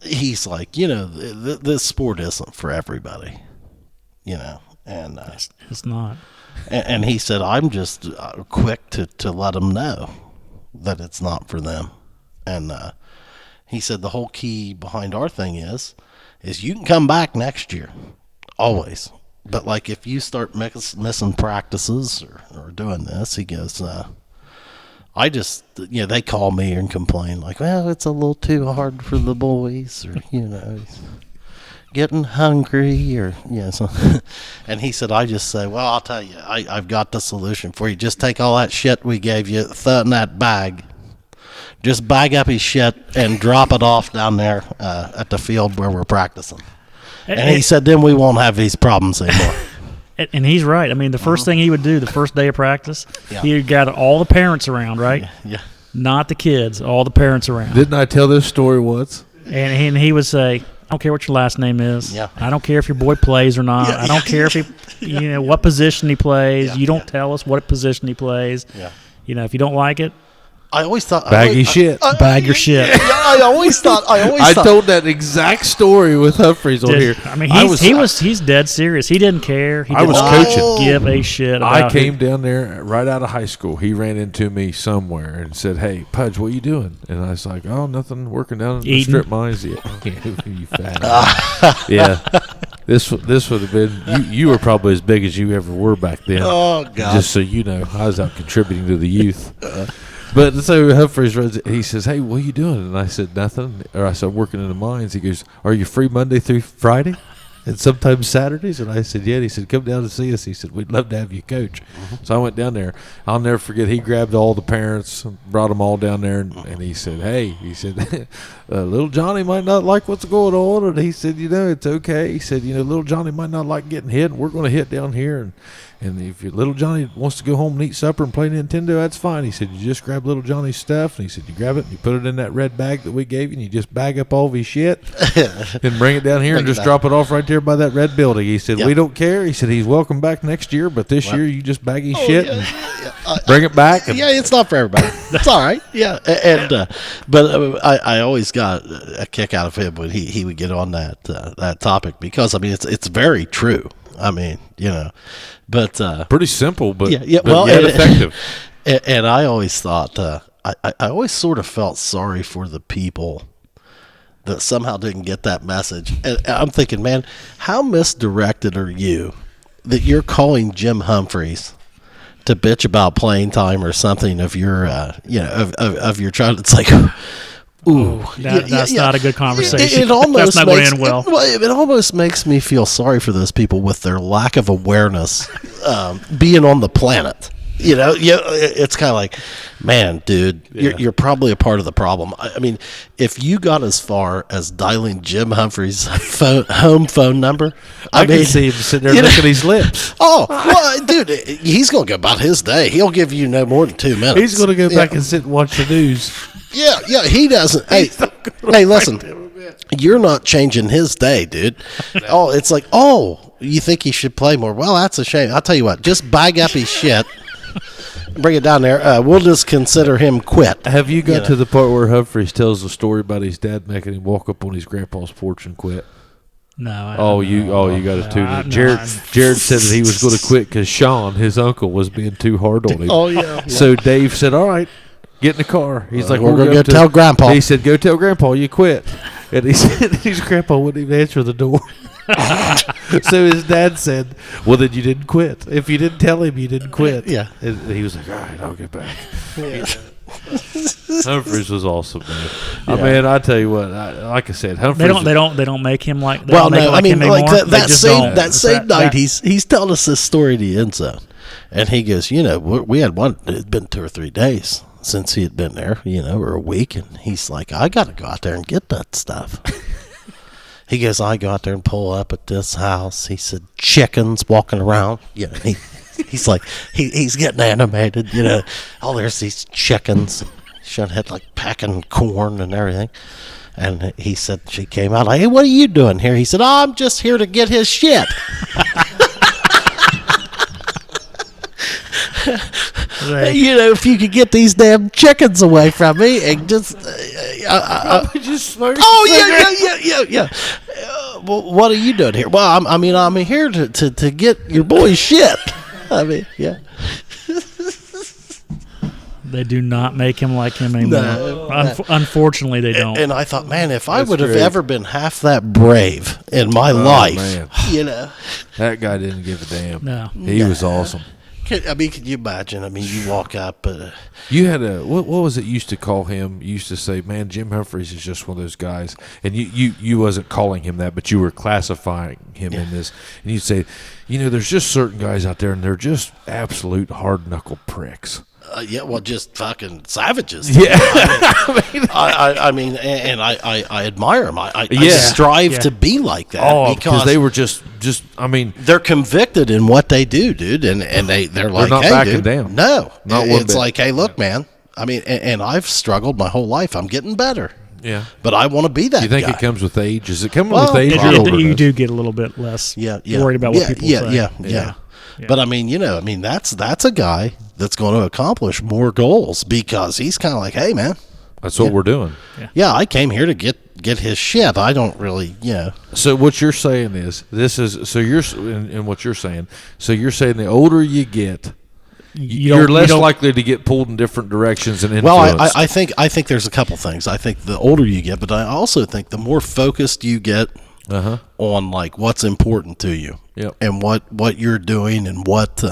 He's like, this sport isn't for everybody. And it's not. And he said, I'm just quick to let them know that it's not for them. And he said the whole key behind our thing is you can come back next year, always. But like if you start missing practices or doing this, he goes, I just, they call me and complain like, well, it's a little too hard for the boys, or getting hungry, or so. And he said, I just say, well, I'll tell you, I've got the solution for you. Just take all that shit we gave you, throw it in that bag. Just bag up his shit and drop it off down there at the field where we're practicing. And he said, then we won't have these problems anymore. And he's right. I mean, the first thing he would do, the first day of practice, he would gather all the parents around, right? Yeah. Not the kids, all the parents around. Didn't I tell this story once? And he would say, don't care what your last name is. Yeah. I don't care if your boy plays or not. Yeah, I don't care if he, what position he plays. Yeah, you don't tell us what position he plays. Yeah. If you don't like it, I always thought Bag your shit. bag your shit. Yeah, I always thought. I told that exact story with Humphreys on here. I mean, he's dead serious. He didn't care. He I did was not coaching. give a shit about I came down there right out of high school. He ran into me somewhere and said, "Hey, Pudge, what you doing?" And I was like, "Oh, nothing. Working down in the Eating. strip mines." Yeah, you fat. Yeah. This would have been you were probably as big as you ever were back then. Oh God! Just so you know, I was out contributing to the youth. But so Humphreys runs. He says, "Hey, what are you doing?" And I said, "Nothing." Or I said, "I'm working in the mines." He goes, "Are you free Monday through Friday, and sometimes Saturdays?" And I said, "Yeah." And he said, "Come down and see us." He said, "We'd love to have you coach." So I went down there. I'll never forget. He grabbed all the parents, brought them all down there, and he said, "Hey," he said, "Little Johnny might not like what's going on," and he said, "It's okay." He said, "Little Johnny might not like getting hit. And we're going to hit down here, and if your little Johnny wants to go home and eat supper and play Nintendo, that's fine." He said, "You just grab little Johnny's stuff." And he said, "You grab it and you put it in that red bag that we gave you, and you just bag up all of his shit and bring it down here and just drop it off right there by that red building." He said, "We don't care." He said, "He's welcome back next year, but this year you just bag his shit and bring it back." And it's not for everybody. It's all right. Yeah, but I always got a kick out of him when he would get on that topic, because I mean it's very true. I mean, but pretty simple, but yeah. but Well, yet effective. And I always thought I always sort of felt sorry for the people that somehow didn't get that message. And I'm thinking, man, how misdirected are you that you're calling Jim Humphreys to bitch about playing time or something of your of your child? It's like, ooh, that's not a good conversation. It almost that's not going makes, to end well. It almost makes me feel sorry for those people with their lack of awareness being on the planet. It's kind of like, man, dude, you're probably a part of the problem. I mean, if you got as far as dialing Jim Humphreys' home phone number, I mean, can see him sitting there licking his lips. Oh, well, dude, he's going to go about his day. He'll give you no more than 2 minutes. He's going to go back and sit and watch the news. Yeah, he doesn't. Hey, listen, you're not changing his day, dude. Oh, it's like, you think he should play more? Well, that's a shame. I'll tell you what, just bag up his shit, bring it down there. We'll just consider him quit. Have you got to the part where Humphreys tells the story about his dad making him walk up on his grandpa's porch and quit? No. You got to tune in. Jared said that he was going to quit because Sean, his uncle, was being too hard on him. Oh, yeah. So Dave said, "All right, get in the car." He's like, "We're going to tell Grandpa." He said, "Go tell Grandpa you quit." And he said his grandpa wouldn't even answer the door. So his dad said, "Well, then you didn't quit. If you didn't tell him, you didn't quit." Yeah. And he was like, "All right, I'll get back." Yeah. Humphreys was awesome, man. I mean, I tell you what, like I said, Humphreys. They don't make him like. Well, no, I mean, like that same night, that. he's telling us this story in the end zone, and he goes, we had one. It'd been 2 or 3 days since he had been there, or a week, and he's like, I got to go out there and get that stuff. He goes, I go out there and pull up at this house. He said, chickens walking around. He's like, he's getting animated. There's these chickens. Should have had like packing corn and everything. And he said, she came out like, "Hey, what are you doing here?" He said, "I'm just here to get his shit." If you could get these damn chickens away from me and just, just smoke. Yeah. Well, what are you doing here? Well, I'm here to get your boy's shit. I mean, yeah. They do not make him like him anymore. No. Unfortunately, they don't. And I thought, man, if I would have ever been half that brave in my life, man. That guy didn't give a damn. No. He was awesome. Can you imagine? You walk up. You had what was it you used to call him? You used to say, man, Jim Humphreys is just one of those guys. And you wasn't calling him that, but you were classifying him in this. And you'd say, there's just certain guys out there, and they're just absolute hard-knuckle pricks. Just fucking savages. Yeah. I mean, I admire them. I strive to be like that. Because they were just they're convicted in what they do, dude, and they're like, not hey, backing dude, down. No, not one it's bit. like, hey, look, man. I mean, and I've struggled my whole life. I'm getting better. Yeah. But I want to be that You think guy. it comes with age? Is it coming Well, with age? It- or it- older? you do get a little bit less worried about what people say. Yeah. But I mean, that's a guy that's going to accomplish more goals because he's kind of like, hey, man, That's what we're doing. yeah, I came here to get his shit. I don't really, So what you're saying is in what you're saying. So you're saying the older you get, you're less likely to get pulled in different directions and influenced. Well, I think there's a couple things. I think the older you get, but I also think the more focused you get on like what's important to you, and what you're doing and what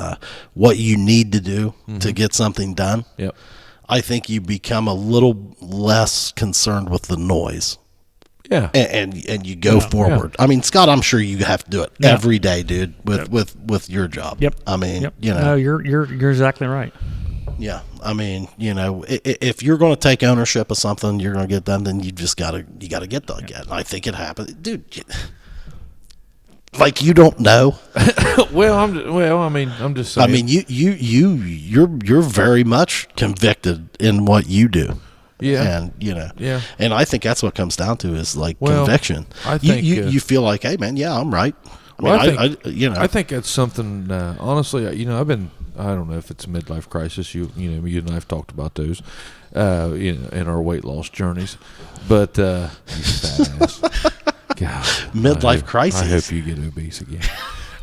you need to do to get something done. Yep. I think you become a little less concerned with the noise. Yeah. And you go forward. I mean, Scott, I'm sure you have to do it every day, dude, with your job. Yep. I mean, No, you're exactly right. Yeah. I mean, if you're going to take ownership of something, you're going to get done, then you just got to get done. And I think it happens. Dude, like you don't know. I'm just saying. I mean, you're very much convicted in what you do. Yeah. And and I think that's what comes down to is like conviction. I think you feel like, hey man, yeah, I'm right. I think that's something. Honestly, I don't know if it's a midlife crisis. You and I have talked about those, in our weight loss journeys. But you fat ass, God, midlife crisis. I hope you get obese again.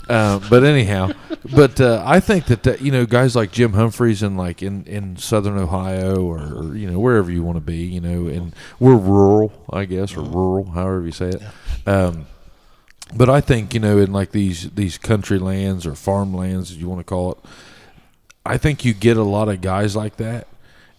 But anyhow, I think that guys like Jim Humphreys and like in Southern Ohio or wherever you want to be, and we're rural, I guess, or rural, however you say it. Yeah. But I think in like these country lands or farmlands, as you want to call it, I think you get a lot of guys like that,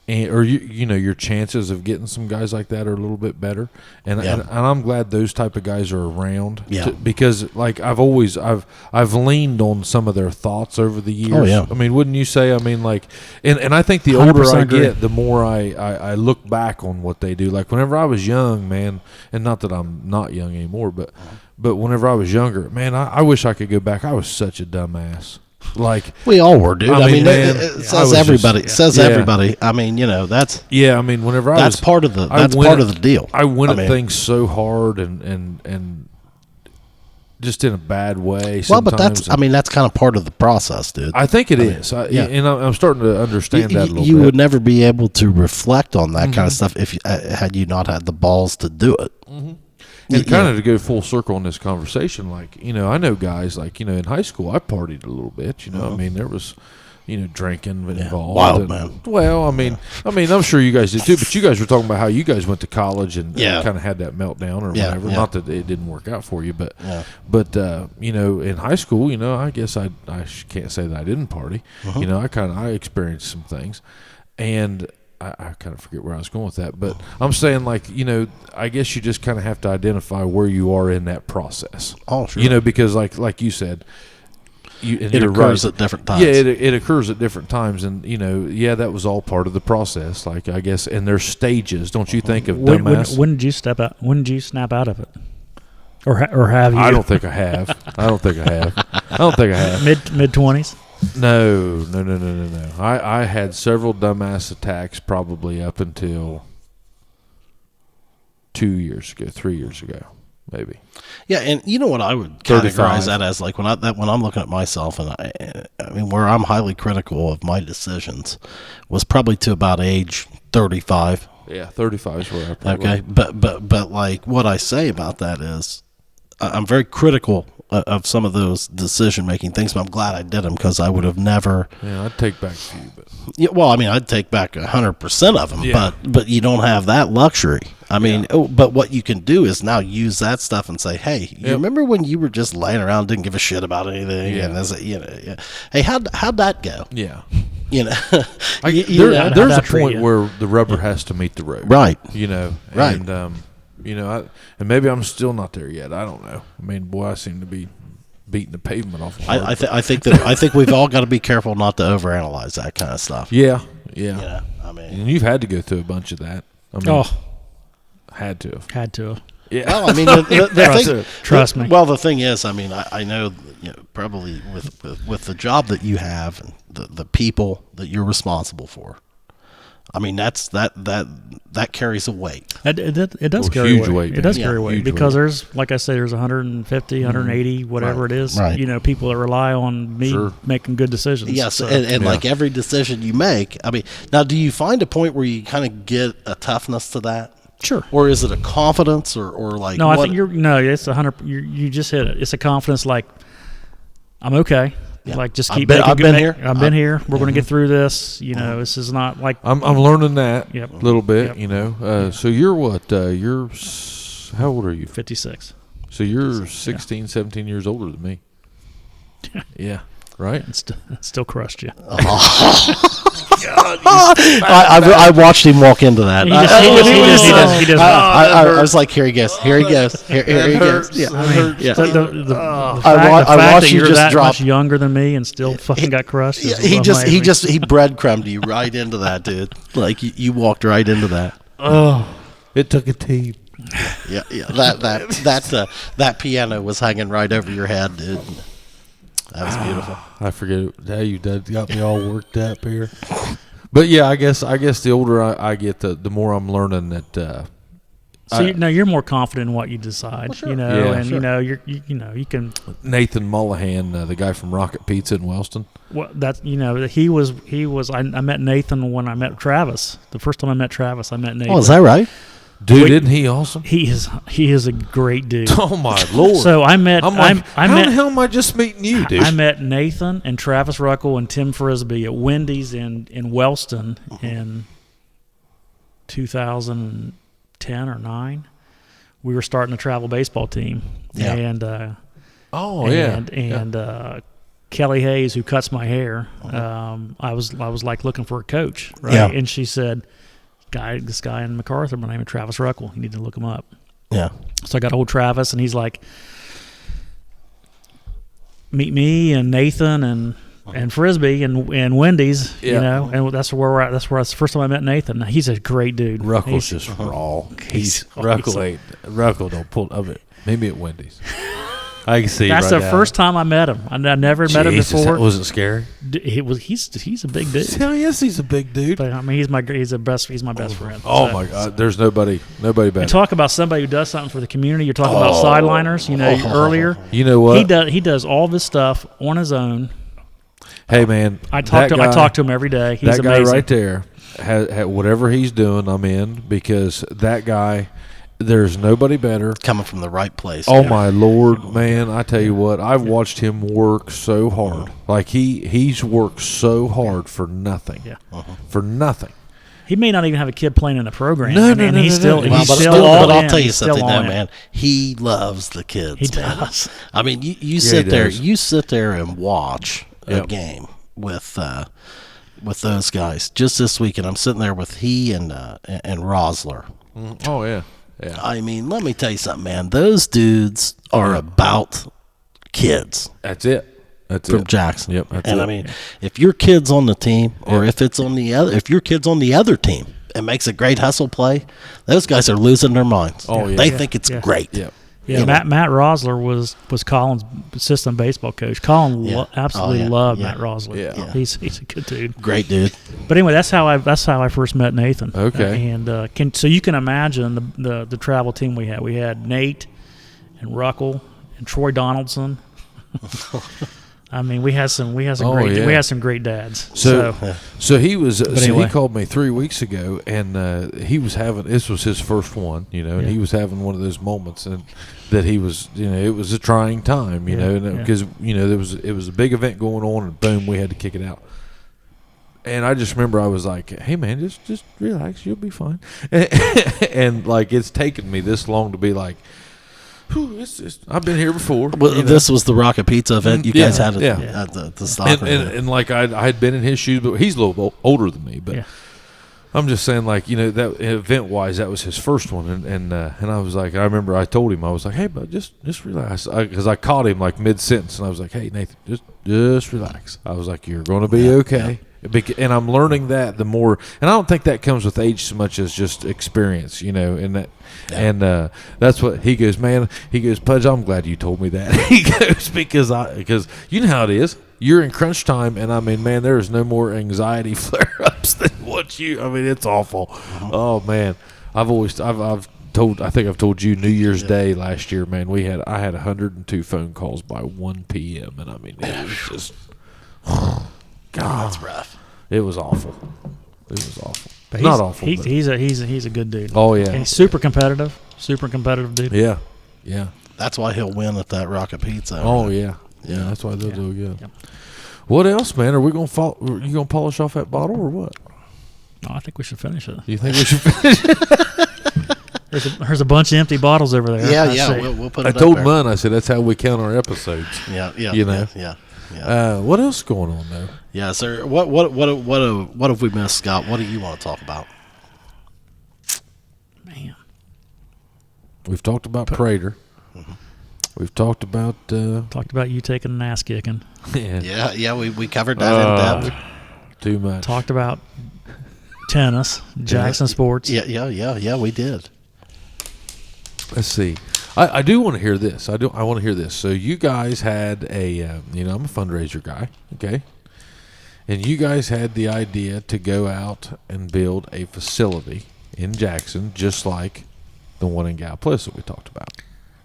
or your chances of getting some guys like that are a little bit better, and I'm glad those type of guys are around. Yeah. Because like I've leaned on some of their thoughts over the years. Oh, yeah. I mean, wouldn't you say? I mean, like, and I think the older I agree. get, the more I look back on what they do. Like whenever I was young, man, and not that I'm not young anymore, but whenever I was younger, man, I wish I could go back. I was such a dumbass. Like we all were, dude. I mean, man, it says everybody. Everybody. I mean, that's I mean, whenever that's part of the deal. I went at things so hard and just in a bad way. Well, but that's kind of part of the process, dude. I think it is. And I'm starting to understand that a little bit. You would never be able to reflect on that kind of stuff if had you not had the balls to do it. Mm-hmm. And kind of to go full circle in this conversation, like, I know guys like, in high school, I partied a little bit, I mean, there was, drinking involved. Wild, man. Well, I mean, I'm sure you guys did too, but you guys were talking about how you guys went to college and kind of had that meltdown or whatever. Yeah. Not that it didn't work out for you, but, in high school, I guess I can't say that I didn't party. I experienced some things, and I kind of forget where I was going with that, but I'm saying, like, I guess you just kind of have to identify where you are in that process. Oh, sure. Because like you said, it occurs at different times. Yeah, it occurs at different times, and that was all part of the process. Like, I guess, and there's stages. Don't you think of dumbass? When did you step out? When did you snap out of it? Or have you? I don't think I have. I don't think I have. Mid 20s. No. I had several dumbass attacks probably up until 3 years ago, maybe. Yeah, and you know what I would categorize that as, like when I'm looking at myself, and I mean where I'm highly critical of my decisions was probably to about age 35. Yeah, 35 is where I probably. Okay, but like what I say about that is I'm very critical of some of those decision-making things, but I'm glad I did them because I would have never. Yeah, I'd take back a few, but. Yeah, well, I mean, I'd take back 100% of them, yeah. but you don't have that luxury. I mean, but what you can do is now use that stuff and say, hey, you remember when you were just laying around, didn't give a shit about anything, and hey, how'd that go? Yeah. There's a point where the rubber has to meet the road, right? Right. And and maybe I'm still not there yet. I don't know. I mean, boy, I seem to be beating the pavement off. I think we've all got to be careful not to overanalyze that kind of stuff. Yeah. I mean, and you've had to go through a bunch of that. I mean, had to. Yeah. Well, I mean, the thing, trust me. Well, the thing is, I mean, I know, probably with the job that you have and the people that you're responsible for, I mean, that carries a weight. It does carry huge weight. weight, It does man. carry Yeah, weight huge because weight. there's, like I say, there's 150, 180, whatever it is. Right. You know, people that rely on me Sure. making good decisions. Yes, So, and like every decision you make, I mean, now do you find a point where you kind of get a toughness to that? sure. Or is it a confidence or like No, I what- think it's 100. You just hit it. It's a confidence. Like I'm okay. Yeah. Like just I've keep. been- making I've good been ma- here. I've been here. We're going to get through this. You know, this is not like I'm learning that Yep. a little bit, Yep. you know. So you're what? How old are you? 56. So you're 16, 17 years older than me. Yeah. Right? And still crushed you. I watched him walk into that. He just- I was like, here he goes. Here he goes. Here he goes. Yeah. Yeah. So the I fact watched that you you're just that drop. much younger than me and still fucking got crushed. Yeah, is amazing. he breadcrumbed you right into that, dude. Like you walked right into that. It took a team. Yeah, yeah. That piano was hanging right over your head, dude. That was beautiful. I forget how you got me all worked up here. But yeah, I guess the older I get, the more I'm learning that. So you're more confident in what you decide, you know, Yeah, and sure. you know you can. Nathan Mullahan, the guy from Rocket Pizza in Wellston. Well, that's he was. I met Nathan when I met Travis. The first time I met Travis, I met Nathan. Oh, is that right? Dude, Wait. isn't he awesome? He is a great dude. Oh my lord! So I met. I'm like, I how met, the hell am I just meeting you, dude? I met Nathan and Travis Ruckle and Tim Frisbee at Wendy's in Wellston in 2010 or 9. We were starting a travel baseball team, Yeah. and Kelly Hayes, who cuts my hair, I was like looking for a coach, right? Yeah. And she said, this guy in MacArthur, my name is Travis Ruckle. You need to look him up. Yeah. So I got old Travis, and he's like, meet me and Nathan and Frisbee and Wendy's, Yeah. you know, and that's where we're at. That's the first time I met Nathan. He's a great dude. Ruckle's He's- just raw. he's- Ruckle don't pull of it. Maybe at Wendy's. I can see. That's right the now. first time I met him. I never met him Jesus, before. that wasn't scary. He's a big dude. Hell yes, he's a big dude. But I mean, he's my best friend. Oh So- my God, there's nobody better. You talk about somebody who does something for the community. You're talking about sideliners. You know, earlier You know what? he does all this stuff on his own. Hey man, I talk to him every day. He's that guy amazing. right there, had whatever he's doing, I'm in, because that guy, there's nobody better. Coming from the right place. Oh my Lord, man! I tell you what, I've watched him work so hard. Like he's worked so hard for nothing. Yeah. For nothing. He may not even have a kid playing in the program. No, and no, he's no, no. still Well, he's but, still all but I'll in. tell you He's still something all now, in. man. He loves the kids. He man. does. I mean, you he sit there, does. you sit there and watch a Yep. game with those guys. Just this weekend, I'm sitting there with he and Rosler. Oh yeah, yeah. I mean, let me tell you something, man. Those dudes are about kids That's it. That's from it. Jackson. Yep, that's and it. I mean, if your kid's on the team, or if your kid's on the other team and makes a great hustle play, those guys are losing their minds. Oh, yeah. They Yeah. think it's Yeah. great. Yeah. Yeah, You know? Matt Rosler was Colin's assistant baseball coach. Colin Yeah. absolutely Oh, yeah. loved Yeah. Matt Rosler. Yeah. He's a good dude. Great dude. But anyway, that's how I first met Nathan. Okay. And so you can imagine the travel team we had. We had Nate and Ruckle and Troy Donaldson. I mean, we had some Oh, great yeah. we had some great dads. So he was. So anyway. he called me 3 weeks ago, and he was having. This was his first one, you know, and Yeah. he was having one of those moments, and that he was, you know, it was a trying time, you know, because you know it was a big event going on, and boom, we had to kick it out. And I just remember I was like, "Hey man, just relax, you'll be fine." And like it's taken me this long to be like, "Whew, I've been here before." Well, you know? this was the Rocket Pizza event you Yeah, guys had yeah. at the soccer. and like I had been in his shoes, but he's a little older than me. But Yeah. I'm just saying, like, you know, that event wise, that was his first one, and I was like, I remember I told him, I was like, hey, bud, just relax, because I caught him like mid sentence, and I was like, hey, Nathan, just relax. I was like, you're going to be okay. And I'm learning that the more, and I don't think that comes with age so much as just experience, you know, and that. Yeah. And that's what he goes, man. He goes, Pudge, I'm glad you told me that. He goes, because you know how it is. You're in crunch time, and I mean, man, there is no more anxiety flare-ups than what But I mean, it's awful. Oh man, I think I've told you New Year's Day last year, man. I had 102 phone calls by 1 p.m. and I mean, it was just, God, That's rough. it was awful. It was awful. But Not awful. He's a good dude. Oh yeah, And he's super competitive dude. yeah, yeah. That's why he'll win at that Rocket Pizza. Oh yeah, yeah. That's why they'll do good. Yep. What else, man? Are we gonna Are you gonna polish off that bottle or what? No, I think we should finish it. You think we should finish it? There's a bunch of empty bottles over there. We'll put it I up told there. Munn, I said that's how we count our episodes. Yeah, You know? yeah. What else is going on though? Yeah, sir. What have we missed, Scott? What do you want to talk about? Man, We've talked about Prater. We've talked about you taking an ass kicking. Yeah. We covered that in depth. Too much. Talked about tennis, Jackson Sports. Yeah. We did. Let's see. I do want to hear this. I want to hear this. So you guys had I'm a fundraiser guy, okay? And you guys had the idea to go out and build a facility in Jackson, just like the one in Gallipolis that we talked about.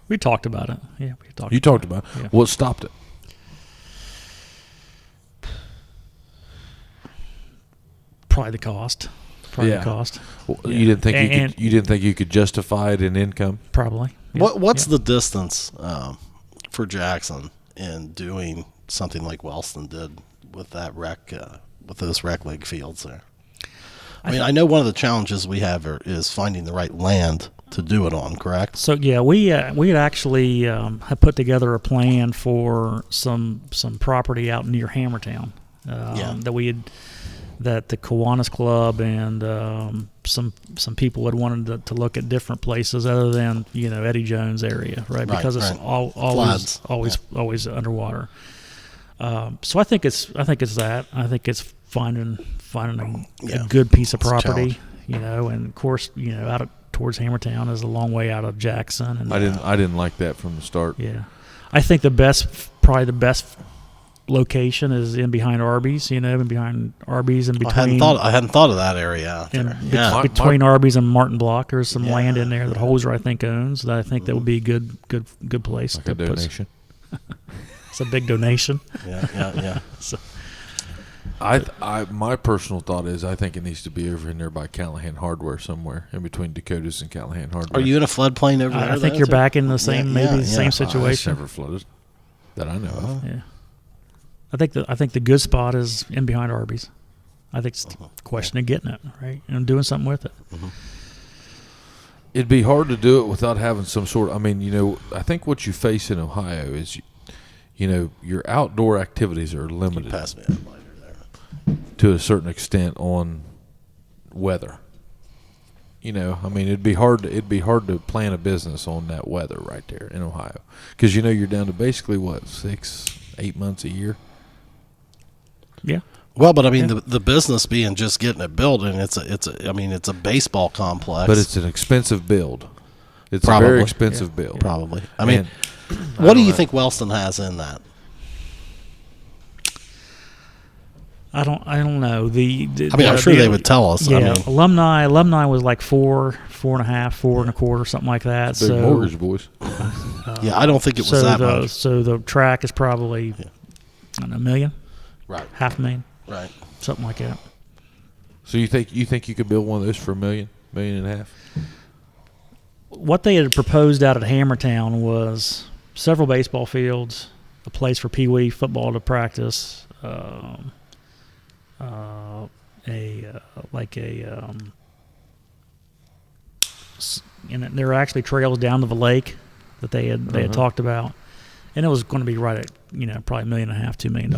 We talked about it. Yeah, You talked about it. Yeah. What stopped it? Probably the cost. The cost. Well, you didn't think you didn't think you could justify it in income? Probably. Yeah. What's the distance for Jackson in doing something like Wellston did with that with those rec league fields there? I mean, I know one of the challenges we have is finding the right land to do it on. Correct? So yeah, we had actually had put together a plan for some property out near Hammertown that the Kiwanis Club and some people had wanted to look at different places other than Eddie Jones area, right? Because it's always underwater. So I think it's that. I think it's finding a good piece of property, and of course out towards Hammertown is a long way out of Jackson. And I didn't like that from the start. Yeah, I think probably the best location is in behind Arby's, in behind Arby's and between. I hadn't thought of that area out there. Between Arby's and Martin Block, there's some land in there that Holzer I think owns. That I think that would be a good place. Like a donation. It's a big donation. Yeah. So, my personal thought is I think it needs to be over in there by Callahan Hardware somewhere in between Dakotas and Callahan Hardware. Are you in a floodplain over there? I think you're back in the same same situation. It's never flooded that I know of. Yeah. I think the good spot is in behind Arby's. I think it's a question of getting it right and doing something with it. Mm-hmm. It'd be hard to do it without having some sort of. I mean, I think what you face in Ohio is, your outdoor activities are limited to a certain extent on weather. I mean, it'd be hard to plan a business on that weather right there in Ohio, because you're down to basically what 6-8 months a year. Yeah. Well, but I mean, the business being just getting it built, and it's a baseball complex. But it's an expensive build. It's Probably. a very expensive build. Probably. I mean, what do you think Wellston has in that? I don't know. I'm sure they would tell us. Yeah, alumni was like 4.5, 4 1/4, something like that. Big mortgage, boys. Yeah, I don't think it was that much. So the track is probably $1 million, right? $500,000, right? Something like that. So you think you could build one of those for $1.5 million? What they had proposed out at Hammertown was several baseball fields, a place for Pee Wee football to practice. And there were actually trails down to the lake that they had talked about, and it was going to be right at probably $1.5 million, $2 million.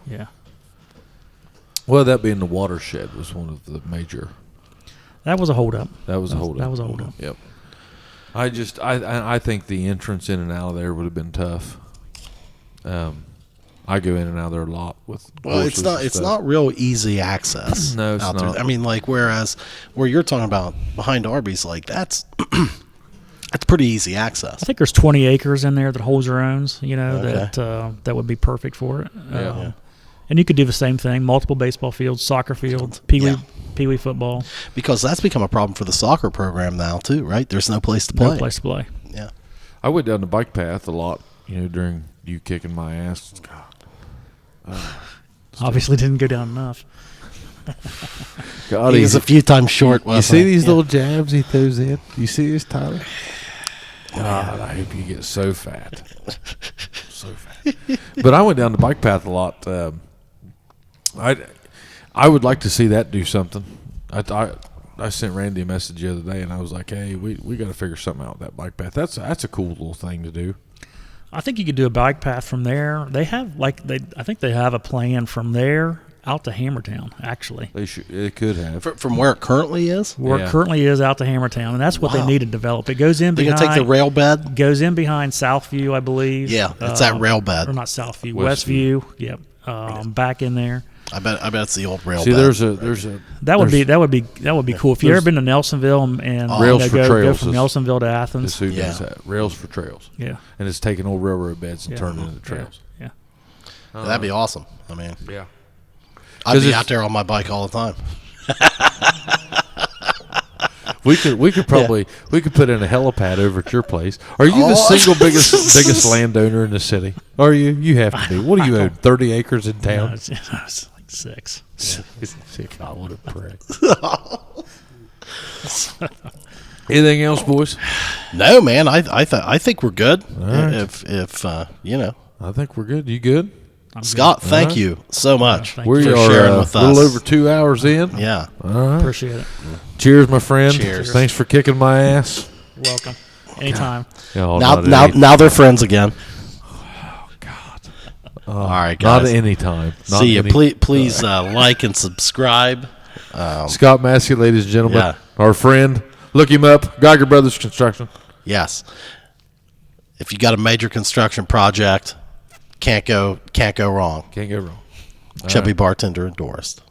Yeah. Well, that being the watershed was one of the major. That was a holdup. That was a holdup. Yep. I think the entrance in and out of there would have been tough. I go in and out of there a lot with. Well, it's not real easy access. No, it's not. I mean, like where you're talking about behind Arby's, like that's pretty easy access. I think there's 20 acres in there that Holzer owns. That would be perfect for it. And you could do the same thing: multiple baseball fields, soccer fields, pee-wee football. Because that's become a problem for the soccer program now too, right? There's no place to play. No place to play. Yeah. I went down the bike path a lot, during you kicking my ass. Obviously, didn't go down enough. God, He was a few times short. You see these little jabs he throws in? You see this, Tyler? God, I hope you get so fat. So fat. But I went down the bike path a lot. I would like to see that do something. I sent Randy a message the other day, and I was like, hey, we got to figure something out with that bike path. That's a cool little thing to do. I think you could do a bike path from there. They have I think they have a plan from there out to Hammertown. Actually, They could have from where it currently is. Where it currently is out to Hammertown, and that's what they need to develop. It goes in They behind. can take the rail bed. Goes in behind Southview, I believe. Yeah, it's that rail bed. Or not Southview, Westview. Yep, back in there. I bet it's the old rail See, bed. there's a That would be cool. If you ever been to Nelsonville and Rails for go Trails from is- Nelsonville to This Athens. who does that. Rails for Trails. Yeah. And it's taking old railroad beds and Yeah. turning into trails. Yeah. That'd be awesome. I mean, Yeah. I'd 'Cause be it's- out there on my bike all the time. We could probably we could put in a helipad over at your place. Are you the single biggest landowner in the city? Are you? You have to be. What do you own? 30 acres in No, town? it's like 6. God, what a prick. Anything else, boys? No, man. I think we're good. right. If I think we're good. You good? Scott, thank right. you so much thank We for are sharing with a little us. over 2 hours in. Yeah. All right. Appreciate it. Cheers, my friend. Cheers. Thanks for kicking my ass. You're welcome. Anytime. Oh, Now they're friends again. God. All right, Not guys. at any time. Not See you. any- Please like and subscribe. Scott Massie, ladies and gentlemen. Yeah. Our friend. Look him up. Geiger Brothers Construction. Yes. If you got a major construction project, can't go wrong. Can't go wrong. Chubby Bartender endorsed.